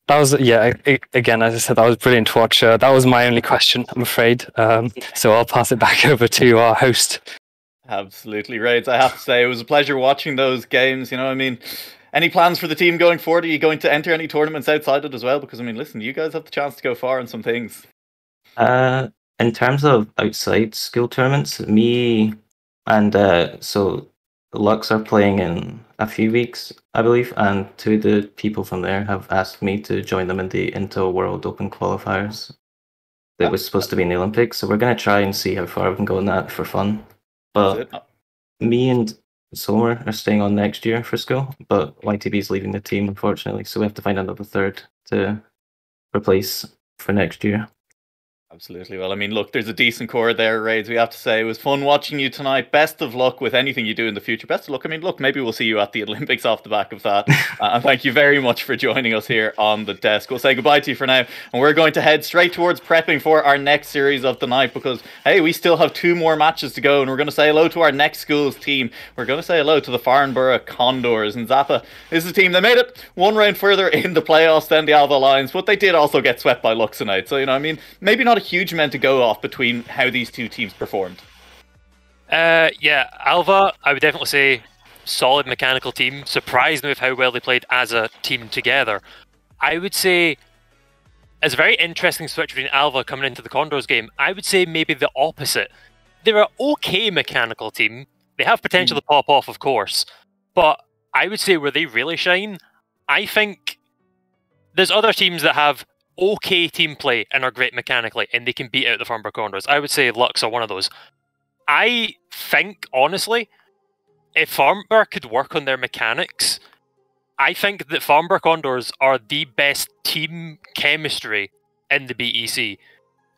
Speaker 7: that was again, as I said, that was brilliant to watch. That was my only question, I'm afraid. So I'll pass it back over to our host.
Speaker 3: Absolutely, Raids. I have to say, it was a pleasure watching those games. You know, I mean, any plans for the team going forward? Are you going to enter any tournaments outside it as well? Because, I mean, listen, you guys have the chance to go far in some things.
Speaker 6: In terms of outside school tournaments, me and so Lux are playing in a few weeks, I believe, and two of the people from there have asked me to join them in the Intel World Open qualifiers that was supposed to be in the Olympics. So we're going to try and see how far we can go in that for fun. But me and Somer are staying on next year for school, but YTB is leaving the team, unfortunately. So we have to find another third to replace for next year.
Speaker 3: Absolutely. Well, I mean, look, there's a decent core there, Raids. We have to say it was fun watching you tonight. Best of luck with anything you do in the future. Best of luck. I mean, look, maybe we'll see you at the Olympics off the back of that. And thank you very much for joining us here on the desk. We'll say goodbye to you for now. And we're going to head straight towards prepping for our next series of the night because, hey, we still have 2 more matches to go. And we're going to say hello to our next school's team. We're going to say hello to the Farnborough Condors. And Zappa is the team. They made it 1 round further in the playoffs than the Alva Lions, but they did also get swept by Lux tonight. So, you know, I mean, maybe not a huge amount to go off between how these two teams performed.
Speaker 4: Yeah, Alva, I would definitely say solid mechanical team. Surprised me with how well they played as a team together. I would say it's a very interesting switch between Alva coming into the Condors game. I would say maybe the opposite. They're an okay mechanical team. They have potential to pop off, of course. But I would say where they really shine, I think there's other teams that have okay team play and are great mechanically, and they can beat out the Farnborough Condors. I would say Lux are one of those. I think, honestly, if Farnborough could work on their mechanics, I think that Farnborough Condors are the best team chemistry in the BEC.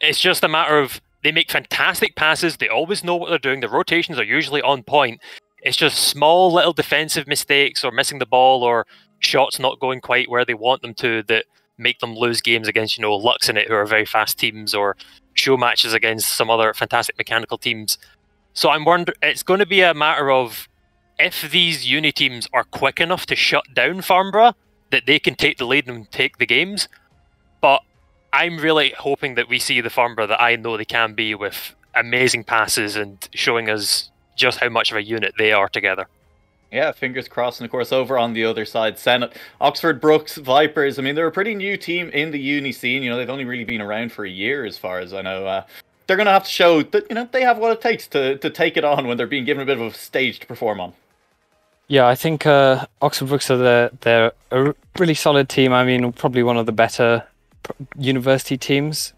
Speaker 4: It's just a matter of they make fantastic passes, they always know what they're doing, the rotations are usually on point. It's just small little defensive mistakes or missing the ball or shots not going quite where they want them to that make them lose games against, you know, Lux in it, who are very fast teams, or Showmatches against some other fantastic mechanical teams. So I'm wondering, it's going to be a matter of if these uni teams are quick enough to shut down Farnborough, that they can take the lead and take the games. But I'm really hoping that we see the Farnborough that I know they can be, with amazing passes and showing us just how much of a unit they are together.
Speaker 3: Yeah, fingers crossed. And of course, over on the other side, Senate, Oxford Brooks Vipers. I mean, they're a pretty new team in the uni scene. You know, they've only really been around for a year, as far as I know. They're going to have to show that, you know, they have what it takes to take it on when they're being given a bit of a stage to perform on.
Speaker 7: Yeah, I think Oxford Brooks are they're a really solid team. I mean, probably one of the better university teams.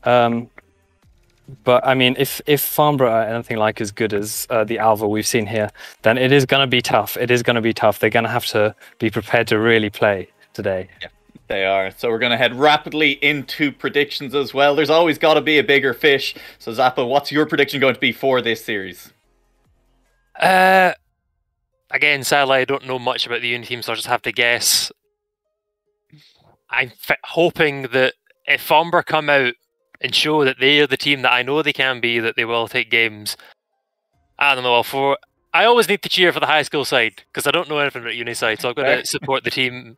Speaker 7: But I mean, if Farnborough are anything like as good as the Alva we've seen here, then it is going to be tough. It is going to be tough. They're going to have to be prepared to really play today.
Speaker 3: Yeah, they are. So we're going to head rapidly into predictions as well. There's always got to be a bigger fish. So Zappa, what's your prediction going to be for this series?
Speaker 4: Again, sadly, I don't know much about the uni team, so I'll just have to guess. I'm hoping that if Farnborough come out and show that they are the team that I know they can be, that they will take games. I don't know. I always need to cheer for the high school side because I don't know anything about uni side, so I'm going to support the team.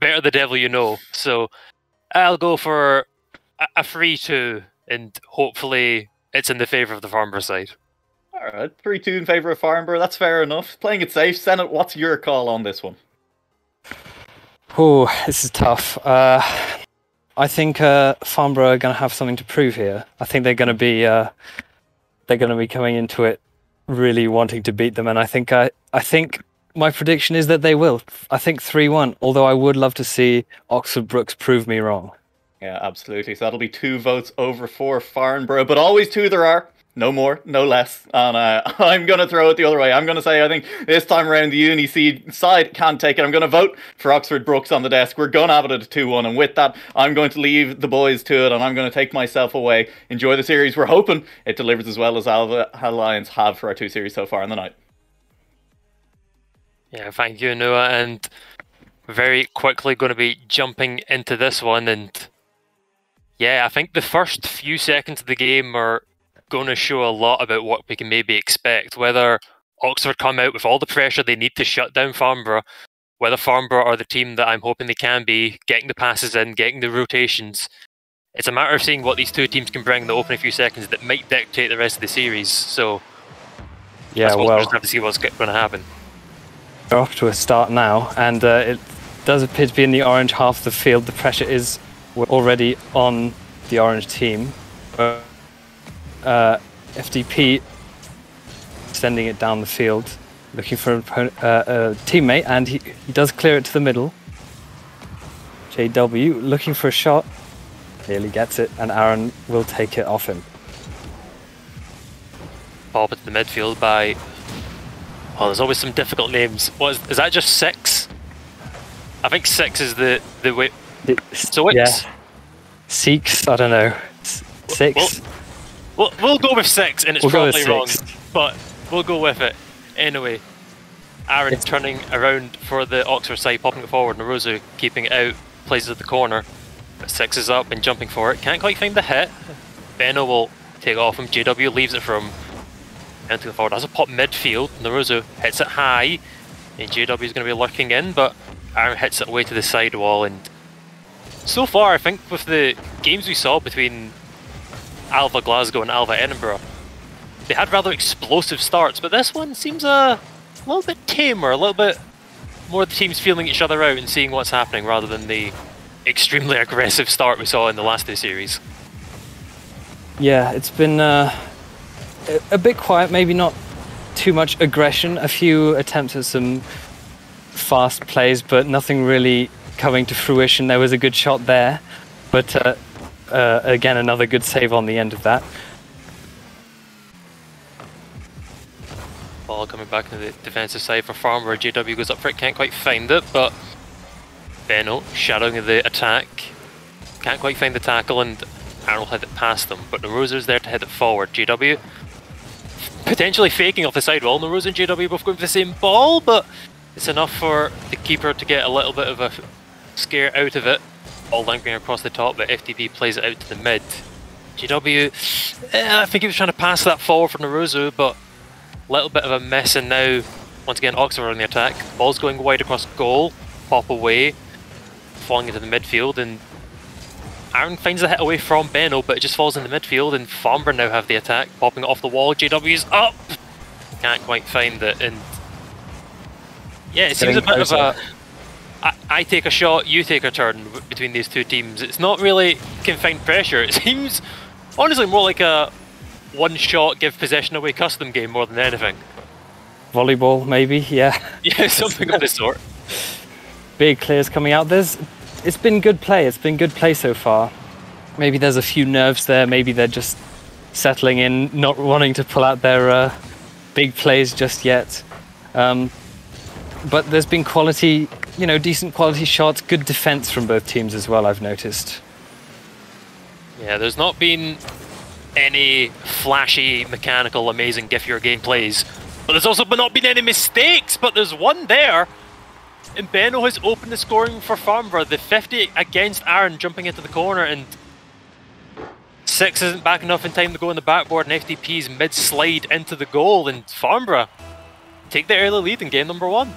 Speaker 4: Better the devil you know. So I'll go for a 3-2, and hopefully it's in the favour of the Farnborough side.
Speaker 3: All right, 3-2 in favour of Farnborough. That's fair enough. Playing it safe. Senate, what's your call on this one?
Speaker 7: Oh, this is tough. I think Farnborough are going to have something to prove here. I think they're going to be coming into it really wanting to beat them, and I think my prediction is that they will. I think 3-1. Although I would love to see Oxford Brooks prove me wrong.
Speaker 3: Yeah, absolutely. So that'll be 2 votes over for Farnborough, but always 2 there are. No more, no less. And I'm going to throw it the other way. I'm going to say I think this time around the uni side can't take it. I'm going to vote for Oxford Brooks on the desk. We're going to have it at a 2-1. And with that, I'm going to leave the boys to it and I'm going to take myself away. Enjoy the series. We're hoping it delivers as well as Alva Lions have for our 2 series so far in the night.
Speaker 4: Yeah, thank you, Noah. And very quickly going to be jumping into this one. And yeah, I think the first few seconds of the game are going to show a lot about what we can maybe expect, whether Oxford come out with all the pressure they need to shut down Farnborough, whether Farnborough are the team that I'm hoping they can be, getting the passes in, getting the rotations. It's a matter of seeing what these two teams can bring in the opening few seconds that might dictate the rest of the series. So,
Speaker 7: yeah,
Speaker 4: I suppose
Speaker 7: well,
Speaker 4: we'll just have to see what's going to happen.
Speaker 7: We're off to a start now, and it does appear to be in the orange half of the field. The pressure is already on the orange team. FDP sending it down the field, looking for a teammate, and he does clear it to the middle. JW looking for a shot, nearly gets it, and Aaron will take it off him.
Speaker 4: Pop into the midfield by... Oh, there's always some difficult names. Is that just 6? I think 6 is the way... So it's...
Speaker 7: Yeah. 6, I don't know. 6?
Speaker 4: We'll go with 6, and it's
Speaker 7: we'll
Speaker 4: probably wrong, but we'll go with it. Anyway, Aaron turning around for the Oxford side, popping it forward, Narozu keeping it out, plays it at the corner. But 6 is up and jumping for it. Can't quite find the hit. Benno will take it off him. JW leaves it from into the forward. Has a pop midfield. Narozu hits it high, and JW is going to be lurking in, but Aaron hits it away to the side wall. And so far, I think with the games we saw between Alva Glasgow and Alva Edinburgh, they had rather explosive starts, but this one seems a little bit tamer, a little bit more the teams feeling each other out and seeing what's happening rather than the extremely aggressive start we saw in the last 2 series.
Speaker 7: Yeah, it's been a bit quiet, maybe not too much aggression, a few attempts at some fast plays, but nothing really coming to fruition. There was a good shot there, but again, another good save on the end of that.
Speaker 4: Ball coming back into the defensive side for Farnborough. JW goes up for it, can't quite find it, but Benno shadowing the attack. Can't quite find the tackle, and Aaron will hit it past them, but Narozu's there to hit it forward. JW potentially faking off the sidewall. Narozu and JW both going for the same ball, but it's enough for the keeper to get a little bit of a scare out of it. Ball lingering across the top, but FTP plays it out to the mid. JW, I think he was trying to pass that forward for Narozu, but a little bit of a miss, and now, once again, Oxford on the attack. Ball's going wide across goal, pop away, falling into the midfield, and Aaron finds the hit away from Benno, but it just falls in the midfield, and Farnborough now have the attack, popping it off the wall. JW's up! Can't quite find it, and yeah, it seems a bit of a I take a shot, you take a turn between these two teams. It's not really confined pressure. It seems honestly more like a one shot, give possession away custom game more than anything.
Speaker 7: Volleyball, maybe, yeah.
Speaker 4: Yeah, something of the sort.
Speaker 7: Big clears coming out. It's been good play. It's been good play so far. Maybe there's a few nerves there. Maybe they're just settling in, not wanting to pull out their big plays just yet. But there's been quality, decent quality shots, good defense from both teams as well, I've noticed.
Speaker 4: Yeah, there's not been any flashy, mechanical, amazing GIF your game plays, but there's also not been any mistakes, but there's one there. And Benno has opened the scoring for Farnborough. The 50 against Aaron jumping into the corner, and 6 isn't back enough in time to go on the backboard, and FDP's mid-slide into the goal, and Farnborough take the early lead in game number 1.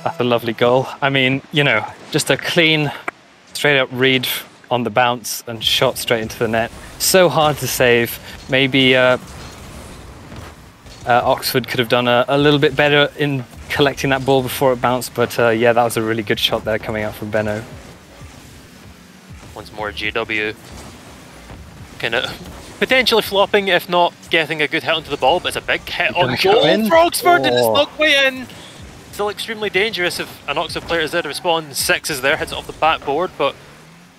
Speaker 7: That's a lovely goal. I mean, just a clean, straight-up read on the bounce and shot straight into the net. So hard to save. Maybe Oxford could have done a little bit better in collecting that ball before it bounced, but yeah, that was a really good shot there coming out from Benno.
Speaker 4: Once more, JW kind of potentially flopping, if not getting a good hit onto the ball, but it's a big hit on goal for Oxford, and it's not quite in. Still extremely dangerous if an Oxford player is there to respond. 6 is there, hits it off the backboard, but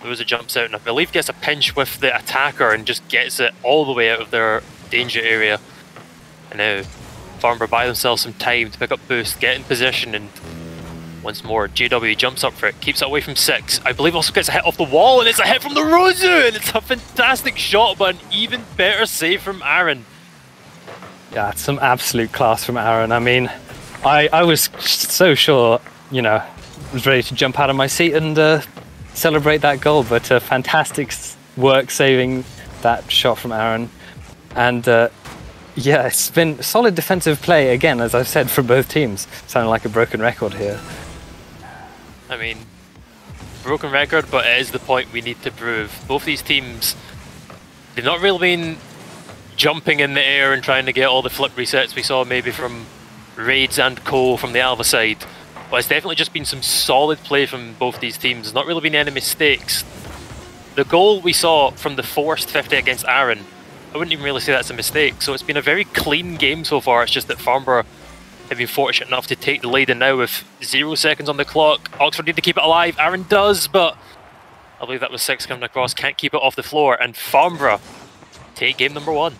Speaker 4: Narozu jumps out and I believe gets a pinch with the attacker and just gets it all the way out of their danger area. And now Farnborough buy themselves some time to pick up boost, get in position, and once more JW jumps up for it, keeps it away from 6. I believe also gets a hit off the wall, and it's a hit from Narozu, and it's a fantastic shot, but an even better save from Aaron.
Speaker 7: Yeah, it's some absolute class from Aaron. I mean, I was so sure, was ready to jump out of my seat and celebrate that goal, but fantastic work saving that shot from Aaron. And Yeah, it's been solid defensive play again, as I've said, from both teams. Sounding like a broken record here.
Speaker 4: I mean, broken record, but it is the point we need to prove. Both these teams, they've not really been jumping in the air and trying to get all the flip resets we saw maybe from Raids and Co from the Alva side. But it's definitely just been some solid play from both these teams. There's not really been any mistakes. The goal we saw from the forced 50 against Aaron, I wouldn't even really say that's a mistake. So it's been a very clean game so far. It's just that Farnborough have been fortunate enough to take the lead, and now with 0 seconds on the clock, Oxford need to keep it alive. Aaron does, but I believe that was 6 coming across. Can't keep it off the floor, and Farnborough take game number 1.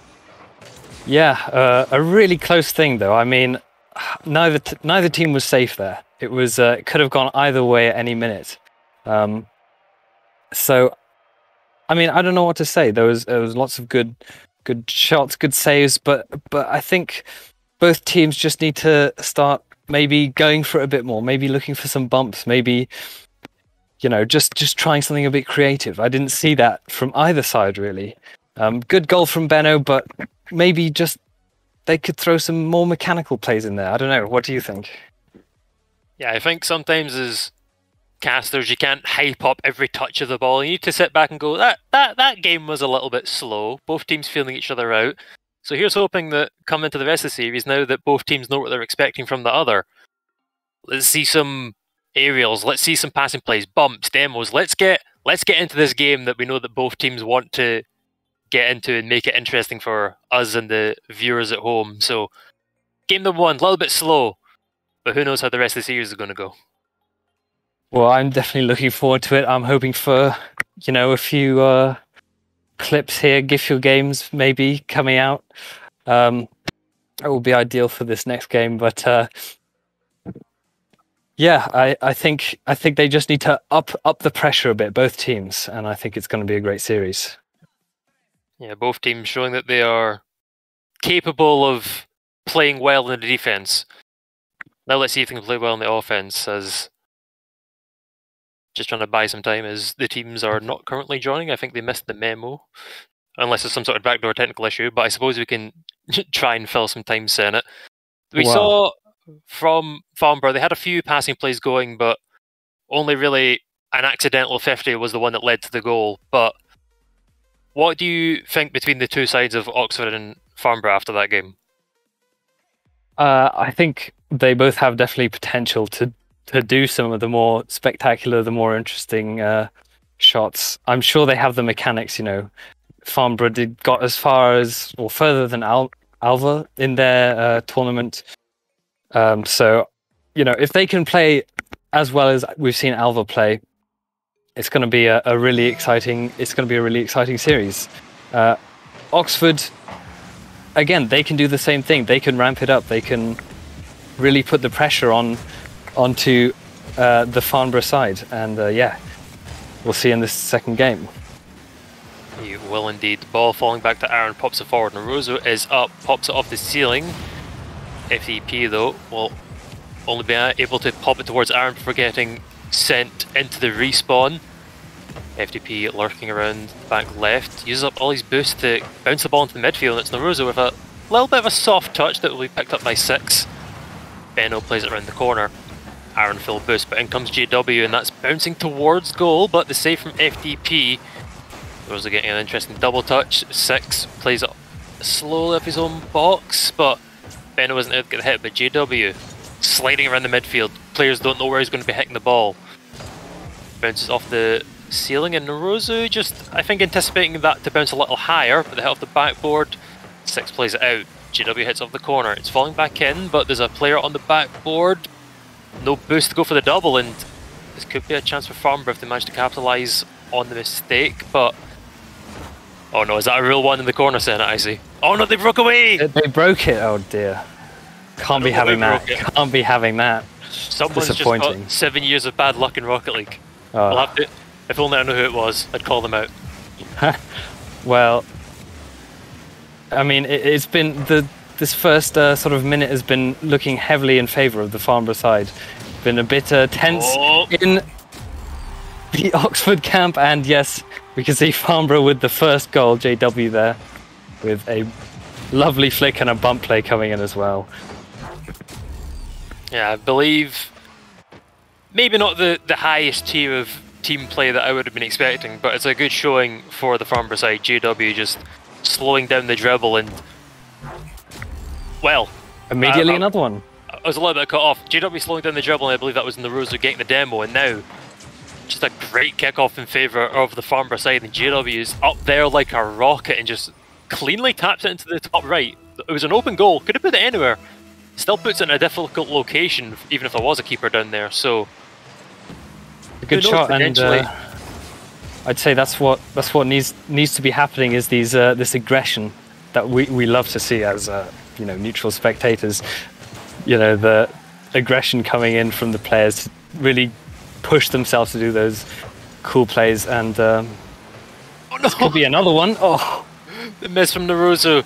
Speaker 7: Yeah, a really close thing though. I mean, neither team was safe there. It was it could have gone either way at any minute. So, I mean, I don't know what to say. There was lots of good shots, good saves, but I think both teams just need to start maybe going for it a bit more, maybe looking for some bumps, maybe, you know, just trying something a bit creative. I didn't see that from either side really. Good goal from Benno, but maybe just they could throw some more mechanical plays in there. I don't know. What do you think?
Speaker 4: Yeah, I think sometimes as casters you can't hype up every touch of the ball. You need to sit back and go, that game was a little bit slow. Both teams feeling each other out. So here's hoping that coming into the rest of the series, now that both teams know what they're expecting from the other, let's see some aerials, let's see some passing plays, bumps, demos. Let's get into this game that we know that both teams want to get into and make it interesting for us and the viewers at home. So game number 1, a little bit slow, but who knows how the rest of the series is going to go.
Speaker 7: Well, I'm definitely looking forward to it. I'm hoping for, you know, a few clips here, GIF your games maybe coming out. It will be ideal for this next game, but yeah, I think they just need to up the pressure a bit, both teams, and I think it's going to be a great series.
Speaker 4: Yeah, both teams showing that they are capable of playing well in the defense. Now let's see if they can play well in the offense, as just trying to buy some time as the teams are not currently joining. I think they missed the memo, unless it's some sort of backdoor technical issue, but I suppose we can try and fill some time saying it. We saw from Farnborough, they had a few passing plays going, but only really an accidental 50 was the one that led to the goal. But what do you think between the two sides of Oxford and Farnborough after that game?
Speaker 7: I think they both have definitely potential to do some of the more spectacular, the more interesting shots. I'm sure they have the mechanics, you know. Farnborough got as far as, or further than Alva in their tournament. So, you know, if they can play as well as we've seen Alva play, it's going to be a really exciting. It's going to be a really exciting series. Oxford, again, they can do the same thing. They can ramp it up. They can really put the pressure onto the Farnborough side, and yeah, we'll see in this second game.
Speaker 4: You will indeed. Ball falling back to Aaron, pops it forward, and Rozo is up, pops it off the ceiling. FDP though will only be able to pop it towards Aaron before getting sent into the respawn. FDP lurking around back left, uses up all his boost to bounce the ball into the midfield, and it's Naruzo with a little bit of a soft touch that will be picked up by 6. Benno plays it around the corner. Aaron full boost, but in comes JW, and that's bouncing towards goal, but the save from FDP. Rozo getting an interesting double touch. 6 plays it slowly off his own box, but Benno wasn't able to get the hit, but JW sliding around the midfield. Players don't know where he's going to be hitting the ball. Bounces off the ceiling, and Naruzo just, I think, anticipating that to bounce a little higher, but the hit off the backboard. 6 plays it out. JW hits off the corner. It's falling back in, but there's a player on the backboard. No boost to go for the double, and this could be a chance for Farnborough if they manage to capitalise on the mistake, but... Oh no, is that a real one in the corner, Senate, I see? Oh no, they broke away!
Speaker 7: They broke it, oh dear. Can't be having that. Can't be having that.
Speaker 4: Someone's just got 7 years of bad luck in Rocket League. Oh. I'll have to, if only I knew who it was, I'd call them out.
Speaker 7: Well, I mean, it's been this first sort of minute has been looking heavily in favour of the Farnborough side. Been a bit tense in the Oxford camp, and yes, we can see Farnborough with the first goal. JW there with a Lovely flick and a bump play coming in as well.
Speaker 4: Yeah, I believe maybe not the highest tier of team play that I would have been expecting, but it's a good showing for the Farnborough side. JW just slowing down the dribble and, well...
Speaker 7: Immediately another one.
Speaker 4: I was a little bit cut off. JW slowing down the dribble, and I believe that was in the Rose of getting the demo, and now just a great kickoff in favour of the Farnborough side, and JW is up there like a rocket and just cleanly taps it into the top right. It was an open goal, could have put it anywhere. Still puts it in a difficult location, even if there was a keeper down there, so...
Speaker 7: A good shot, and I'd say that's what needs to be happening, is these this aggression that we love to see as neutral spectators. The aggression coming in from the players to really push themselves to do those cool plays, and this could be another one. Oh,
Speaker 4: the miss from Naruzo,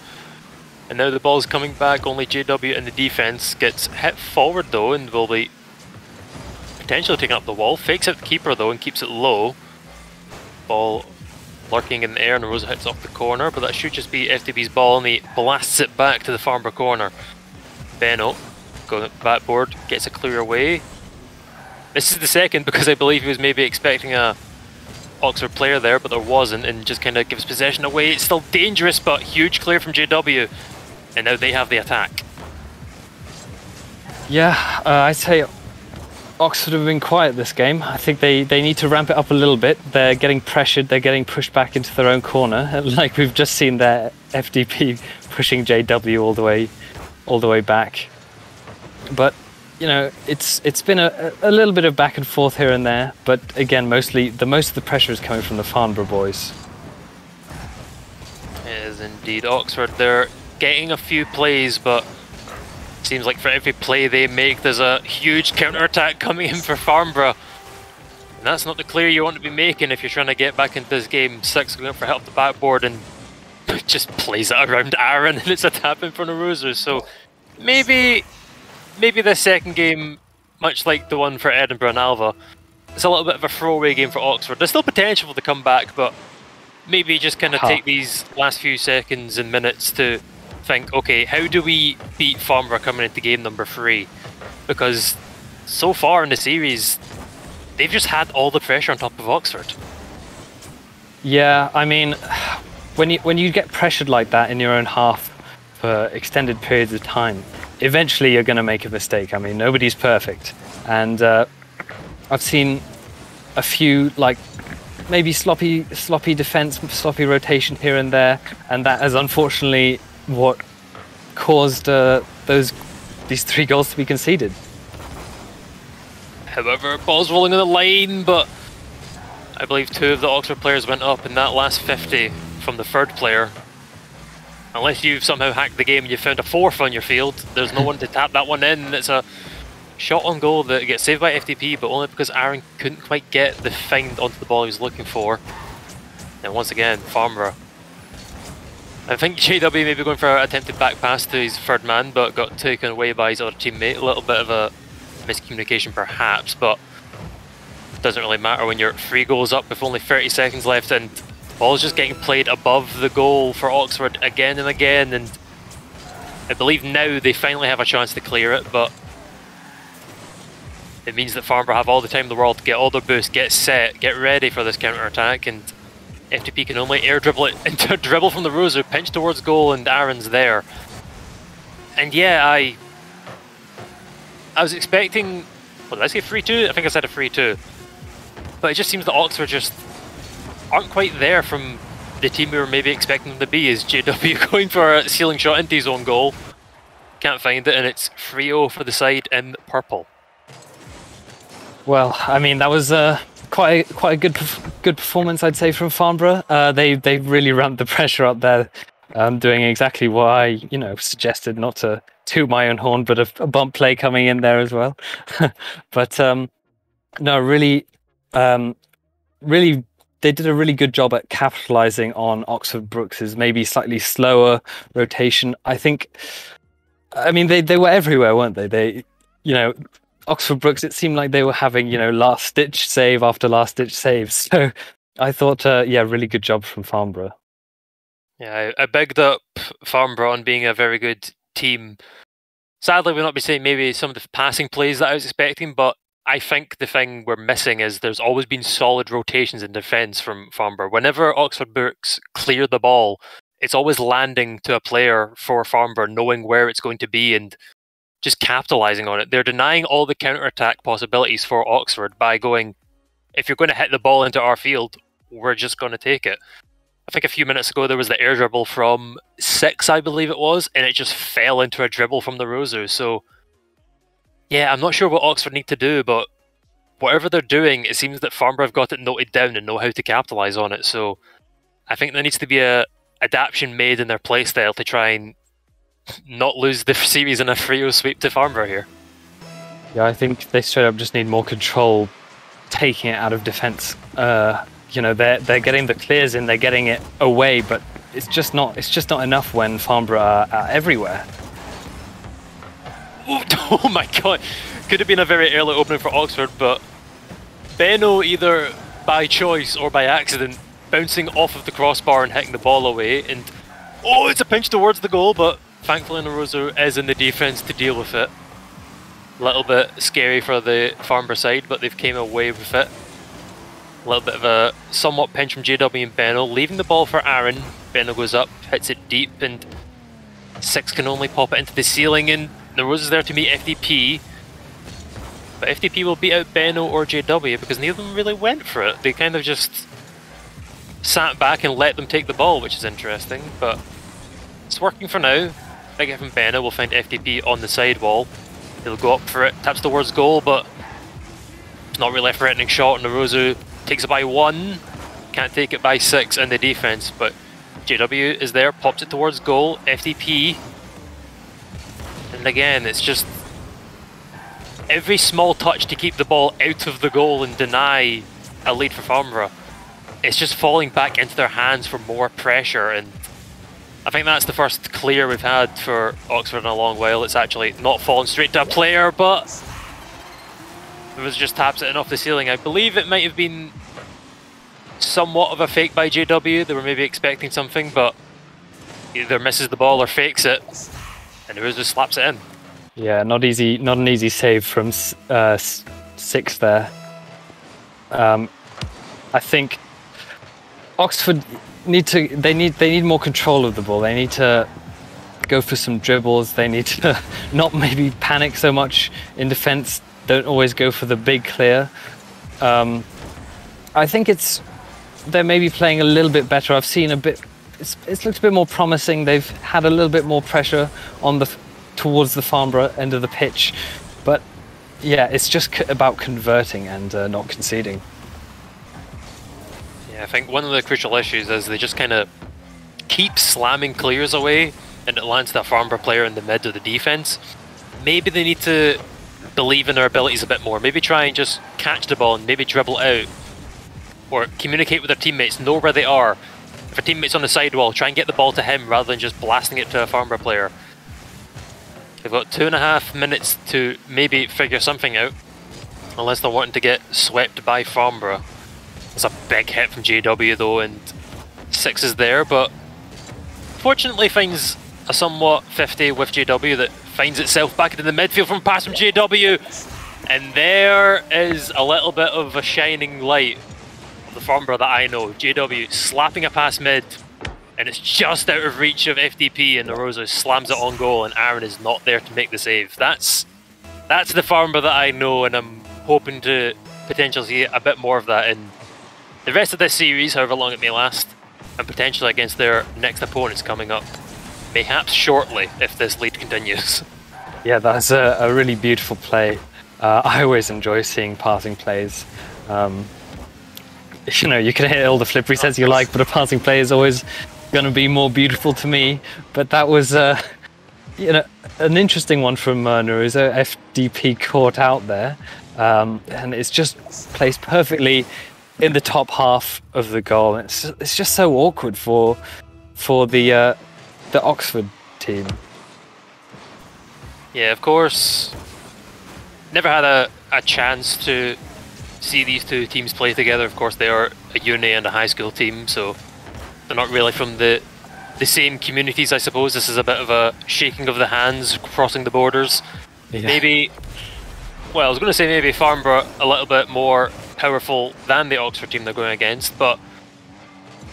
Speaker 4: and now the ball's coming back. Only JW in the defense gets hit forward though, and will be potentially taking up the wall. Fakes out the keeper though and keeps it low. Ball lurking in the air, and Naruzo hits off the corner, but that should just be FTB's ball, and he blasts it back to the Farnborough corner. Benno going backboard, gets a clear away. This is the second, because I believe he was maybe expecting a Oxford player there, but there wasn't, and just kind of gives possession away. It's still dangerous, but huge clear from JW, and now they have the attack.
Speaker 7: Yeah, I'd say Oxford have been quiet this game. I think they need to ramp it up a little bit. They're getting pressured, they're getting pushed back into their own corner, like we've just seen their FDP pushing JW all the way back. But it's been a little bit of back and forth here and there, but again, most of the pressure is coming from the Farnborough boys.
Speaker 4: It is indeed. Oxford, they're getting a few plays, but it seems like for every play they make, there's a huge counter-attack coming in for Farnborough. And that's not the clear you want to be making if you're trying to get back into this game. Six going for help the backboard and just plays it around Aaron, and it's a tap in for Naruzo. So maybe this second game, much like the one for Edinburgh and Alva, it's a little bit of a throwaway game for Oxford. There's still potential for them to come back, but maybe just kind of take these last few seconds and minutes to think, okay, how do we beat Farnborough coming into game number 3? Because so far in the series, they've just had all the pressure on top of Oxford.
Speaker 7: Yeah, I mean, when you get pressured like that in your own half for extended periods of time, eventually you're going to make a mistake. I mean, nobody's perfect, and I've seen a few maybe sloppy defense, sloppy rotation here and there, and that is unfortunately what caused these 3 goals to be conceded.
Speaker 4: However, ball's rolling on the line, but I believe 2 of the Oxford players went up in that last 50 from the 3rd player. Unless you've somehow hacked the game and you found a 4th on your field, there's no one to tap that one in. It's a shot on goal that gets saved by FTP, but only because Aaron couldn't quite get the find onto the ball he was looking for. And once again, Farnborough. I think JW may be going for an attempted back pass to his 3rd man, but got taken away by his other teammate. A little bit of a miscommunication perhaps, but it doesn't really matter when you're 3 goals up with only 30 seconds left, and the ball's just getting played above the goal for Oxford again and again, and I believe now they finally have a chance to clear it, but it means that Farnborough have all the time in the world to get all their boosts, get set, get ready for this counter-attack, and FTP can only air dribble it into a dribble from the Rose, pinch towards goal, and Aaron's there. And yeah, I was expecting, what did I say, 3-2? I think I said a 3-2. But it just seems that Oxford just aren't quite there from the team we were maybe expecting them to be. Is JW going for a ceiling shot into his own goal? Can't find it, and it's 3-0 for the side in purple.
Speaker 7: Well, I mean, that was quite a good performance, I'd say, from Farnborough. They really ramped the pressure up there, doing exactly what I suggested, not to toot my own horn, but a bump play coming in there as well. But no, really, they did a really good job at capitalizing on Oxford Brooks's maybe slightly slower rotation. I mean, they were everywhere, weren't they? Oxford Brooks, it seemed like they were having, last-ditch save after last-ditch save. So I thought, really good job from Farnborough.
Speaker 4: Yeah, I bigged up Farnborough on being a very good team. Sadly, we'll not be seeing maybe some of the passing plays that I was expecting, but I think the thing we're missing is there's always been solid rotations in defence from Farnborough. Whenever Oxford Books clear the ball, it's always landing to a player for Farnborough, knowing where it's going to be and just capitalising on it. They're denying all the counter-attack possibilities for Oxford by going, if you're going to hit the ball into our field, we're just going to take it. I think a few minutes ago there was the air dribble from 6, I believe it was, and it just fell into a dribble from the Rosu. So, yeah, I'm not sure what Oxford need to do, but whatever they're doing, it seems that Farnborough have got it noted down and know how to capitalise on it. So, I think there needs to be a adaptation made in their playstyle to try and not lose the series in a Frio sweep to Farnborough here.
Speaker 7: Yeah, I think they straight up just need more control, taking it out of defence. They're getting the clears in, they're getting it away, but it's just not enough when Farnborough are everywhere.
Speaker 4: Oh my god! Could have been a very early opening for Oxford, but Benno, either by choice or by accident, bouncing off of the crossbar and hitting the ball away, and it's a pinch towards the goal, but thankfully Narozo is in the defence to deal with it. A little bit scary for the Farnborough side, but they've came away with it. A little bit of a somewhat pinch from JW and Benno, leaving the ball for Aaron. Benno goes up, hits it deep, and 6 can only pop it into the ceiling, and Narozo's there to meet FDP. But FDP will beat out Benno or JW because neither of them really went for it. They kind of just sat back and let them take the ball, which is interesting, but it's working for now. Big hit from Benno will find FDP on the sidewall. He'll go up for it, taps towards goal, but it's not really a threatening shot, and Narozo takes it by 1, can't take it by 6 in the defence, but JW is there, pops it towards goal, FDP, and again, it's just every small touch to keep the ball out of the goal and deny a lead for Farnborough. It's just falling back into their hands for more pressure, and I think that's the first clear we've had for Oxford in a long while. It's actually not fallen straight to a player, but it was just taps it off the ceiling. I believe it might have been somewhat of a fake by JW. They were maybe expecting something, but either misses the ball or fakes it, and it just slaps it in.
Speaker 7: Yeah, not an easy save from 6 there. I think Oxford need more control of the ball. They need to go for some dribbles. They need to not maybe panic so much in defence. Don't always go for the big clear. I think they're maybe playing a little bit better. I've seen it's looked a bit more promising. They've had a little bit more pressure towards the Farnborough end of the pitch, but yeah, it's just about converting and not conceding.
Speaker 4: Yeah, I think one of the crucial issues is they just kind of keep slamming clears away, and it lands to a Farnborough player in the mid of the defence. Maybe they need to believe in their abilities a bit more. Maybe try and just catch the ball and maybe dribble out, or communicate with their teammates, know where they are. If a teammate's on the sidewall, try and get the ball to him rather than just blasting it to a Farnborough player. They've got 2.5 minutes to maybe figure something out, unless they're wanting to get swept by Farnborough. It's a big hit from JW though, and 6 is there, but fortunately finds a somewhat 50 with JW that finds itself back into the midfield from pass from JW, and there is a little bit of a shining light of the Farnborough that I know. JW slapping a pass mid, and it's just out of reach of FDP, and Narozo slams it on goal, and Aaron is not there to make the save. That's the Farnborough that I know, and I'm hoping to potentially see a bit more of that in the rest of this series, however long it may last, and potentially against their next opponents coming up, perhaps shortly, if this lead continues.
Speaker 7: Yeah, that's a really beautiful play. I always enjoy seeing passing plays. You can hit all the flip resets you like, but a passing play is always going to be more beautiful to me. But that was, an interesting one from Naruto. FDP caught out there, and it's just placed perfectly in the top half of the goal. It's just so awkward for the Oxford team.
Speaker 4: Yeah, of course. Never had a chance to see these two teams play together. Of course, they are a uni and a high school team, so they're not really from the the same communities, I suppose. This is a bit of a shaking of the hands, crossing the borders.
Speaker 7: Yeah.
Speaker 4: Maybe, well, I was going to say maybe Farnborough a little bit more powerful than the Oxford team they're going against, but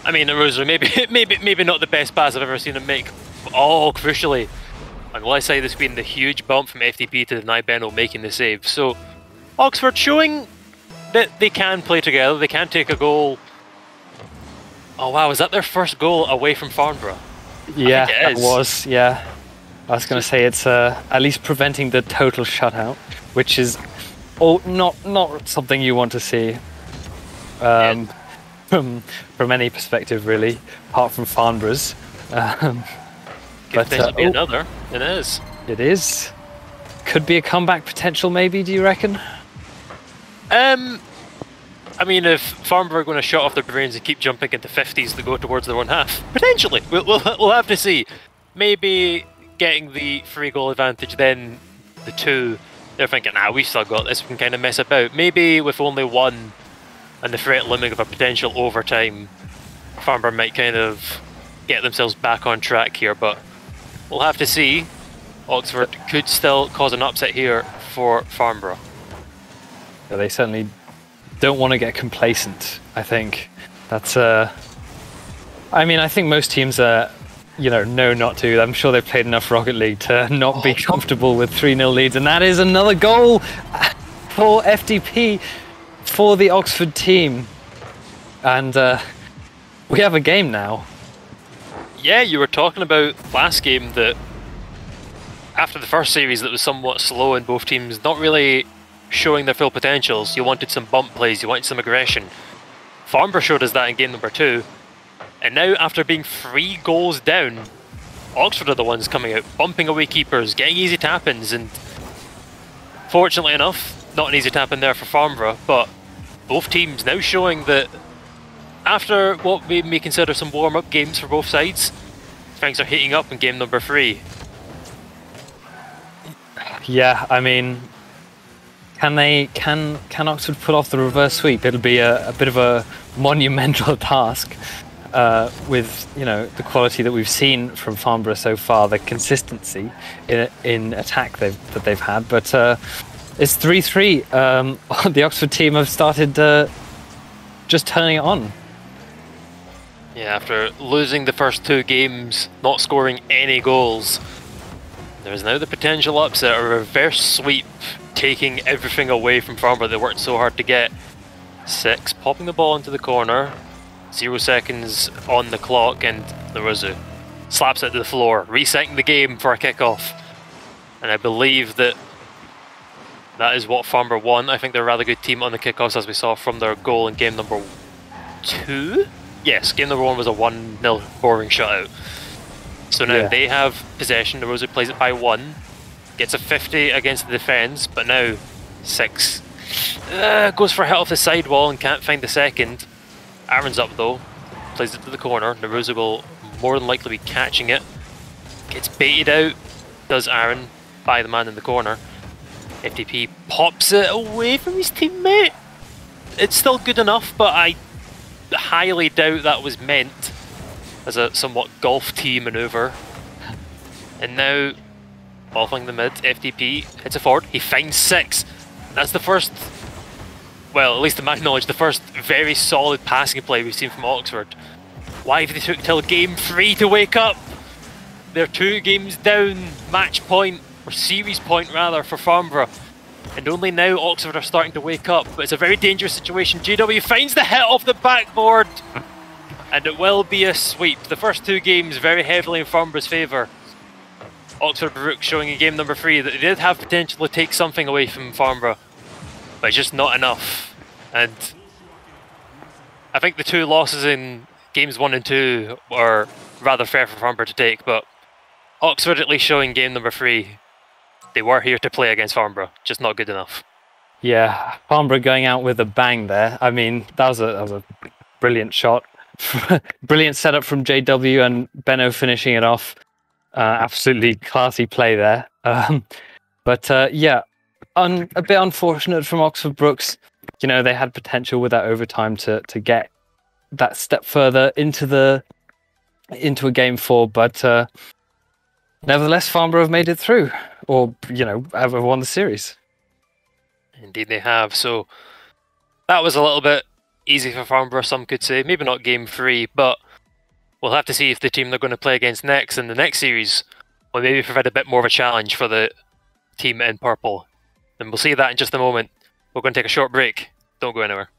Speaker 4: I mean, Rosa, maybe not the best pass I've ever seen him make. Oh, crucially, on one side there's been the huge bump from FTP to deny Benno making the save. So Oxford showing that they can play together, they can take a goal. Oh wow, is that their first goal away from Farnborough?
Speaker 7: Yeah,
Speaker 4: it
Speaker 7: it
Speaker 4: is.
Speaker 7: was. Yeah, I was going to say it's at least preventing the total shutout, which is not something you want to see from any perspective, really, apart from Farnborough's.
Speaker 4: Could potentially be another. It is.
Speaker 7: It is. Could be a comeback potential, maybe. Do you reckon?
Speaker 4: I mean, if Farnborough are going to shut off their brains and keep jumping into 50s to go towards their own half, potentially. We'll have to see. Maybe getting the 3-goal advantage, then the 2, they're thinking, we've still got this, we can kind of mess about. Maybe with only 1 and the threat looming of a potential overtime, Farnborough might kind of get themselves back on track here, but we'll have to see. Oxford could still cause an upset here for Farnborough.
Speaker 7: Yeah, they certainly don't want to get complacent, I think. That's I mean, I think most teams know not to. I'm sure they've played enough Rocket League to not be comfortable with 3-0 leads, and that is another goal for FDP for the Oxford team. And we have a game now.
Speaker 4: Yeah, you were talking about last game that after the first series that was somewhat slow in both teams, not really showing their full potentials. You wanted some bump plays, you wanted some aggression. Farnborough showed us that in game number 2. And now, after being 3 goals down, Oxford are the ones coming out, bumping away keepers, getting easy tap-ins, and fortunately enough, not an easy tap-in there for Farnborough, but both teams now showing that after what we may consider some warm-up games for both sides, things are heating up in game number 3.
Speaker 7: Yeah, I mean, can Oxford pull off the reverse sweep? It'll be a bit of a monumental task with the quality that we've seen from Farnborough so far, the consistency in attack that they've had. But it's 3-3. The Oxford team have started just turning it on.
Speaker 4: Yeah, after losing the first 2 games, not scoring any goals, there's now the potential upset, a reverse sweep, taking everything away from Farnborough they worked so hard to get. 6, popping the ball into the corner, 0 seconds on the clock, and Naruzu slaps it to the floor, resetting the game for a kickoff. And I believe that is what Farnborough won. I think they're a rather good team on the kickoffs, as we saw from their goal in game number 2. Yes, game number 1 was a 1-0 boring shutout. So now they have possession. Naruzu plays it by 1. Gets a 50 against the defence, but now 6. Goes for a hit off the sidewall and can't find the second. Aaron's up though. Plays it to the corner. Naruzu will more than likely be catching it. Gets baited out. Does Aaron by the man in the corner. FTP pops it away from his teammate. It's still good enough, but I highly doubt that was meant as a somewhat golf tee manoeuvre. And now, following the mid, FTP hits a forward. He finds 6. That's the first, well, at least to my knowledge, the first very solid passing play we've seen from Oxford. Why have they took till game 3 to wake up? They're 2 games down, match point, or series point rather, for Farnborough. And only now Oxford are starting to wake up, but it's a very dangerous situation. JW finds the hit off the backboard, and it will be a sweep. The first 2 games very heavily in Farnborough's favour. Oxford Brook showing in game number 3 that they did have potential to take something away from Farnborough, but just not enough. And I think the 2 losses in games 1 and 2 are rather fair for Farnborough to take, but Oxford at least showing game number 3 they were here to play against Farnborough, just not good enough.
Speaker 7: Yeah, Farnborough going out with a bang there. I mean, that was a brilliant shot. Brilliant setup from JW and Benno finishing it off. Absolutely classy play there. But yeah, a bit unfortunate from Oxford Brooks. They had potential with that overtime to get that step further into the into a game 4, but nevertheless, Farnborough have made it through, or have won the series.
Speaker 4: Indeed, they have. So that was a little bit easy for Farnborough, some could say. Maybe not game 3, but we'll have to see if the team they're going to play against next in the next series will maybe provide a bit more of a challenge for the team in purple. And we'll see that in just a moment. We're going to take a short break. Don't go anywhere.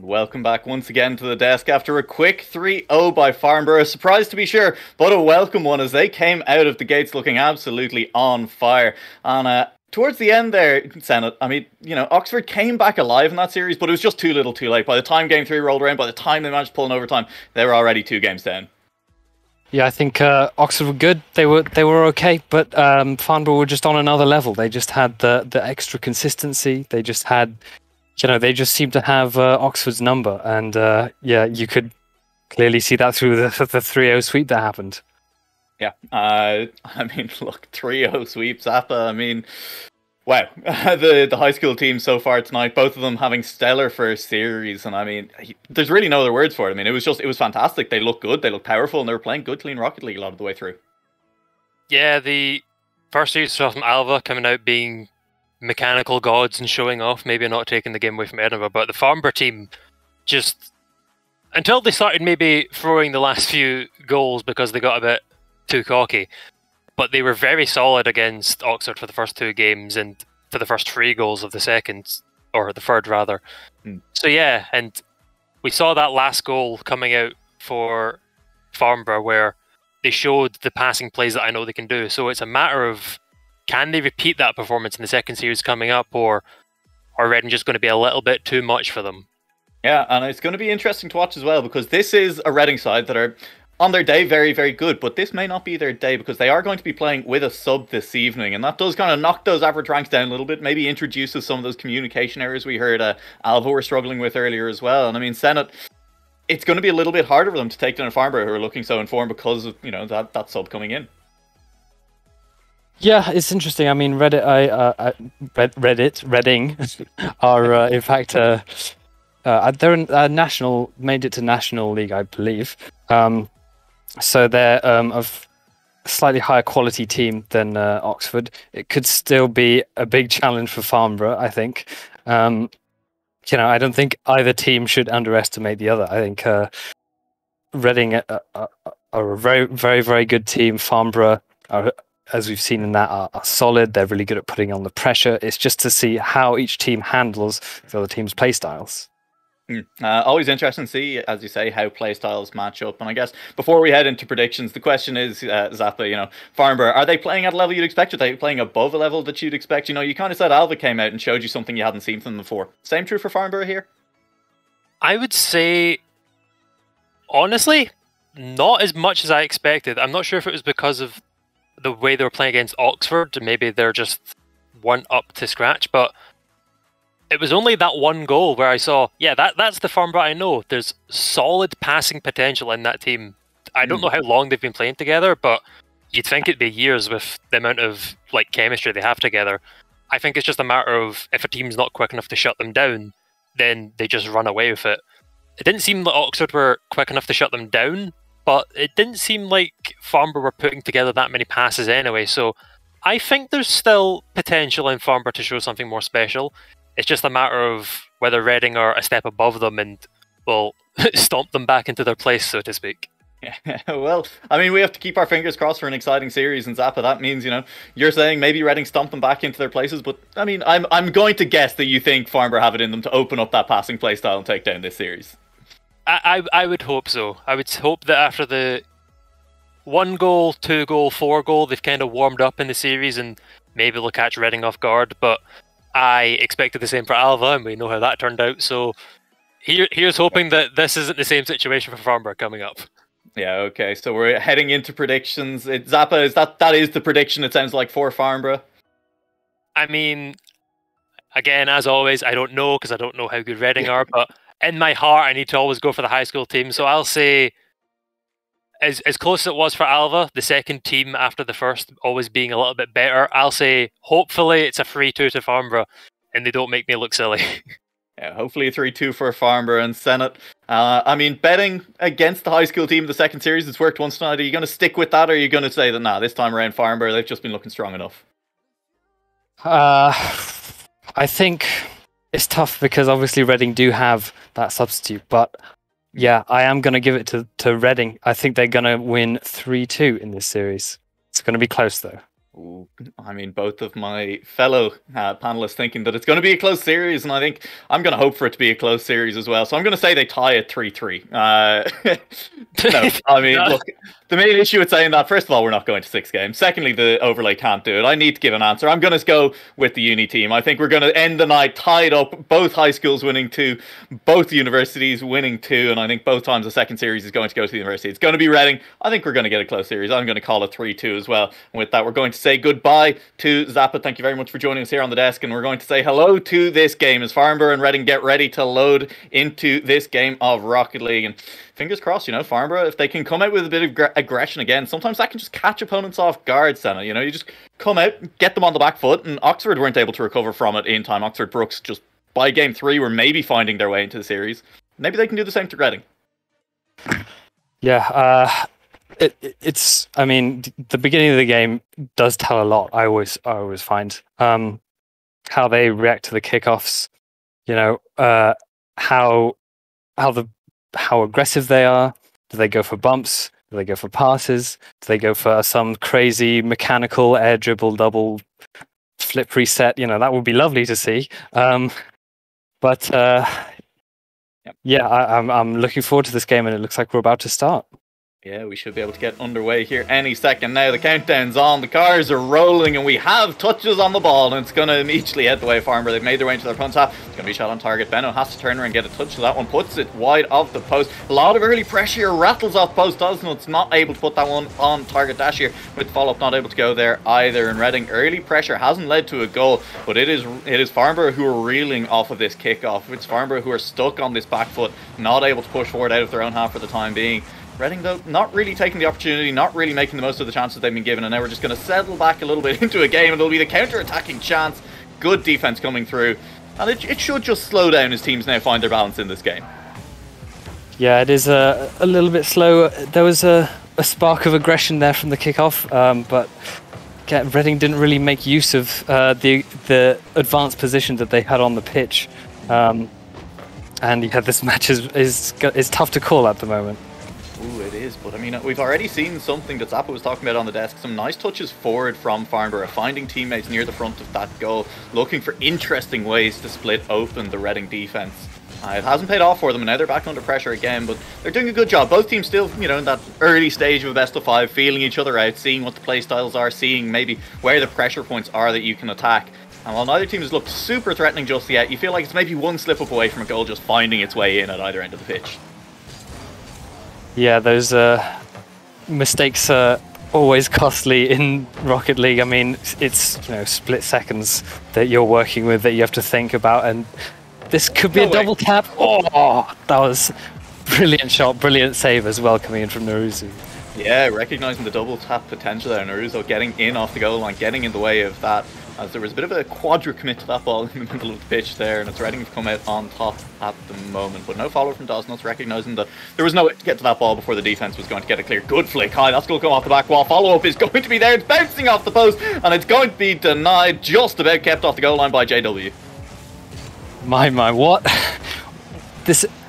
Speaker 3: welcome back once again to the desk after a quick 3-0 by Farnborough. Surprise to be sure, but a welcome one as they came out of the gates looking absolutely on fire. And towards the end there, Senate, I mean, Oxford came back alive in that series, but it was just too little too late. By the time Game 3 rolled around, by the time they managed to pull an overtime, they were already 2 games down.
Speaker 7: Yeah, I think Oxford were good. They were okay, but Farnborough were just on another level. They just had the extra consistency. They just had... they just seem to have Oxford's number, and you could clearly see that through the 3-0 sweep that happened.
Speaker 3: Yeah, I mean, look, 3-0 sweep, Zappa. I mean, wow, the high school team so far tonight, both of them having stellar first series, and I mean, there's really no other words for it. I mean, it was fantastic. They looked good, they looked powerful, and they were playing good, clean Rocket League a lot of the way through. Yeah,
Speaker 4: the first series from Alva coming out being mechanical gods and showing off, maybe not taking the game away from Edinburgh, but the Farnborough team just, until they started maybe throwing the last few goals because they got a bit too cocky, but they were very solid against Oxford for the first 2 games and for the first 3 goals of the second, or the third rather. So yeah, and we saw that last goal coming out for Farnborough where they showed the passing plays that I know they can do. So it's a matter of, can they repeat that performance in the second series coming up, or are Reading just going to be a little bit too much for them?
Speaker 3: Yeah, and it's going to be interesting to watch as well, because this is a Reading side that are, on their day, very, very good, but this may not be their day, because they are going to be playing with a sub this evening, and that does kind of knock those average ranks down a little bit, maybe introduces some of those communication errors we heard Alva were struggling with earlier as well. And I mean, Senate, it's going to be a little bit harder for them to take down a Farnborough who are looking so informed because of, that sub coming in.
Speaker 7: Yeah, it's interesting. I mean, Reading are in fact they're made it to National League, I believe. So they're of a slightly higher quality team than Oxford. It could still be a big challenge for Farnborough, I think. I don't think either team should underestimate the other. I think Reading are a very, very, very good team. Farnborough are, as we've seen in that, are solid. They're really good at putting on the pressure. It's just to see how each team handles the other team's play styles.
Speaker 3: Always interesting to see, as you say, how play styles match up. And I guess before we head into predictions, the question is, Zappa, Farnborough, are they playing at a level you'd expect? Are they playing above a level that you'd expect? You kind of said Alva came out and showed you something you hadn't seen from them before. Same true for Farnborough here?
Speaker 4: I would say, honestly, not as much as I expected. I'm not sure if it was because of the way they were playing against Oxford, maybe they're just weren't up to scratch, but it was only that one goal where I saw, that's the Farnborough I know. There's solid passing potential in that team. I don't know how long they've been playing together, but you'd think it'd be years with the amount of chemistry they have together. I think it's just a matter of, if a team's not quick enough to shut them down, then they just run away with it. It didn't seem like Oxford were quick enough to shut them down, but it didn't seem like Farnborough were putting together that many passes anyway, so I think there's still potential in Farnborough to show something more special. It's just a matter of whether Reading are a step above them and will stomp them back into their place, so to speak.
Speaker 3: Yeah, well, I mean, we have to keep our fingers crossed for an exciting series, and Zappa, that means, you're saying maybe Reading stomp them back into their places, but I mean, I'm going to guess that you think Farnborough have it in them to open up that passing play style and take down this series.
Speaker 4: I would hope so. I would hope that after the 1 goal, 2 goal, 4 goal, they've kind of warmed up in the series and maybe they'll catch Reading off guard, but I expected the same for Alva, and we know how that turned out, so here's hoping that this isn't the same situation for Farnborough coming up.
Speaker 3: Yeah, okay, so we're heading into predictions. Zappa, that is the prediction, it sounds like, for Farnborough?
Speaker 4: I mean, again, as always, I don't know, because I don't know how good Reading are, but in my heart, I need to always go for the high school team, so I'll say, as close as it was for Alva, the second team after the first always being a little bit better, I'll say hopefully it's a 3-2 to Farnborough and they don't make me look silly.
Speaker 3: Yeah, hopefully a 3-2 for Farnborough and Senate. I mean, betting against the high school team in the second series, it's worked once tonight. Are you going to stick with that, or are you going to say that, this time around Farnborough, they've just been looking strong enough?
Speaker 7: I think it's tough because obviously Reading do have that substitute, but yeah, I am going to give it to Reading. I think they're going to win 3-2 in this series. It's going to be close, though.
Speaker 3: Ooh, I mean, both of my fellow panelists thinking that it's going to be a close series, and I think I'm going to hope for it to be a close series as well. So I'm going to say they tie at 3-3. No, I mean, look, the main issue with saying that, first of all, we're not going to 6 games. Secondly, the overlay can't do it. I need to give an answer. I'm going to go with the uni team. I think we're going to end the night tied up, both high schools winning 2, both universities winning 2, and I think both times the second series is going to go to the university. It's going to be Reading. I think we're going to get a close series. I'm going to call it 3-2 as well. And with that, we're going to say goodbye to Zappa. Thank you very much for joining us here on the desk, and we're going to say hello to this game as Farnborough and Reading get ready to load into this game of Rocket League. And fingers crossed, Farnborough, if they can come out with a bit of aggression again, sometimes that can just catch opponents off guard, Senna. You just come out, get them on the back foot, and Oxford weren't able to recover from it in time. Oxford Brooks just by game 3 were maybe finding their way into the series. Maybe they can do the same to Reading.
Speaker 7: Yeah, it's. I mean, the beginning of the game does tell a lot. I always find how they react to the kickoffs. How aggressive they are. Do they go for bumps? Do they go for passes? Do they go for some crazy mechanical air dribble double flip reset? That would be lovely to see. But yeah, I'm looking forward to this game, and it looks like we're about to start.
Speaker 3: Yeah, we should be able to get underway here any second now. The countdown's on, the cars are rolling, and we have touches on the ball, and it's going to immediately head the way of Farnborough. They've made their way into their opponent's half. It's going to be shot on target. Benno has to turn around and get a touch to that one, puts it wide of the post. A lot of early pressure here, rattles off post. Osnut's not able to put that one on target. Dash here with follow-up, not able to go there either. And Reading, early pressure hasn't led to a goal, but it is Farnborough who are reeling off of this kickoff. It's Farnborough who are stuck on this back foot, not able to push forward out of their own half for the time being. Reading, though, not really taking the opportunity, not really making the most of the chances they've been given, and now we're just going to settle back a little bit into a game, and it'll be the counter-attacking chance. Good defense coming through, and it should just slow down as teams now find their balance in this game.
Speaker 7: Yeah, it is a little bit slow. There was a spark of aggression there from the kickoff, but Reading didn't really make use of the advanced position that they had on the pitch, and this match is tough to call at the moment.
Speaker 3: Ooh, it is, but I mean, we've already seen something that Zappa was talking about on the desk. Some nice touches forward from Farnborough, finding teammates near the front of that goal, looking for interesting ways to split open the Reading defence. It hasn't paid off for them, and now they're back under pressure again, but they're doing a good job. Both teams still, in that early stage of a best of 5, feeling each other out, seeing what the play styles are, seeing maybe where the pressure points are that you can attack. And while neither team has looked super threatening just yet, you feel like it's maybe one slip up away from a goal just finding its way in at either end of the pitch.
Speaker 7: Yeah, those mistakes are always costly in Rocket League. I mean, it's split seconds that you're working with that you have to think about, and this could be a double tap. Oh, that was brilliant shot, brilliant save as well coming in from Naruzu. Yeah,
Speaker 3: recognising the double tap potential there. Naruzu getting in off the goal line, getting in the way of that, as there was a bit of a quadra commit to that ball in the middle of the pitch there, and it's Reading to come out on top at the moment. But no follow from Dosnuts, recognising that there was no way to get to that ball before the defence was going to get a clear. Good flick high, that's going to come off the back wall. Follow-up is going to be there, it's bouncing off the post, and it's going to be denied, just about kept off the goal line by JW.
Speaker 7: My, what?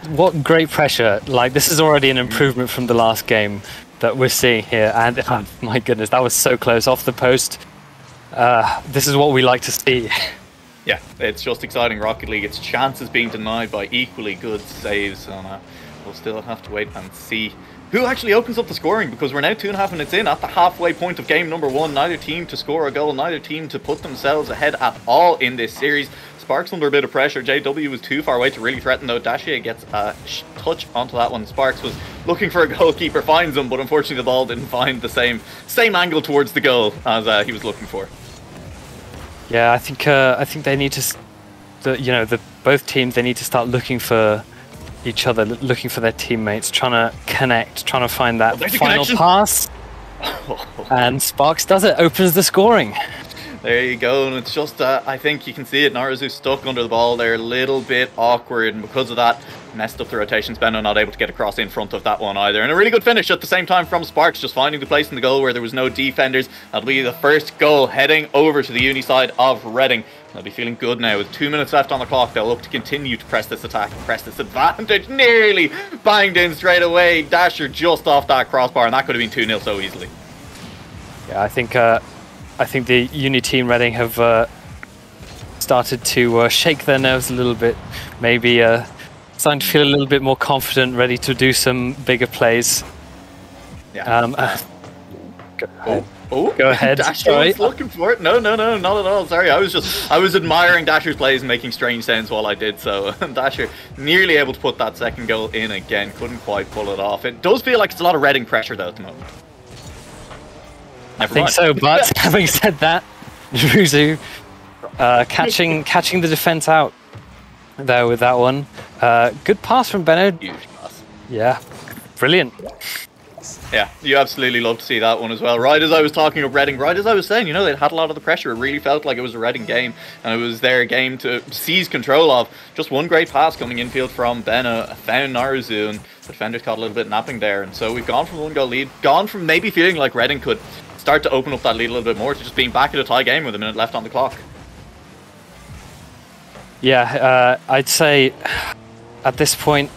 Speaker 7: What great pressure. Like, this is already an improvement from the last game that we're seeing here, and oh, my goodness, that was so close off the post. This is what we like to see.
Speaker 3: Yeah, it's just exciting Rocket League. Its chances being denied by equally good saves, and we'll still have to wait and see who actually opens up the scoring, because we're now 2.5 minutes in at the halfway point of game number 1. Neither team to score a goal, neither team to put themselves ahead at all in this series. Sparks under a bit of pressure. JW was too far away to really threaten, though. Dashier gets a touch onto that one. Sparks was looking for a goalkeeper, finds him, but unfortunately the ball didn't find the same angle towards the goal as he was looking for.
Speaker 7: Yeah, I think they need to, both teams, they need to start looking for each other, looking for their teammates, trying to connect, trying to find that final pass. And Sparks does it, opens the scoring.
Speaker 3: There you go, and it's just, I think you can see it, Naruzu stuck under the ball there, a little bit awkward, and because of that, messed up the rotations. Benno not able to get across in front of that one either. And a really good finish at the same time from Sparks, just finding the place in the goal where there was no defenders. That'll be the first goal heading over to the uni side of Reading. They'll be feeling good now. With 2 minutes left on the clock, they'll look to continue to press this attack, press this advantage. Nearly banged in straight away. Dasher just off that crossbar, and that could have been 2-0 so easily.
Speaker 7: Yeah, I think I think the uni team Reading have started to shake their nerves a little bit. Maybe starting to feel a little bit more confident, ready to do some bigger plays.
Speaker 3: Yeah.
Speaker 7: Go ahead.
Speaker 3: Dasher
Speaker 7: Sorry.
Speaker 3: was looking for it. No, not at all. Sorry, I was admiring Dasher's plays and making strange sounds while I did so. Dasher nearly able to put that second goal in again. Couldn't quite pull it off. It does feel like it's a lot of Reading pressure though at the moment.
Speaker 7: I think so, but having said that, Ruzu catching the defense out there with that one. Good pass from Benno.
Speaker 3: Huge pass.
Speaker 7: Yeah, brilliant.
Speaker 3: Yeah, you absolutely love to see that one as well. Right as I was talking of Reading, right as I was saying, you know, they'd had a lot of the pressure. It really felt like it was a Reading game, and it was their game to seize control of. Just one great pass coming infield from Benno, found Naruzu, and the defenders caught a little bit napping there. And so we've gone from one goal lead, gone from maybe feeling like Reading could start to open up that lead a little bit more to just being back at a tie game with a minute left on the clock.
Speaker 7: Yeah, I'd say at this point,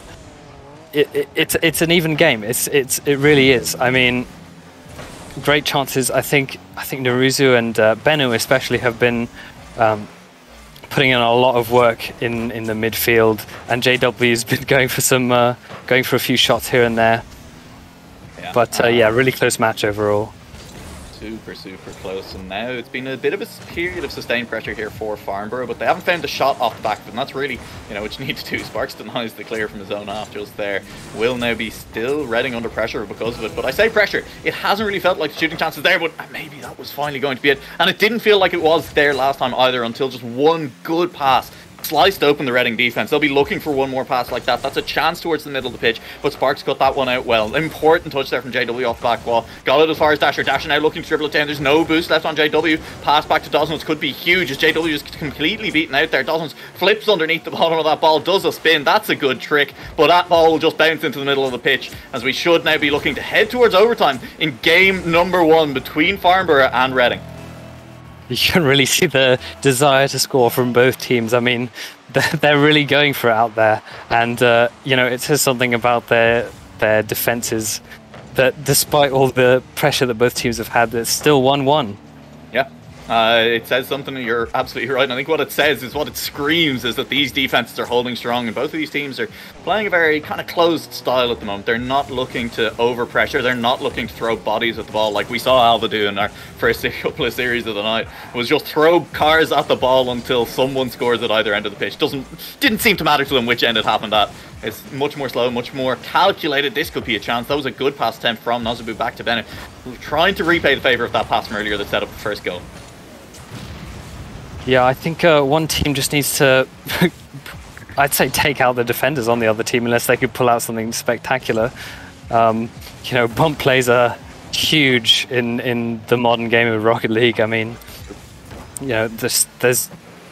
Speaker 7: it's an even game. It really is. I mean, great chances. I think Naruzu and Benno especially have been putting in a lot of work in the midfield, and JW's been going for a few shots here and there.
Speaker 3: Yeah.
Speaker 7: But yeah, really close match overall.
Speaker 3: Super close, and now it's been a bit of a period of sustained pressure here for Farnborough, but they haven't found the shot off the back of it, and that's really, you know, what you need to do. Sparks denies the clear from his own half just there. Will now be still Reading under pressure because of it, but I say pressure, it hasn't really felt like the shooting chances there, but maybe that was finally going to be it, and it didn't feel like it was there last time either until just one good pass sliced open the Reading defense. They'll be looking for one more pass like that. That's a chance towards the middle of the pitch, but Sparks cut that one out well. Important touch there from JW off the back wall. Got it as far as Dasher. Dasher now looking to dribble it down. There's no boost left on JW. Pass back to Dosmans could be huge as JW is completely beaten out there. Dosmans flips underneath the bottom of that ball, does a spin. That's a good trick, but that ball will just bounce into the middle of the pitch as we should now be looking to head towards overtime in game number 1 between Farnborough and Reading.
Speaker 7: You can really see the desire to score from both teams. I mean, they're really going for it out there, and you know, it says something about their defenses that despite all the pressure that both teams have had, it's still 1-1.
Speaker 3: Yeah. It says something, you're absolutely right, and I think what it says is, what it screams is that these defenses are holding strong, and both of these teams are playing a very kind of closed style at the moment. They're not looking to over pressure, they're not looking to throw bodies at the ball like we saw Alva do in our first couple of series of the night. It was just throw cars at the ball until someone scores at either end of the pitch. Didn't seem to matter to them which end it happened at. It's much more slow, much more calculated. This could be a chance. That was a good pass attempt from Nozabu back to Bennett, trying to repay the favour of that pass from earlier that set up the first goal.
Speaker 7: Yeah, I think one team just needs to, I'd say, take out the defenders on the other team unless they could pull out something spectacular. You know, bump plays are huge in the modern game of Rocket League. I mean, you know,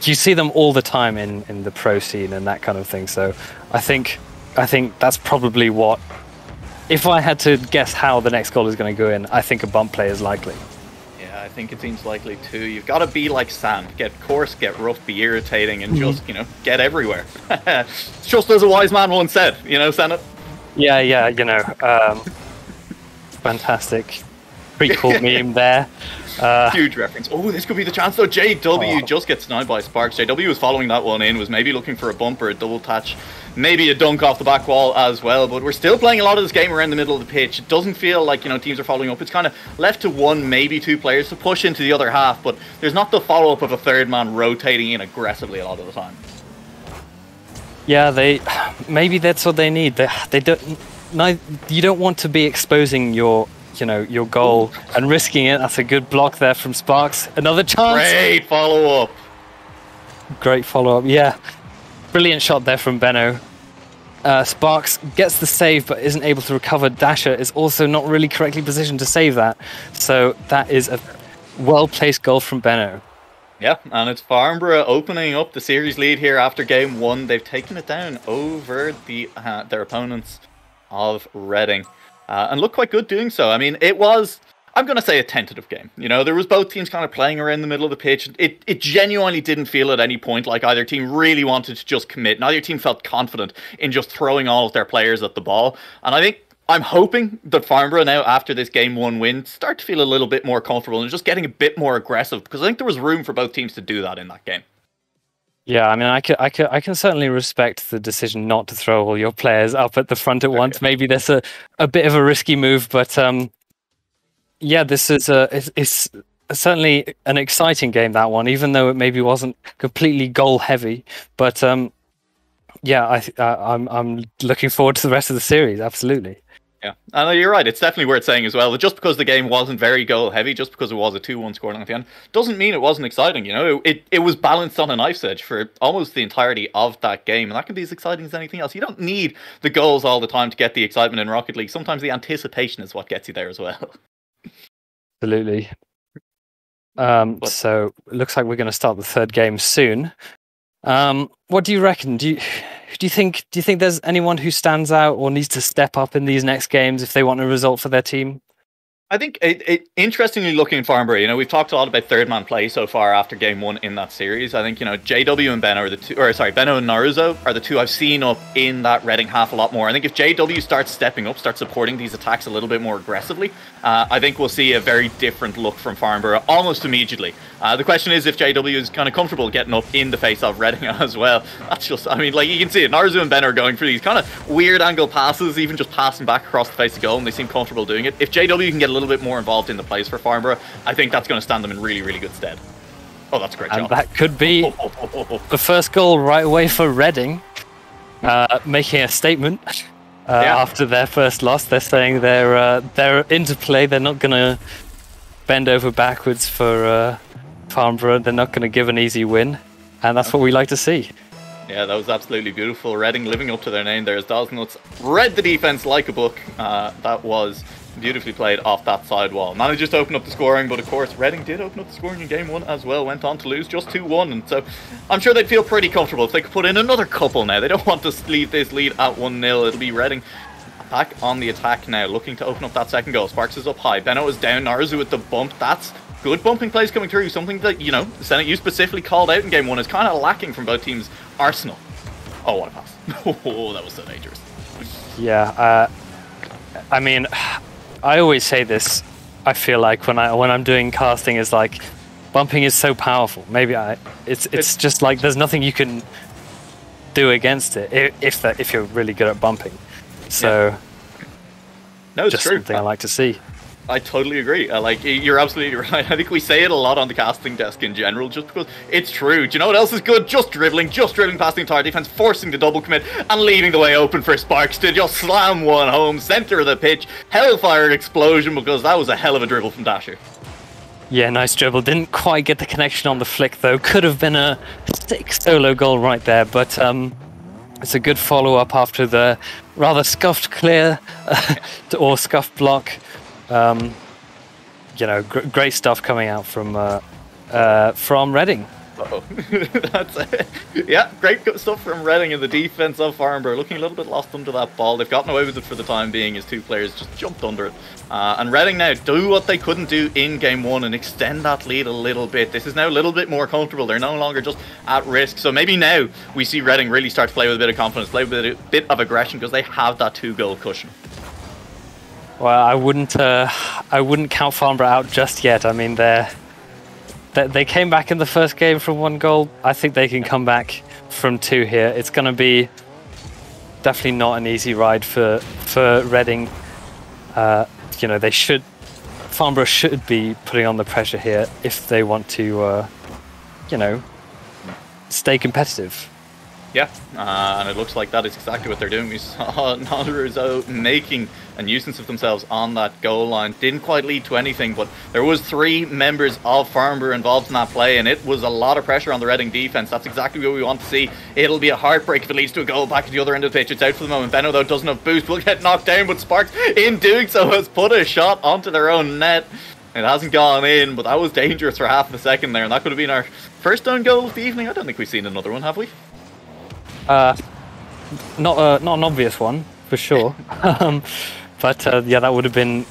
Speaker 7: you see them all the time in the pro scene and that kind of thing. So I think that's probably what, if I had to guess how the next goal is going to go in, I think a bump play is likely.
Speaker 3: I think it seems likely too. You've got to be like sand, get coarse, get rough, be irritating, and just, you know, get everywhere. Just as a wise man once said, you know, Senate.
Speaker 7: Yeah, you know, fantastic. Pretty cool meme there.
Speaker 3: Huge reference. Oh, this could be the chance though. JW just gets denied by Sparks. JW was following that one in, was maybe looking for a bumper, a double touch, maybe a dunk off the back wall as well. But we're still playing a lot of this game around the middle of the pitch. It doesn't feel like, you know, teams are following up. It's kind of left to one, maybe two players to push into the other half, but there's not the follow up of a third man rotating in aggressively a lot of the time.
Speaker 7: Yeah, maybe that's what they need. They don't. You don't want to be exposing your goal and risking it. That's a good block there from Sparks. Another chance.
Speaker 3: Great follow up.
Speaker 7: Great follow up. Yeah, brilliant shot there from Benno. Sparks gets the save but isn't able to recover. Dasher is also not really correctly positioned to save that. So that is a well-placed goal from Benno.
Speaker 3: Yeah, and it's Farnborough opening up the series lead here after game 1. They've taken it down over their opponents of Reading. And looked quite good doing so. I mean, it was, I'm going to say, a tentative game. You know, there was both teams kind of playing around the middle of the pitch. It genuinely didn't feel at any point like either team really wanted to just commit. Neither team felt confident in just throwing all of their players at the ball. And I think I'm hoping that Farnborough now, after this game 1 win, start to feel a little bit more comfortable and just getting a bit more aggressive, because I think there was room for both teams to do that in that game.
Speaker 7: Yeah, I mean, I can certainly respect the decision not to throw all your players up at the front at once. Maybe that's a bit of a risky move, but yeah, this is it's certainly an exciting game, that one, even though it maybe wasn't completely goal heavy. But yeah, I'm looking forward to the rest of the series. Absolutely.
Speaker 3: Yeah, and you're right. It's definitely worth saying as well that just because the game wasn't very goal heavy, just because it was a 2-1 scoreline at the end, doesn't mean it wasn't exciting. You know, it was balanced on a knife's edge for almost the entirety of that game, and that can be as exciting as anything else. You don't need the goals all the time to get the excitement in Rocket League. Sometimes the anticipation is what gets you there as well.
Speaker 7: Absolutely. So it looks like we're going to start the third game soon. What do you reckon? Do you think there's anyone who stands out or needs to step up in these next games if they want a result for their team?
Speaker 3: I think interestingly looking at Farnborough, you know, we've talked a lot about third man play so far after game 1 in that series. I think, you know, JW and Benno are the two, Benno and Naruto are the two I've seen up in that Reading half a lot more. I think if JW starts stepping up, starts supporting these attacks a little bit more aggressively, I think we'll see a very different look from Farnborough almost immediately. The question is if JW is kind of comfortable getting up in the face of Reading as well. That's just, I mean, like, you can see it. Naruto and Benno are going for these kind of weird angle passes, even just passing back across the face of goal, and they seem comfortable doing it. If JW can get a little bit more involved in the plays for Farnborough, I think that's going to stand them in really, really good stead. Oh, that's a great job.
Speaker 7: And that could be the first goal right away for Reading, making a statement after their first loss. They're saying they're into play. They're not going to bend over backwards for Farnborough. They're not going to give an easy win, and that's what we like to see.
Speaker 3: Yeah, that was absolutely beautiful. Reading living up to their name there as Dosnuts read the defense like a book. That was beautifully played off that side wall. Managed to open up the scoring, but of course Reading did open up the scoring in game 1 as well. Went on to lose just 2-1, and so I'm sure they'd feel pretty comfortable if they could put in another couple now. They don't want to leave this lead at 1-0. It'll be Reading back on the attack now, looking to open up that second goal. Sparks is up high. Benno is down. Naruto with the bump. That's good bumping plays coming through. Something that, you know, Senate, you specifically called out in game 1 is kind of lacking from both teams' arsenal. Oh, what a pass. Oh, that was so dangerous.
Speaker 7: Yeah, I mean, I always say this, I feel like when I'm doing casting, is like bumping is so powerful. Maybe it's just like there's nothing you can do against it if you're really good at bumping. So
Speaker 3: no, it's
Speaker 7: just
Speaker 3: true.
Speaker 7: Something I like to see.
Speaker 3: I totally agree. Like, you're absolutely right. I think we say it a lot on the casting desk in general, just because it's true. Do you know what else is good? Just dribbling past the entire defense, forcing the double commit, and leaving the way open for Sparks to just slam one home, center of the pitch, hellfire explosion, because that was a hell of a dribble from Dasher.
Speaker 7: Yeah, nice dribble. Didn't quite get the connection on the flick, though. Could have been a sick solo goal right there, but it's a good follow-up after the rather scuffed clear or scuffed block. You know, great stuff coming out from Reading.
Speaker 3: Uh-oh. That's it. Yeah, great stuff from Reading in the defense of Farnborough. Looking a little bit lost under that ball. They've gotten away with it for the time being as two players just jumped under it. And Reading now do what they couldn't do in game 1 and extend that lead a little bit. This is now a little bit more comfortable. They're no longer just at risk. So maybe now we see Reading really start to play with a bit of confidence, play with a bit of aggression, because they have that 2-goal cushion.
Speaker 7: Well, I wouldn't count Farnborough out just yet. I mean, they came back in the first game from 1 goal. I think they can come back from 2 here. It's going to be definitely not an easy ride for Reading. You know, Farnborough should be putting on the pressure here if they want to, you know, stay competitive.
Speaker 3: Yeah, and it looks like that is exactly what they're doing. We saw Naruto making a nuisance of themselves on that goal line. Didn't quite lead to anything, but there was 3 members of Farnborough involved in that play, and it was a lot of pressure on the Reading defence. That's exactly what we want to see. It'll be a heartbreak if it leads to a goal back at the other end of the pitch. It's out for the moment. Benno, though, doesn't have boost. Will get knocked down, but Sparks, in doing so, has put a shot onto their own net. It hasn't gone in, but that was dangerous for half a second there, and that could have been our first own goal of the evening. I don't think we've seen another one, have we?
Speaker 7: Not an obvious one, for sure. But yeah, that would have been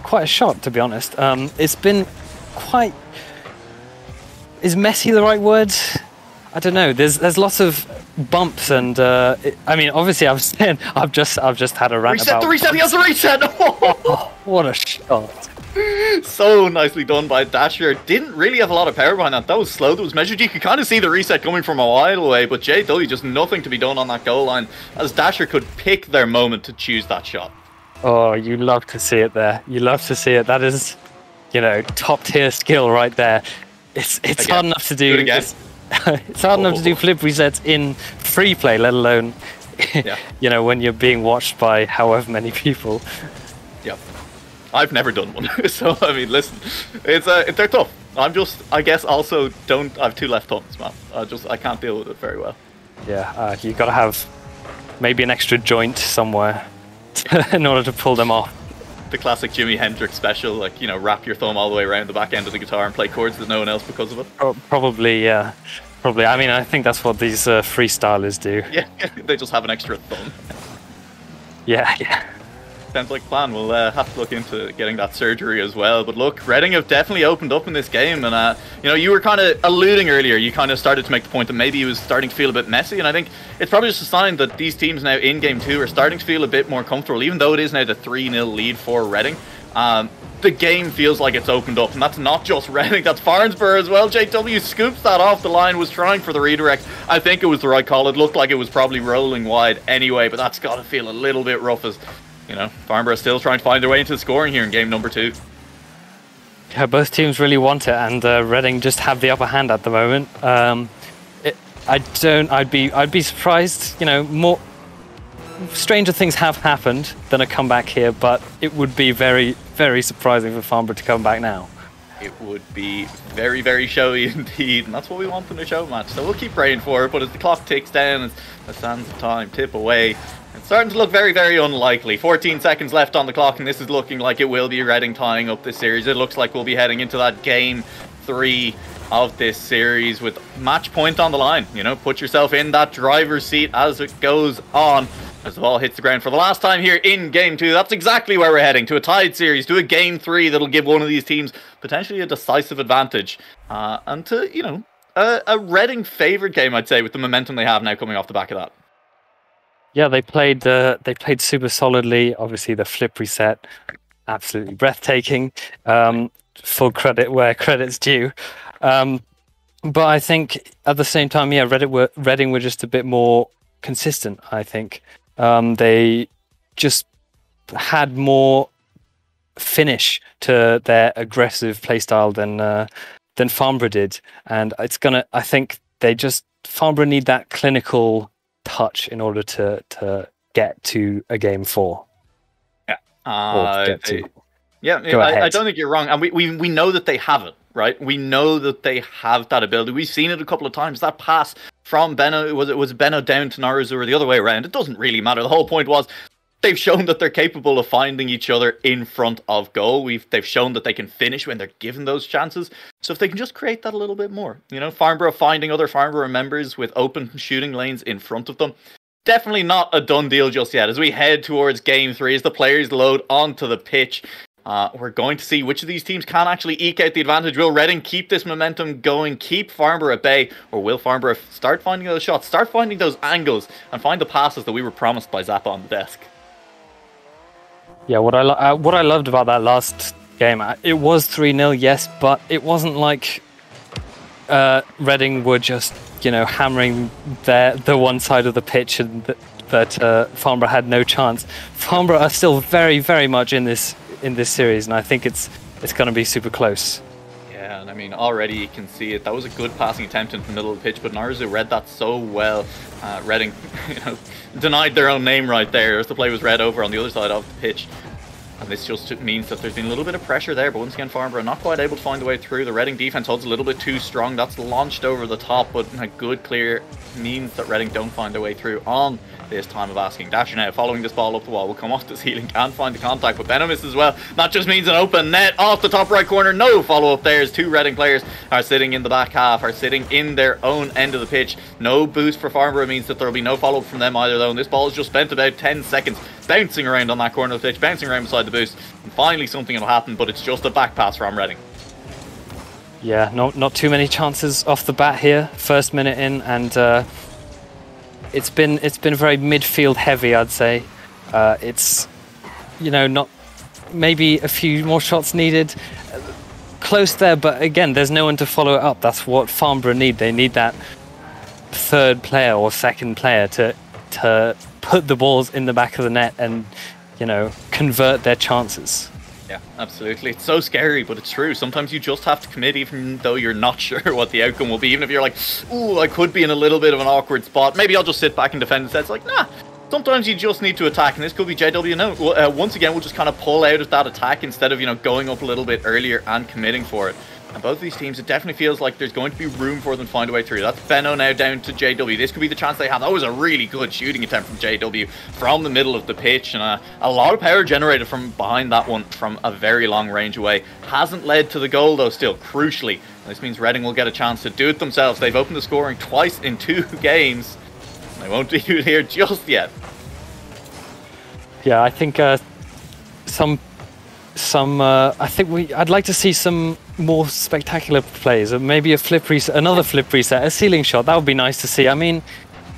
Speaker 7: quite a shot, to be honest. It's been quite... Is messy the right word? I don't know. There's lots of bumps, and I mean, obviously, I've just had a rant
Speaker 3: Reset
Speaker 7: about
Speaker 3: the reset. He has the reset.
Speaker 7: what a shot.
Speaker 3: So nicely done by Dasher. Didn't really have a lot of power behind that. That was slow. That was measured. You could kind of see the reset coming from a while away, but JW just nothing to be done on that goal line, as Dasher could pick their moment to choose that shot.
Speaker 7: Oh, you love to see it there. You love to see it. That is, top tier skill right there. It's
Speaker 3: Again.
Speaker 7: hard enough to do.
Speaker 3: Do it again.
Speaker 7: It's hard enough to do flip resets in free play, let alone,
Speaker 3: Yeah.
Speaker 7: when you're being watched by however many people.
Speaker 3: Yep. I've never done one, so I mean, listen, they're tough. I guess also I have two left thumbs, man. I can't deal with it very well.
Speaker 7: Yeah, you got to have maybe an extra joint somewhere in order to pull them off.
Speaker 3: The classic Jimi Hendrix special, like, wrap your thumb all the way around the back end of the guitar and play chords that no one else because of it.
Speaker 7: Probably, yeah. Probably. I mean, I think that's what these freestylers do.
Speaker 3: Yeah, they just have an extra thumb.
Speaker 7: Yeah.
Speaker 3: Sounds like a plan. We'll have to look into getting that surgery as well. But look, Reading have definitely opened up in this game, and you were kind of alluding earlier. You kind of started to make the point that maybe it was starting to feel a bit messy, and I think it's probably just a sign that these teams now in Game 2 are starting to feel a bit more comfortable, even though it is now the 3-0 lead for Reading. The game feels like it's opened up, and that's not just Reading, that's Farnsborough as well. JW scoops that off the line, was trying for the redirect. I think it was the right call. It looked like it was probably rolling wide anyway, but that's got to feel a little bit rough as Farnborough still trying to find their way into the scoring here in game number 2.
Speaker 7: Yeah, both teams really want it, and Reading just have the upper hand at the moment. I'd be surprised. More stranger things have happened than a comeback here, but it would be very, very surprising for Farnborough to come back now.
Speaker 3: It would be very, very showy indeed, and that's what we want in a show match. So we'll keep praying for it, but as the clock ticks down, as the sands of time tip away, it's starting to look very, very unlikely. 14 seconds left on the clock, and this is looking like it will be Reading tying up this series. It looks like we'll be heading into that game 3 of this series with match point on the line. Put yourself in that driver's seat as it goes on. As the ball hits the ground for the last time here in Game 2, that's exactly where we're heading, to a tied series, to a Game 3 that'll give one of these teams potentially a decisive advantage. And to, a Reading favoured game, I'd say, with the momentum they have now coming off the back of that.
Speaker 7: Yeah, they played super solidly. Obviously, the flip reset, absolutely breathtaking. Full credit where credit's due. But I think at the same time, Reading were just a bit more consistent, I think. They just had more finish to their aggressive playstyle than Farnborough did, and I think Farnborough need that clinical touch in order to get to a game 4.
Speaker 3: Yeah,
Speaker 7: I
Speaker 3: don't think you're wrong, and we know that they have it, right? We know that they have that ability. We've seen it a couple of times. That pass from Benno, was Benno down to Naruzu or the other way around? It doesn't really matter. The whole point was they've shown that they're capable of finding each other in front of goal. They've shown that they can finish when they're given those chances. So if they can just create that a little bit more, Farnborough finding other Farnborough members with open shooting lanes in front of them. Definitely not a done deal just yet. As we head towards Game 3, as the players load onto the pitch, we're going to see which of these teams can actually eke out the advantage. Will Reading keep this momentum going, keep Farnborough at bay, or will Farnborough start finding those shots, start finding those angles, and find the passes that we were promised by Zappa on the desk?
Speaker 7: Yeah, what I loved about that last game, it was 3-0, yes, but it wasn't like Reading were just hammering the one side of the pitch and that Farnborough had no chance. Farnborough are still very, very much in this series, and I think it's going to be super close.
Speaker 3: Yeah, and I mean, already you can see it. That was a good passing attempt into the middle of the pitch, but Naruzu read that so well. Reading, denied their own name right there as the play was read over on the other side of the pitch. And this just means that there's been a little bit of pressure there, but once again, Farnborough not quite able to find a way through. The Reading defense holds a little bit too strong. That's launched over the top, but a good clear means that Reading don't find their way through on this time of asking. Dasher now following this ball up the wall, will come off the ceiling, can't find the contact, but Benno misses as well. That just means an open net off the top right corner. No follow-up there as two Reading players are sitting in the back half, are sitting in their own end of the pitch. No boost for Farnborough means that there will be no follow-up from them either, though, and this ball has just spent about 10 seconds bouncing around on that corner of the pitch, bouncing around beside the boost, and finally something will happen, but it's just a back pass from Reading.
Speaker 7: Yeah, not too many chances off the bat here. First minute in, and it's been very midfield heavy, I'd say. It's, not maybe a few more shots needed. Close there, but again, there's no one to follow it up. That's what Farnborough need. They need that third player or second player to put the balls in the back of the net and, convert their chances.
Speaker 3: Yeah, absolutely. It's so scary, but it's true. Sometimes you just have to commit even though you're not sure what the outcome will be. Even if you're like, ooh, I could be in a little bit of an awkward spot. Maybe I'll just sit back and defend instead. It's like, nah. Sometimes you just need to attack, and this could be JW. No, once again, we'll just kind of pull out of that attack instead of, going up a little bit earlier and committing for it. And both of these teams, it definitely feels like there's going to be room for them to find a way through. That's Benno now down to JW. This could be the chance they have. That was a really good shooting attempt from JW from the middle of the pitch, and a lot of power generated from behind that one from a very long range away. Hasn't led to the goal, though, still, crucially. And this means Reading will get a chance to do it themselves. They've opened the scoring twice in 2 games. They won't do it here just yet.
Speaker 7: Yeah, I think I'd like to see some more spectacular plays, or maybe another flip reset, a ceiling shot. That would be nice to see. I mean,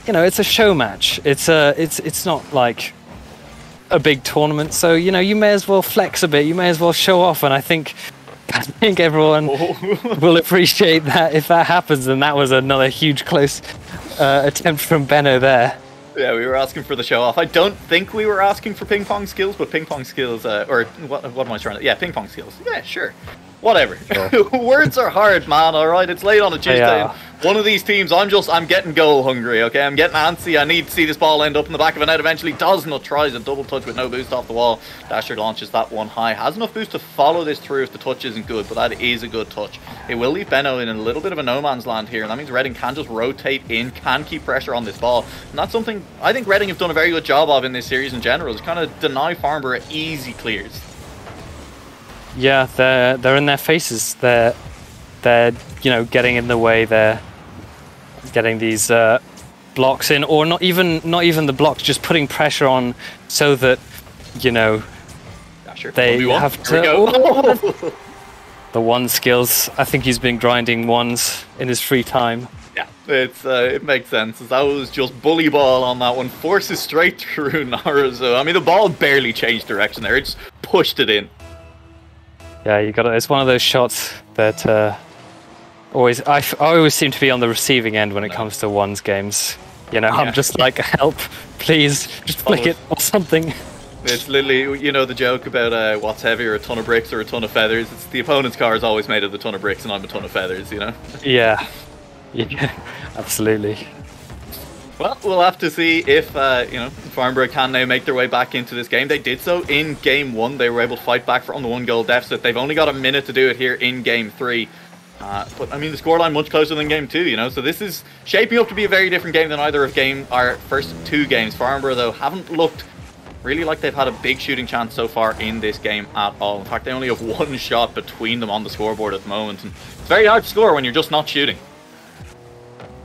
Speaker 7: it's a show match. It's not like a big tournament, so you may as well flex a bit. You may as well show off, and I think everyone will appreciate that if that happens. And that was another huge close attempt from Benno there.
Speaker 3: Yeah, we were asking for the show off. I don't think we were asking for ping pong skills, but ping pong skills, or what am I trying to... Yeah, ping pong skills. Yeah, sure. Whatever. Sure. Words are hard, man, alright? It's late on a Tuesday.
Speaker 7: Yeah.
Speaker 3: One of these teams, I'm getting goal hungry, okay? I'm getting antsy. I need to see this ball end up in the back of a net eventually. Does not, tries a double touch with no boost off the wall. Dasher launches that one high. Has enough boost to follow this through if the touch isn't good, but that is a good touch. It will leave Benno in a little bit of a no man's land here, and that means Reading can just rotate in, can keep pressure on this ball. And that's something I think Reading have done a very good job of in this series in general, is kind of deny Farnborough easy clears.
Speaker 7: Yeah, they're in their faces. They're getting in the way. They're getting these blocks in, or not even the blocks, just putting pressure on so that they have to. The one skills. I think he's been grinding ones in his free time.
Speaker 3: Yeah, it makes sense. That was just bully ball on that one. Forces straight through Narazu. I mean, the ball barely changed direction there. It just pushed it in.
Speaker 7: Yeah, it's one of those shots that I always seem to be on the receiving end when it comes to ones games. I'm just like, help, please, just flick it or something.
Speaker 3: It's literally, the joke about what's heavier, a ton of bricks or a ton of feathers. It's the opponent's car is always made of a ton of bricks and I'm a ton of feathers,
Speaker 7: Yeah, absolutely.
Speaker 3: Well, we'll have to see if, Farnborough can now make their way back into this game. They did so in Game 1. They were able to fight back from the 1-goal deficit. They've only got a minute to do it here in Game 3. But, I mean, the scoreline much closer than Game 2, So this is shaping up to be a very different game than either of our first 2 games. Farnborough, though, haven't looked really like they've had a big shooting chance so far in this game at all. In fact, they only have 1 shot between them on the scoreboard at the moment. And it's very hard to score when you're just not shooting.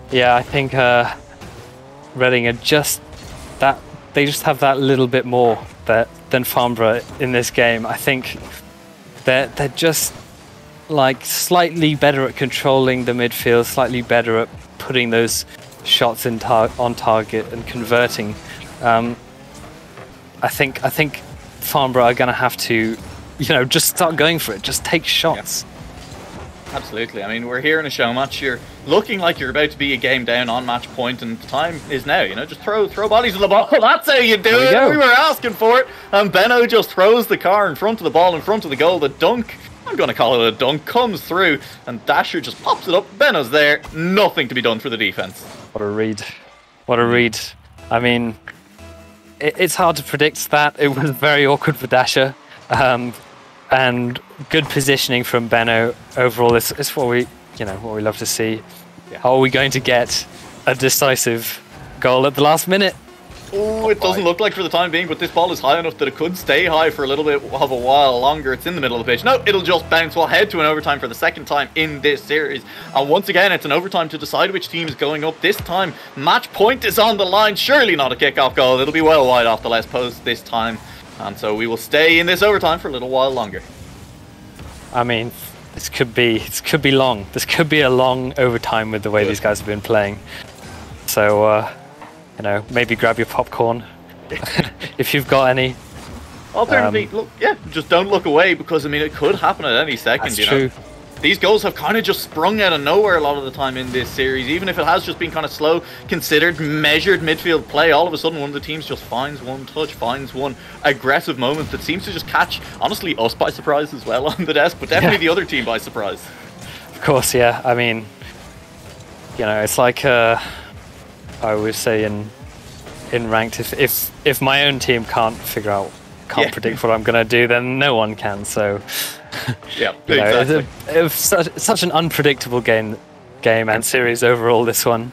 Speaker 7: Yeah, I think... Reading are they just have that little bit more than Farnborough in this game. I think they're just like slightly better at controlling the midfield, slightly better at putting those shots on target and converting. I think Farnborough are going to have to, just start going for it, just take shots.
Speaker 3: Yeah. Absolutely. I mean, we're here in a show match. You're looking like you're about to be a game down on match point, and the time is now. Just throw bodies on the ball. That's how you do it. We were asking for it, and Benno just throws the car in front of the ball, in front of the goal. The dunk, I'm going to call it a dunk, comes through, and Dasher just pops it up. Benno's there. Nothing to be done for the defense.
Speaker 7: What a read! What a read! I mean, it's hard to predict that. It was very awkward for Dasher. And good positioning from Benno overall. It's what we love to see. Yeah. Are we going to get a decisive goal at the last minute?
Speaker 3: Oh, it doesn't look like for the time being, but this ball is high enough that it could stay high for a little bit of a while longer. It's in the middle of the pitch. No, it'll just bounce. We'll head to an overtime for the second time in this series. And once again, it's an overtime to decide which team is going up. This time, match point is on the line. Surely not a kickoff goal. It'll be well wide off the left post this time. And so we will stay in this overtime for a little while longer.
Speaker 7: I mean, this could be long. This could be a long overtime with the way these guys have been playing. So, maybe grab your popcorn if you've got any.
Speaker 3: Alternatively, just don't look away, because I mean it could happen at any second.
Speaker 7: That's true.
Speaker 3: These goals have kind of just sprung out of nowhere a lot of the time in this series. Even if it has just been kind of slow, considered, measured midfield play, all of a sudden one of the teams just finds one touch, finds one aggressive moment that seems to just catch, honestly, us by surprise as well on the desk, but definitely the other team by surprise.
Speaker 7: Of course, yeah. I mean, it's like I always say in ranked, if my own team can't predict what I'm going to do, then no one can. So,
Speaker 3: yeah, exactly.
Speaker 7: It's such an unpredictable game and series overall, this one.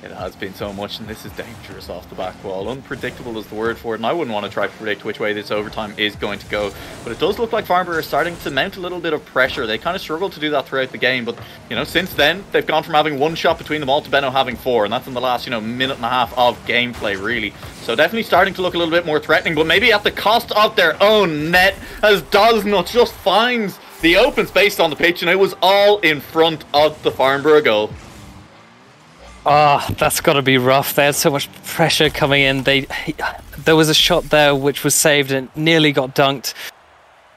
Speaker 3: It has been so much, and this is dangerous off the back wall. Unpredictable is the word for it, and I wouldn't want to try to predict which way this overtime is going to go. But it does look like Farnborough are starting to mount a little bit of pressure. They kind of struggled to do that throughout the game, but since then they've gone from having one shot between them all to Benno having 4, and that's in the last minute and a half of gameplay, really. So definitely starting to look a little bit more threatening, but maybe at the cost of their own net, as Dosnut just finds the open space on the pitch, and it was all in front of the Farnborough goal.
Speaker 7: That's got to be rough. They had so much pressure coming in. There was a shot there which was saved and nearly got dunked.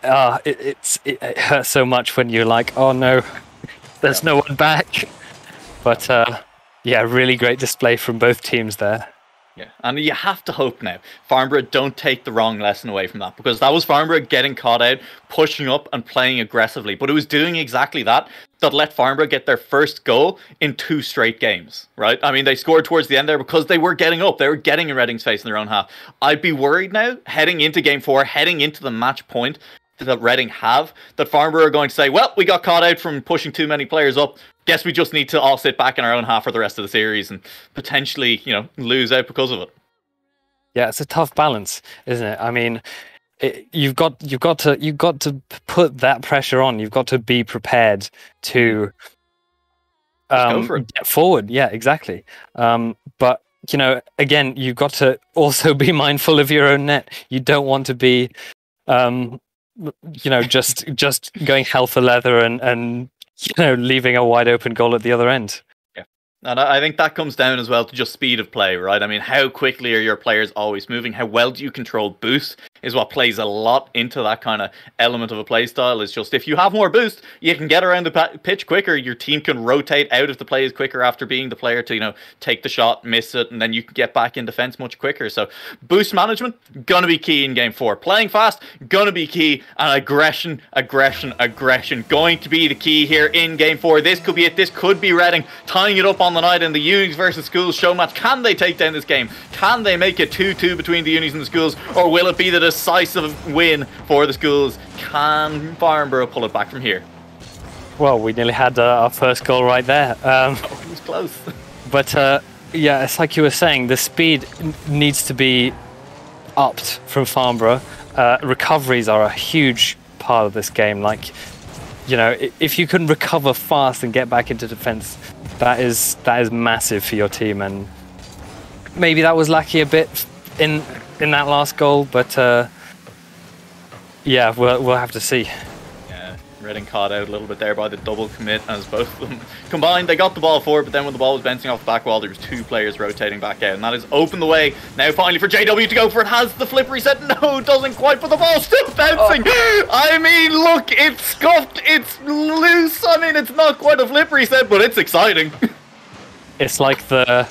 Speaker 7: It hurts so much when you're like, oh no, there's no one back. But really great display from both teams there.
Speaker 3: Yeah, and you have to hope now Farnborough don't take the wrong lesson away from that, because that was Farnborough getting caught out, pushing up and playing aggressively, but it was doing exactly that let Farnborough get their first goal in 2 straight games, right? I mean, they scored towards the end there because they were getting up, they were getting in Reading's face in their own half. I'd be worried now, heading into game 4, heading into the match point that Reading have, that Farnborough are going to say, well, we got caught out from pushing too many players up, guess we just need to all sit back in our own half for the rest of the series, and potentially, lose out because of it.
Speaker 7: Yeah, it's a tough balance, isn't it? I mean, you've got to put that pressure on. You've got to be prepared to
Speaker 3: go for it.
Speaker 7: Get forward. Yeah, exactly. But again, you've got to also be mindful of your own net. You don't want to be, just going hell for leather and leaving a wide open goal at the other end.
Speaker 3: Yeah. And I think that comes down as well to just speed of play, right? I mean, how quickly are your players always moving? How well do you control boost is what plays a lot into that kind of element of a play style. Is just if you have more boost, you can get around the pitch quicker. Your team can rotate out of the play quicker after being the player to, take the shot, miss it, and then you can get back in defense much quicker. So boost management, going to be key in game 4. Playing fast, going to be key. And aggression, going to be the key here in game 4. This could be it. This could be Reading tying it up on the night in the Unis versus Schools show match. Can they take down this game? Can they make it 2-2 between the Unis and the Schools? Or will it be the decisive win for the Schools? Can Farnborough pull it back from here?
Speaker 7: Well, we nearly had our first goal right there.
Speaker 3: It was close.
Speaker 7: But it's like you were saying, the speed needs to be upped from Farnborough. Recoveries are a huge part of this game. Like, if you can recover fast and get back into defense, that is massive for your team. And maybe that was lacking a bit in that last goal, but we'll have to see.
Speaker 3: Yeah, Reading caught out a little bit there by the double commit, as both of them combined. They got the ball forward, but then when the ball was bouncing off the back wall, there was 2 players rotating back out, and that has opened the way now finally for JW to go for it. Has the flip reset? No, doesn't quite, but the ball's still bouncing. I mean, look, it's scuffed, it's loose. I mean, it's not quite a flip reset, but it's exciting.
Speaker 7: It's like the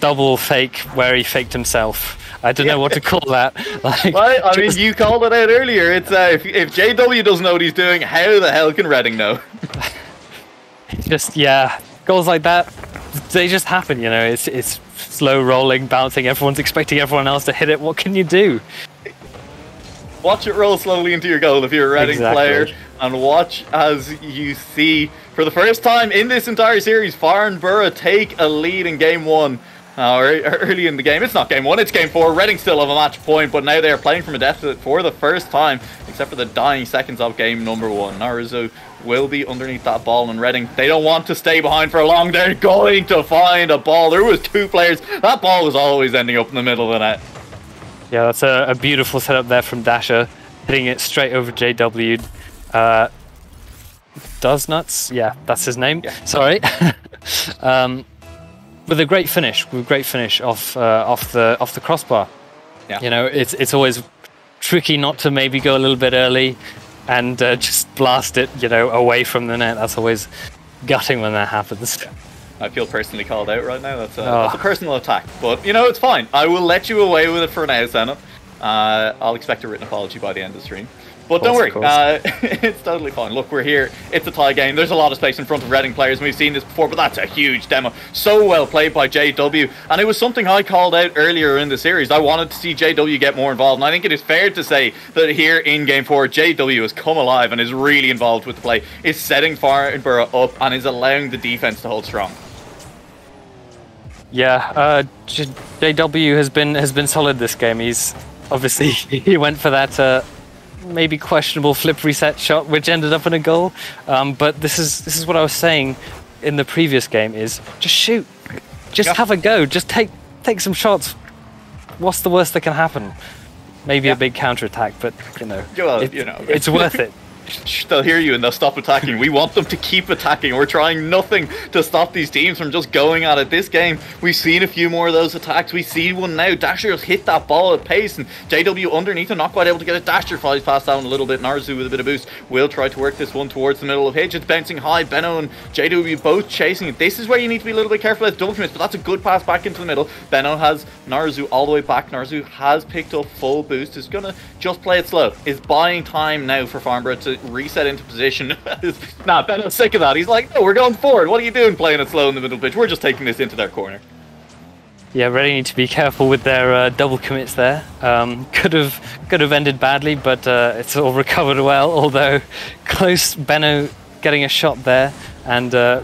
Speaker 7: double fake where he faked himself. I don't know what to call that. Like,
Speaker 3: well, I mean, you called it out earlier. It's if JW doesn't know what he's doing, how the hell can Reading know?
Speaker 7: Goals like that, they just happen. It's slow rolling, bouncing. Everyone's expecting everyone else to hit it. What can you do?
Speaker 3: Watch it roll slowly into your goal if you're a Reading player, and watch as you see, for the first time in this entire series, Farnborough take a lead in game 1. Early in the game. It's not game 1, it's game 4. Reading still have a match point, but now they are playing from a deficit for the first time, except for the dying seconds of game number 1. Naruzu will be underneath that ball, and Reading, they don't want to stay behind for long. They're going to find a ball. There was 2 players. That ball was always ending up in the middle of the net.
Speaker 7: Yeah, that's a beautiful setup there from Dasher, hitting it straight over JW. Does nuts? Yeah, that's his name. Yeah. Sorry. with a great finish, off the crossbar.
Speaker 3: Yeah.
Speaker 7: You know, it's always tricky not to maybe go a little bit early and just blast it, you know, away from the net. That's always gutting when that happens.
Speaker 3: I feel personally called out right now. That's a personal attack, but you know, it's fine. I will let you away with it for now, Senna. I'll expect a written apology by the end of the stream. But don't worry, it's totally fine. Look, we're here. It's a tie game. There's a lot of space in front of Reading players, and we've seen this before, but that's a huge demo. So well played by JW, and it was something I called out earlier in the series. I wanted to see JW get more involved, and I think it is fair to say that here in Game 4, JW has come alive and is really involved with the play, is setting Farnborough up, and is allowing the defense to hold strong.
Speaker 7: Yeah, JW has been solid this game. He's obviously he went for that maybe questionable flip reset shot, which ended up in a goal. But this is what I was saying in the previous game: is just shoot, just have a go, just take some shots. What's the worst that can happen? Maybe a big counter attack, but you know, it's worth it.
Speaker 3: They'll hear you and they'll stop attacking. We want them to keep attacking. We're trying nothing to stop these teams from just going at it. This game, we've seen a few more of those attacks. We see one now. Dasher just hit that ball at pace, and JW underneath and not quite able to get it. Dasher flies past that one a little bit. Narzu with a bit of boost will try to work this one towards the middle of hitch. It's bouncing high. Benno and JW both chasing it. This is where you need to be a little bit careful with double commits, but that's a good pass back into the middle. Benno has Narzu all the way back. Narzu has picked up full boost. Is gonna just play it slow. Is buying time now for Farnborough to reset into position. Benno's sick of that. He's like, no, we're going forward. What are you doing playing it slow in the middle pitch? We're just taking this into their corner.
Speaker 7: Yeah, really need to be careful with their double commits there. Could have ended badly, but it's all recovered well. Although close, Benno getting a shot there and a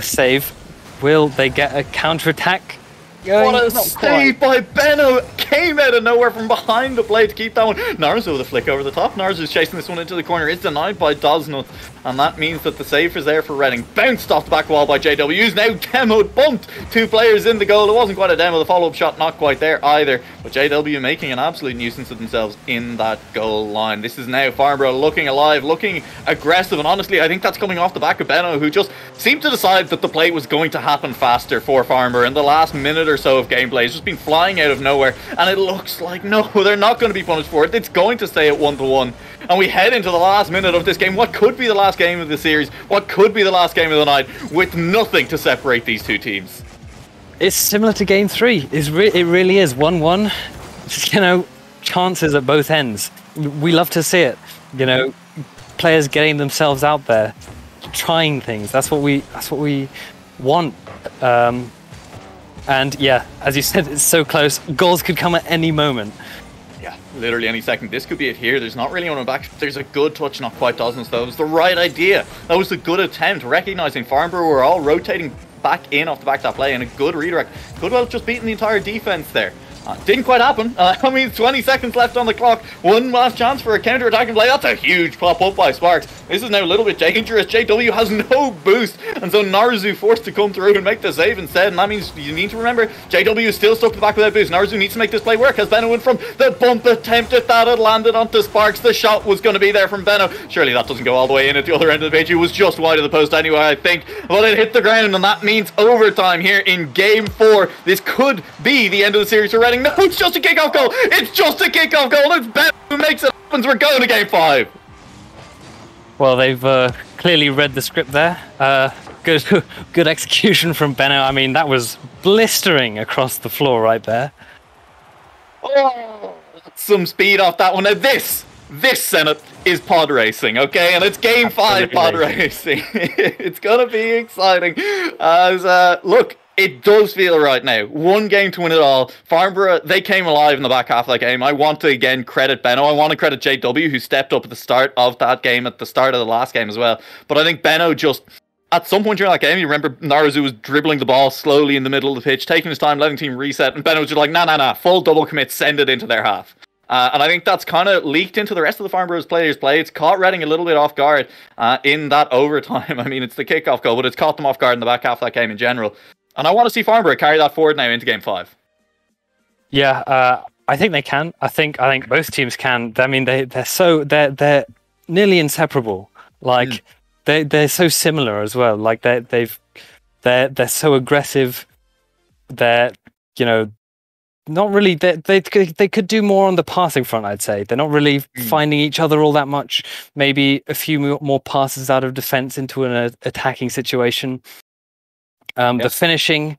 Speaker 7: save. Will they get a counter attack?
Speaker 3: What a save by Benno! Came out of nowhere from behind the play to keep that one. Narzu with a flick over the top. Narzu's chasing this one into the corner. It's denied by Dosnut, and that means that the save is there for Reading. Bounced off the back wall by JW, who's now demoed, bumped. Two players in the goal. It wasn't quite a demo. The follow-up shot not quite there either. But JW making an absolute nuisance of themselves in that goal line. This is now Farnborough looking alive, looking aggressive, and honestly, I think that's coming off the back of Benno, who just seemed to decide that the play was going to happen faster for Farnborough in the last minute or so of gameplay. It's just been flying out of nowhere, and it looks like no, they're not going to be punished for it. It's going to stay at 1-1, and we head into the last minute of this game. What could be the last game of the series? What could be the last game of the night, with nothing to separate these two teams?
Speaker 7: It's similar to Game 3. It really is 1-1. You know, chances at both ends. We love to see it. You know, players getting themselves out there, trying things. That's what we want. And yeah, as you said, it's so close. Goals could come at any moment.
Speaker 3: Yeah, literally any second. This could be it here. There's not really anyone back. There's a good touch, not quite dozens though. It was the right idea. That was a good attempt, recognising Farnborough were all rotating back in off the back of that play, and a good redirect. Could well have just beaten the entire defence there. Didn't quite happen. I mean, 20 seconds left on the clock. One last chance for a counter-attacking play. That's a huge pop up by Sparks. This is now a little bit dangerous. JW has no boost, and so Narzu forced to come through and make the save instead. And that means you need to remember, JW is still stuck to the back without boost. Narzu needs to make this play work as Benno went from the bump attempt at that. It landed onto Sparks. The shot was going to be there from Benno. Surely that doesn't go all the way in at the other end of the pitch. It was just wide of the post anyway, I think. But it hit the ground, and that means overtime here in Game 4. This could be the end of the series for Reading. No, it's just a kickoff goal. It's just a kickoff goal. It's Benno who makes it happen. We're going to Game 5.
Speaker 7: Well, they've clearly read the script there. Good execution from Benno. I mean, that was blistering across the floor right there.
Speaker 3: Oh, that's some speed off that one. Now this Senate is pod racing, okay? And it's Game 5 pod racing. It's going to be exciting. As look, it does feel right now. One game to win it all. Farnborough, they came alive in the back half of that game. I want to again credit Benno. I want to credit JW, who stepped up at the start of that game, at the start of the last game as well. But I think Benno just, at some point during that game, you remember Narzu was dribbling the ball slowly in the middle of the pitch, taking his time, letting the team reset, and Benno was just like, nah, full double commit, send it into their half. And I think that's kind of leaked into the rest of the Farnborough's players' play. It's caught Reading a little bit off guard in that overtime. I mean, it's the kickoff goal, but it's caught them off guard in the back half of that game in general. And I want to see Farnborough carry that forward now into Game 5.
Speaker 7: Yeah, I think they can. I think both teams can. I mean, they're nearly inseparable. Like they're so similar as well. Like they're so aggressive. they're, you know, not really. They could do more on the passing front. I'd say they're not really finding each other all that much. Maybe a few more passes out of defense into an attacking situation. The finishing,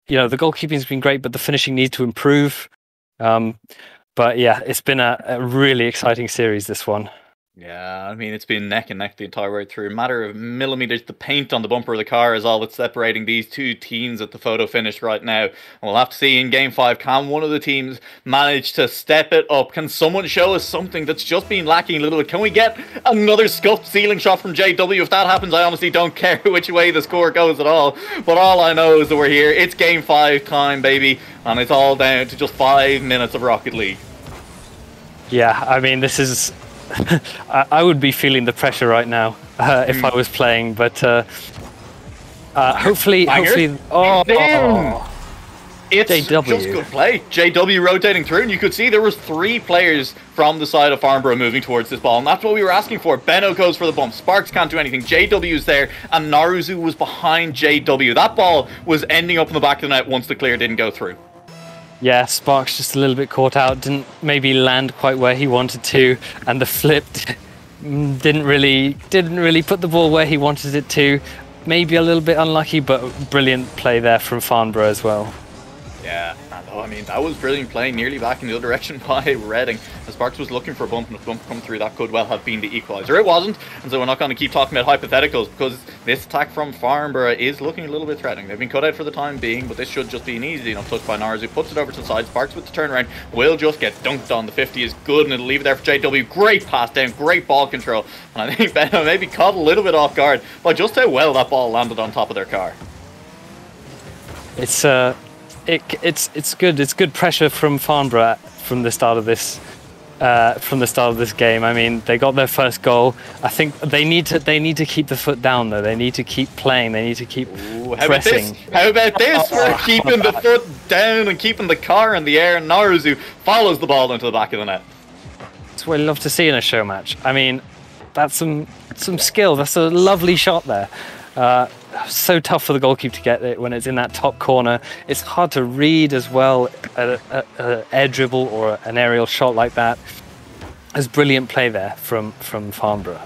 Speaker 7: you know, the goalkeeping's been great, but the finishing needs to improve. But yeah, it's been a really exciting series, this one.
Speaker 3: Yeah, I mean, it's been neck and neck the entire way through. A matter of millimeters. The paint on the bumper of the car is all that's separating these two teams at the photo finish right now. And we'll have to see in Game 5, can one of the teams manage to step it up? Can someone show us something that's just been lacking a little bit? Can we get another scuffed ceiling shot from JW? If that happens, I honestly don't care which way the score goes at all. But all I know is that we're here. It's Game 5 time, baby. And it's all down to just 5 minutes of Rocket League.
Speaker 7: Yeah, I mean, this is... I would be feeling the pressure right now if I was playing, but hopefully,
Speaker 3: it's
Speaker 7: JW.
Speaker 3: Just good play. JW rotating through, and you could see there was 3 players from the side of Farnborough moving towards this ball, and that's what we were asking for. Benno goes for the bump. Sparks can't do anything. JW's there, and Naruzu was behind JW. That ball was ending up in the back of the net once the clear didn't go through.
Speaker 7: Yeah, Sparks just a little bit caught out, didn't maybe land quite where he wanted to, and the flip didn't really put the ball where he wanted it to. Maybe a little bit unlucky, but brilliant play there from Farnborough as well.
Speaker 3: Yeah, I mean, that was brilliant play, nearly back in the other direction by Reading. As Sparks was looking for a bump, and if a bump come through, that could well have been the equaliser. It wasn't, and so we're not going to keep talking about hypotheticals, because this attack from Farnborough is looking a little bit threatening. They've been cut out for the time being, but this should just be an easy enough touch by Naruzu. Puts it over to the side. Sparks with the turnaround will just get dunked on. The 50 is good, and it'll leave it there for JW. Great pass down, great ball control, and I think Benno maybe caught a little bit off guard by just how well that ball landed on top of their car.
Speaker 7: It's good. It's good pressure from Farnborough from the start of this game. I mean, they got their first goal. I think they need to keep the foot down though. They need to keep playing. They need to keep pressing.
Speaker 3: How about this? We're keeping the foot down and keeping the car in the air. And Naruzu follows the ball into the back of the net.
Speaker 7: That's what I love to see in a show match. I mean, that's some skill. That's a lovely shot there. So tough for the goalkeeper to get it when it's in that top corner. It's hard to read as well an air dribble or an aerial shot like that. There's brilliant play there from Farnborough.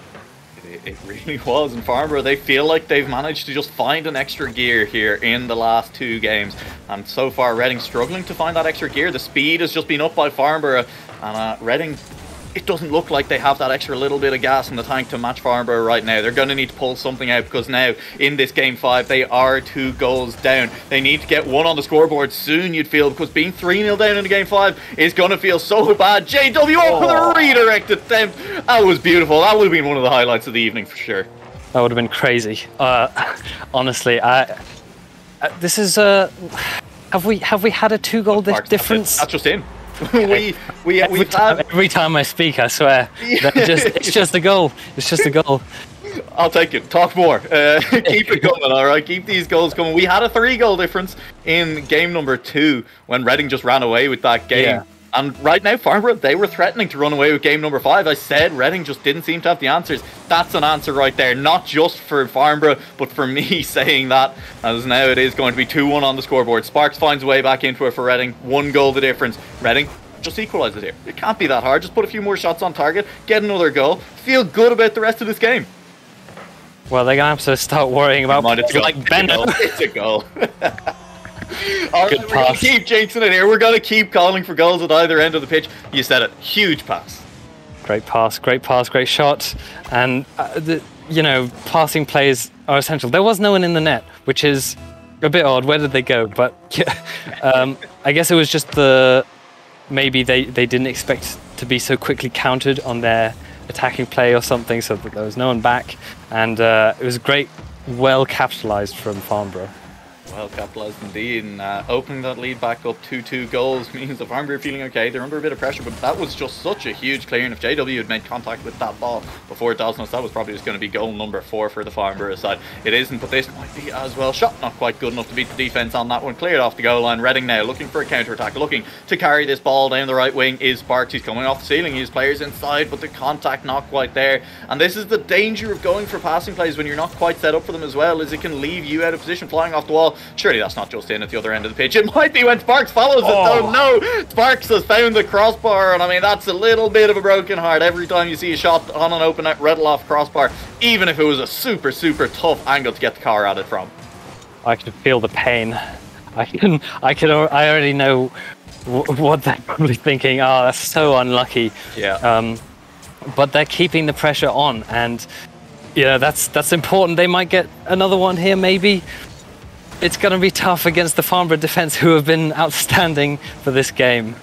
Speaker 3: It really was, and Farnborough, they feel like they've managed to just find an extra gear here in the last 2 games, and so far Reading struggling to find that extra gear. The speed has just been up by Farnborough, and Reading, it doesn't look like they have that extra little bit of gas in the tank to match Farnborough right now. They're going to need to pull something out, because now in this Game 5 they are 2 goals down. They need to get 1 on the scoreboard soon, you'd feel, because being 3-0 down in the Game 5 is going to feel so bad. JW with a redirected attempt. That was beautiful. That would have been one of the highlights of the evening for sure.
Speaker 7: That would have been crazy. Honestly, this is have we had a 2-goal difference?
Speaker 3: That's just him.
Speaker 7: Every time I speak, I swear, it's just a goal. It's just a goal.
Speaker 3: I'll take it. Talk more. Keep it coming, all right? Keep these goals coming. We had a 3-goal difference in game number 2 when Reading just ran away with that game. Yeah. And right now, Farnborough, they were threatening to run away with game number 5. I said Reading just didn't seem to have the answers. That's an answer right there. Not just for Farnborough, but for me saying that. As now it is going to be 2-1 on the scoreboard. Sparks finds a way back into it for Reading. 1 goal the difference. Reading just equalise it here. It can't be that hard. Just put a few more shots on target, get another goal, feel good about the rest of this game.
Speaker 7: Well, they're going to have to start worrying about
Speaker 3: Benno. It's a goal. We're going to keep jinxing it here. We're going to keep calling for goals at either end of the pitch. You said it. Huge pass.
Speaker 7: Great pass, great shot. And, passing plays are essential. There was no one in the net, which is a bit odd. Where did they go? But I guess it was just maybe they didn't expect to be so quickly countered on their attacking play or something, so that there was no one back. And it was great, well capitalised from Farnborough.
Speaker 3: Well capitalised indeed, and opening that lead back up 2-2 goals means that Farnborough are feeling okay. They're under a bit of pressure, but that was just such a huge clear, and if JW had made contact with that ball before Dosnos, that was probably just going to be goal number 4 for the Farnborough side. It isn't, but this might be as well. Shot not quite good enough to beat the defence on that one. Cleared off the goal line. Reading now looking for a counter-attack, looking to carry this ball down the right wing is Sparks. He's coming off the ceiling. He's players inside, but the contact not quite there. And this is the danger of going for passing plays when you're not quite set up for them as well, is it can leave you out of position. Flying off the wall Surely that's not just in at the other end of the pitch. It might be when Sparks follows it, though. No, Sparks has found the crossbar, and I mean, that's a little bit of a broken heart every time you see a shot on an open net Redloff off crossbar, even if it was a super, super tough angle to get the car at it from.
Speaker 7: I can feel the pain. I already know what they're probably thinking. Oh, that's so unlucky.
Speaker 3: Yeah.
Speaker 7: But they're keeping the pressure on, and that's important. They might get another one here, maybe. It's going to be tough against the Farnborough defense, who have been outstanding for this game.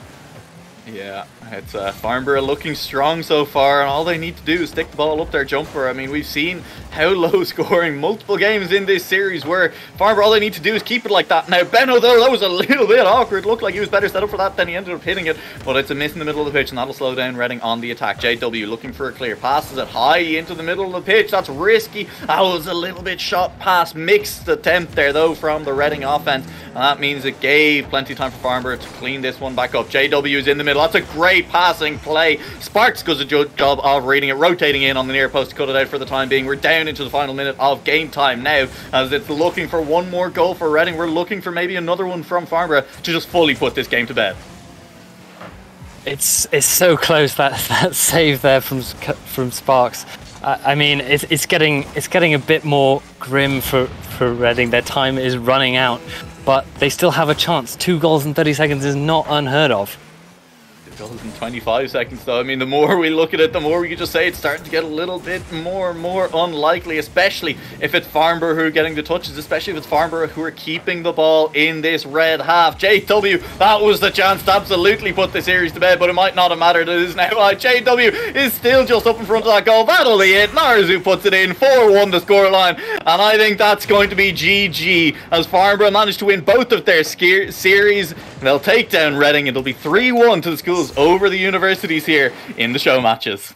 Speaker 3: Yeah, it's Farnborough looking strong so far, and all they need to do is stick the ball up their jumper. I mean, we've seen how low scoring multiple games in this series where Farnborough, all they need to do is keep it like that. Now, Benno, though, that was a little bit awkward. Looked like he was better set up for that than he ended up hitting it, but it's a miss in the middle of the pitch, and that'll slow down Reading on the attack. JW looking for a clear. Passes it high into the middle of the pitch. That's risky. That was a little bit shot pass. Mixed attempt there, though, from the Reading offense, and that means it gave plenty of time for Farnborough to clean this one back up. JW is in the middle. That's a great passing play. Sparks does a good job of reading it, rotating in on the near post to cut it out for the time being. We're down into the final minute of game time now, as it's looking for one more goal for Reading. We're looking for maybe another one from Farnborough to just fully put this game to bed.
Speaker 7: It's so close, that save there from Sparks. I mean, it's getting a bit more grim for Reading. Their time is running out, but they still have a chance. 2 goals in 30 seconds is not unheard of.
Speaker 3: Goals in 25 seconds, though. I mean, the more we look at it, the more we could just say it's starting to get a little bit more unlikely, especially if it's Farnborough who are getting the touches, especially if it's Farnborough who are keeping the ball in this red half. JW, that was the chance to absolutely put the series to bed, but it might not have mattered. It is now. JW is still just up in front of that goal. That'll be it. Narazu puts it in. 4-1 the scoreline, and I think that's going to be GG, as Farnborough managed to win both of their series. They'll take down Reading. It'll be 3-1 to the schools over the universities here in the show matches.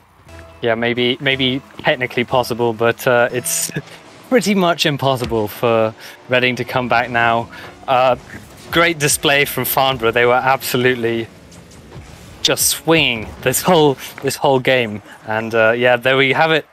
Speaker 7: Yeah, maybe technically possible, but it's pretty much impossible for Reading to come back now. Great display from Farnborough. They were absolutely just swinging this whole game, and yeah, there we have it.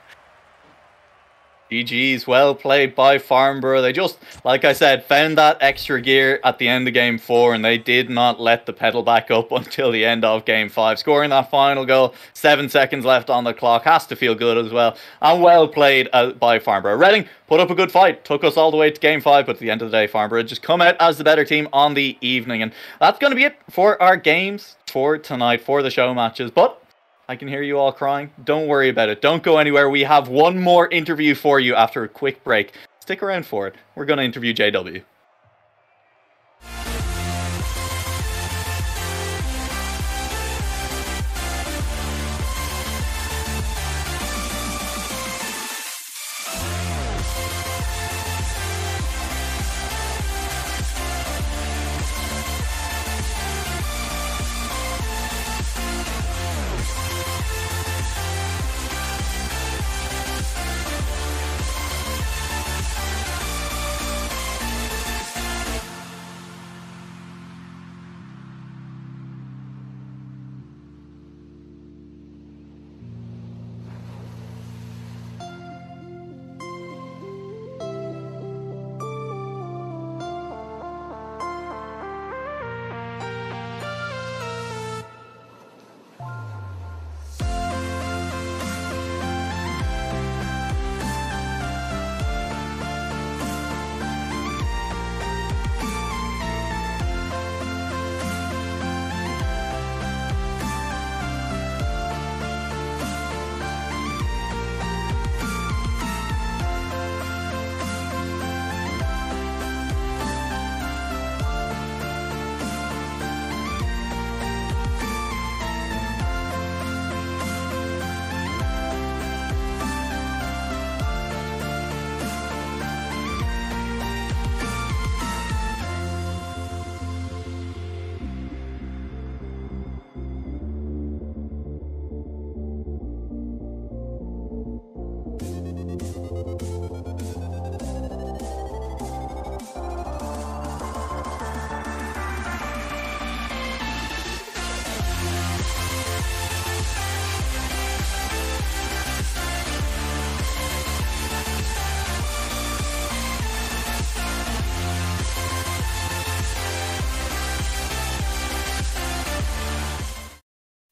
Speaker 3: GG's, well played by Farnborough. They just, like I said, found that extra gear at the end of game 4, and they did not let the pedal back up until the end of game 5. Scoring that final goal, 7 seconds left on the clock, has to feel good as well. And well played by Farnborough. Reading put up a good fight, took us all the way to game 5, but at the end of the day, Farnborough just come out as the better team on the evening. And that's going to be it for our games for tonight, for the show matches. But I can hear you all crying. Don't worry about it. Don't go anywhere. We have one more interview for you after a quick break. Stick around for it. We're going to interview JW.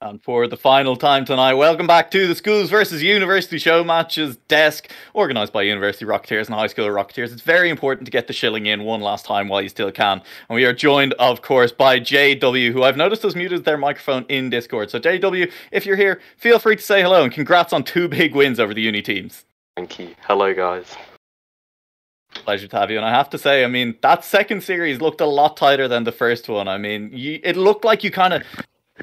Speaker 3: And for the final time tonight, welcome back to the Schools versus University Showmatches desk, organised by University Rocketeers and High School Rocketeers. It's very important to get the shilling in one last time while you still can. And we are joined, of course, by JW, who I've noticed has muted their microphone in Discord. So JW, if you're here, feel free to say hello and congrats on 2 big wins over the uni teams.
Speaker 8: Thank you. Hello, guys.
Speaker 3: Pleasure to have you. And I have to say, I mean, that second series looked a lot tighter than the first one. I mean, it looked like you kind of...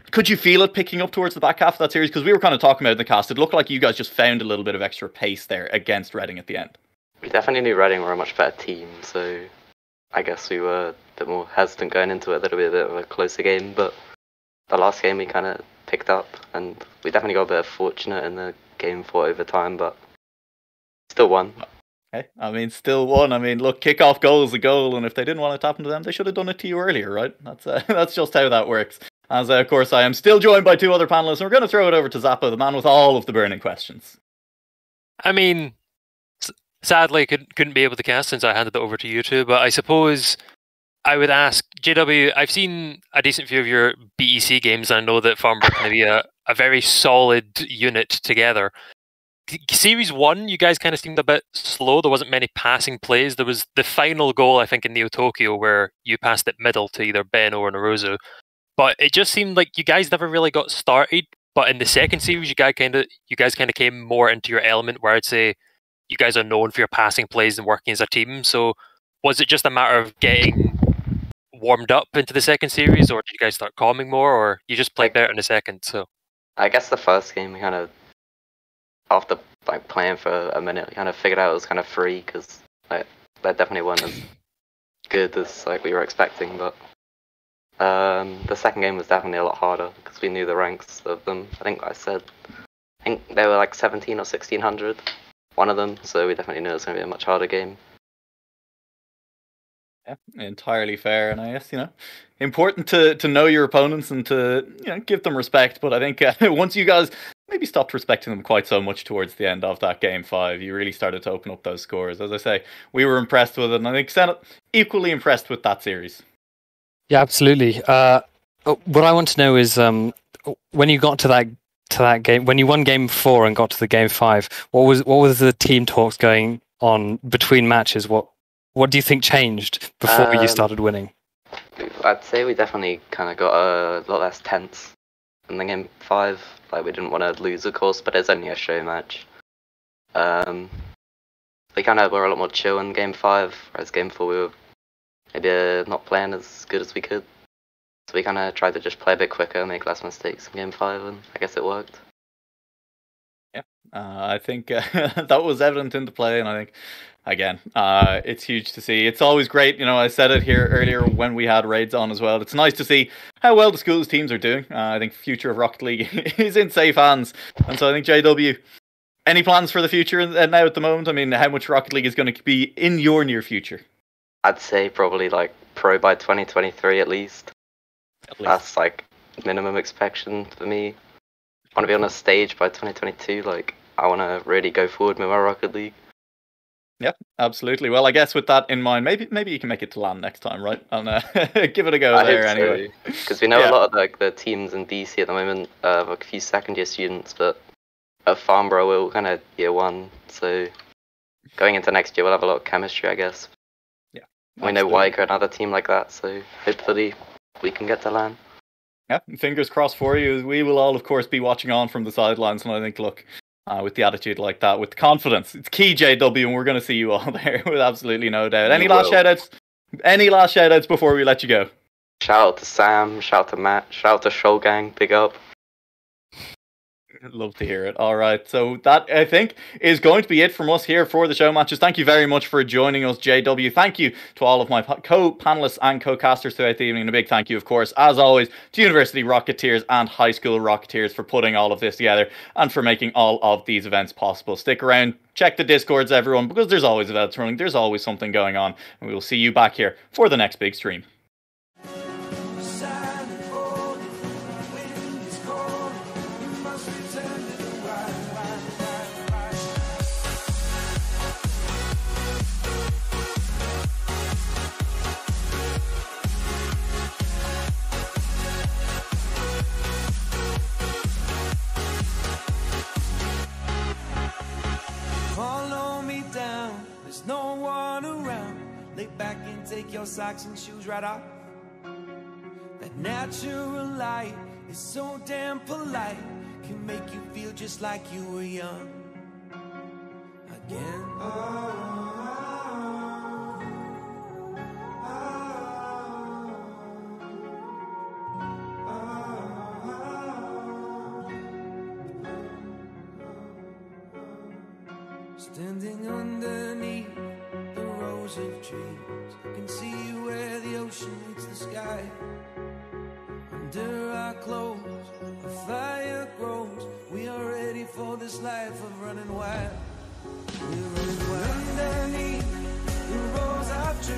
Speaker 3: Could you feel it picking up towards the back half of that series? Because we were kind of talking about it in the cast. It looked like you guys just found a little bit of extra pace there against Reading at the end.
Speaker 8: We definitely knew Reading were a much better team, so I guess we were a bit more hesitant going into it, a little bit of a closer game. But the last game we kind of picked up, and we definitely got a bit of fortunate in the game for overtime, but still won.
Speaker 3: Okay. I mean, still won. I mean, look, kickoff goal is a goal, and if they didn't want it to happen to them, they should have done it to you earlier, right? That's just how that works. As, of course, I am still joined by 2 other panelists, and we're going to throw it over to Zappa, the man with all of the burning questions.
Speaker 4: I mean, sadly, couldn't be able to cast since I handed it over to you two, but I suppose I would ask, JW, I've seen a decent few of your BEC games, and I know that Farnborough can be a very solid unit together. Series 1, you guys kind of seemed a bit slow. There wasn't many passing plays. There was the final goal, I think, in Neo Tokyo, where you passed it middle to either Ben or Naruzo. But it just seemed like you guys never really got started. But in the second series, you guys kind of came more into your element, where I'd say you guys are known for your passing plays and working as a team. So was it just a matter of getting warmed up into the second series, or did you guys start calming more, or you just played better in the second? So
Speaker 8: I guess the first game we kind of, after like playing for a minute, we kind of figured out it was kind of free, because like that definitely wasn't as good as like we were expecting, but. The second game was definitely a lot harder because we knew the ranks of them. I think they were like 17 or 1600, one of them, so we definitely knew it was going to be a much harder game.
Speaker 3: Yeah, entirely fair, and I guess, important to know your opponents and to, give them respect, but I think once you guys maybe stopped respecting them quite so much towards the end of that Game 5, you really started to open up those scores. As I say, we were impressed with it, and I think Senate equally impressed with that series.
Speaker 7: Yeah, absolutely. What I want to know is when you got to that game, when you won Game 4 and got to the Game 5, what was the team talks going on between matches? What do you think changed before you started winning?
Speaker 8: I'd say we definitely kind of got a lot less tense in the Game 5. Like, we didn't want to lose, of course, but it's only a show match. We kind of were a lot more chill in Game 5, whereas Game 4 we were maybe not playing as good as we could. So we kind of tried to just play a bit quicker, make less mistakes in Game 5, and I guess it worked.
Speaker 3: Yeah, I think that was evident in the play, and I think, again, it's huge to see. It's always great, I said it here earlier when we had raids on as well. It's nice to see how well the schools teams are doing. I think the future of Rocket League is in safe hands. And so I think, JW, any plans for the future now at the moment? I mean, how much Rocket League is going to be in your near future?
Speaker 8: I'd say probably like pro by 2023 at least. That's like minimum expectation for me. I want to be on a stage by 2022. Like, I want to really go forward with my Rocket League.
Speaker 3: Yeah, absolutely. Well, I guess with that in mind, maybe you can make it to LAN next time, right? And give it a go there anyway.
Speaker 8: Because we know a lot of like the teams in BC at the moment, like a few second-year students, but at Farnborough we're all kind of year 1, so going into next year we'll have a lot of chemistry, I guess. We know Weiger, another team like that, so hopefully we can get to LAN.
Speaker 3: Yeah, fingers crossed for you. We will all, of course, be watching on from the sidelines, and I think, look, with the attitude like that, with the confidence, it's key, JW, and we're going to see you all there with absolutely no doubt. Any last shout-outs? Any last shout-outs before we let you go?
Speaker 8: Shout out to Sam, shout out to Matt, shout out to Shoal Gang, big up.
Speaker 3: Love to hear it. All right, so that, I think, is going to be it from us here for the show matches. Thank you very much for joining us, JW. Thank you to all of my co-panelists and co-casters throughout the evening. And a big thank you, of course, as always, to University Rocketeers and High School Rocketeers for putting all of this together and for making all of these events possible. Stick around, check the Discords, everyone, because there's always events running. There's always something going on. And we will see you back here for the next big stream.
Speaker 1: back and take your socks and shoes right off. That natural light is so damn polite, can make you feel just like you were young again. Standing underneath the rows of trees, I can see where the ocean meets the sky. Under our clothes, a fire grows. We are ready for this life of running wild. We're running wild. Underneath the rows of trees,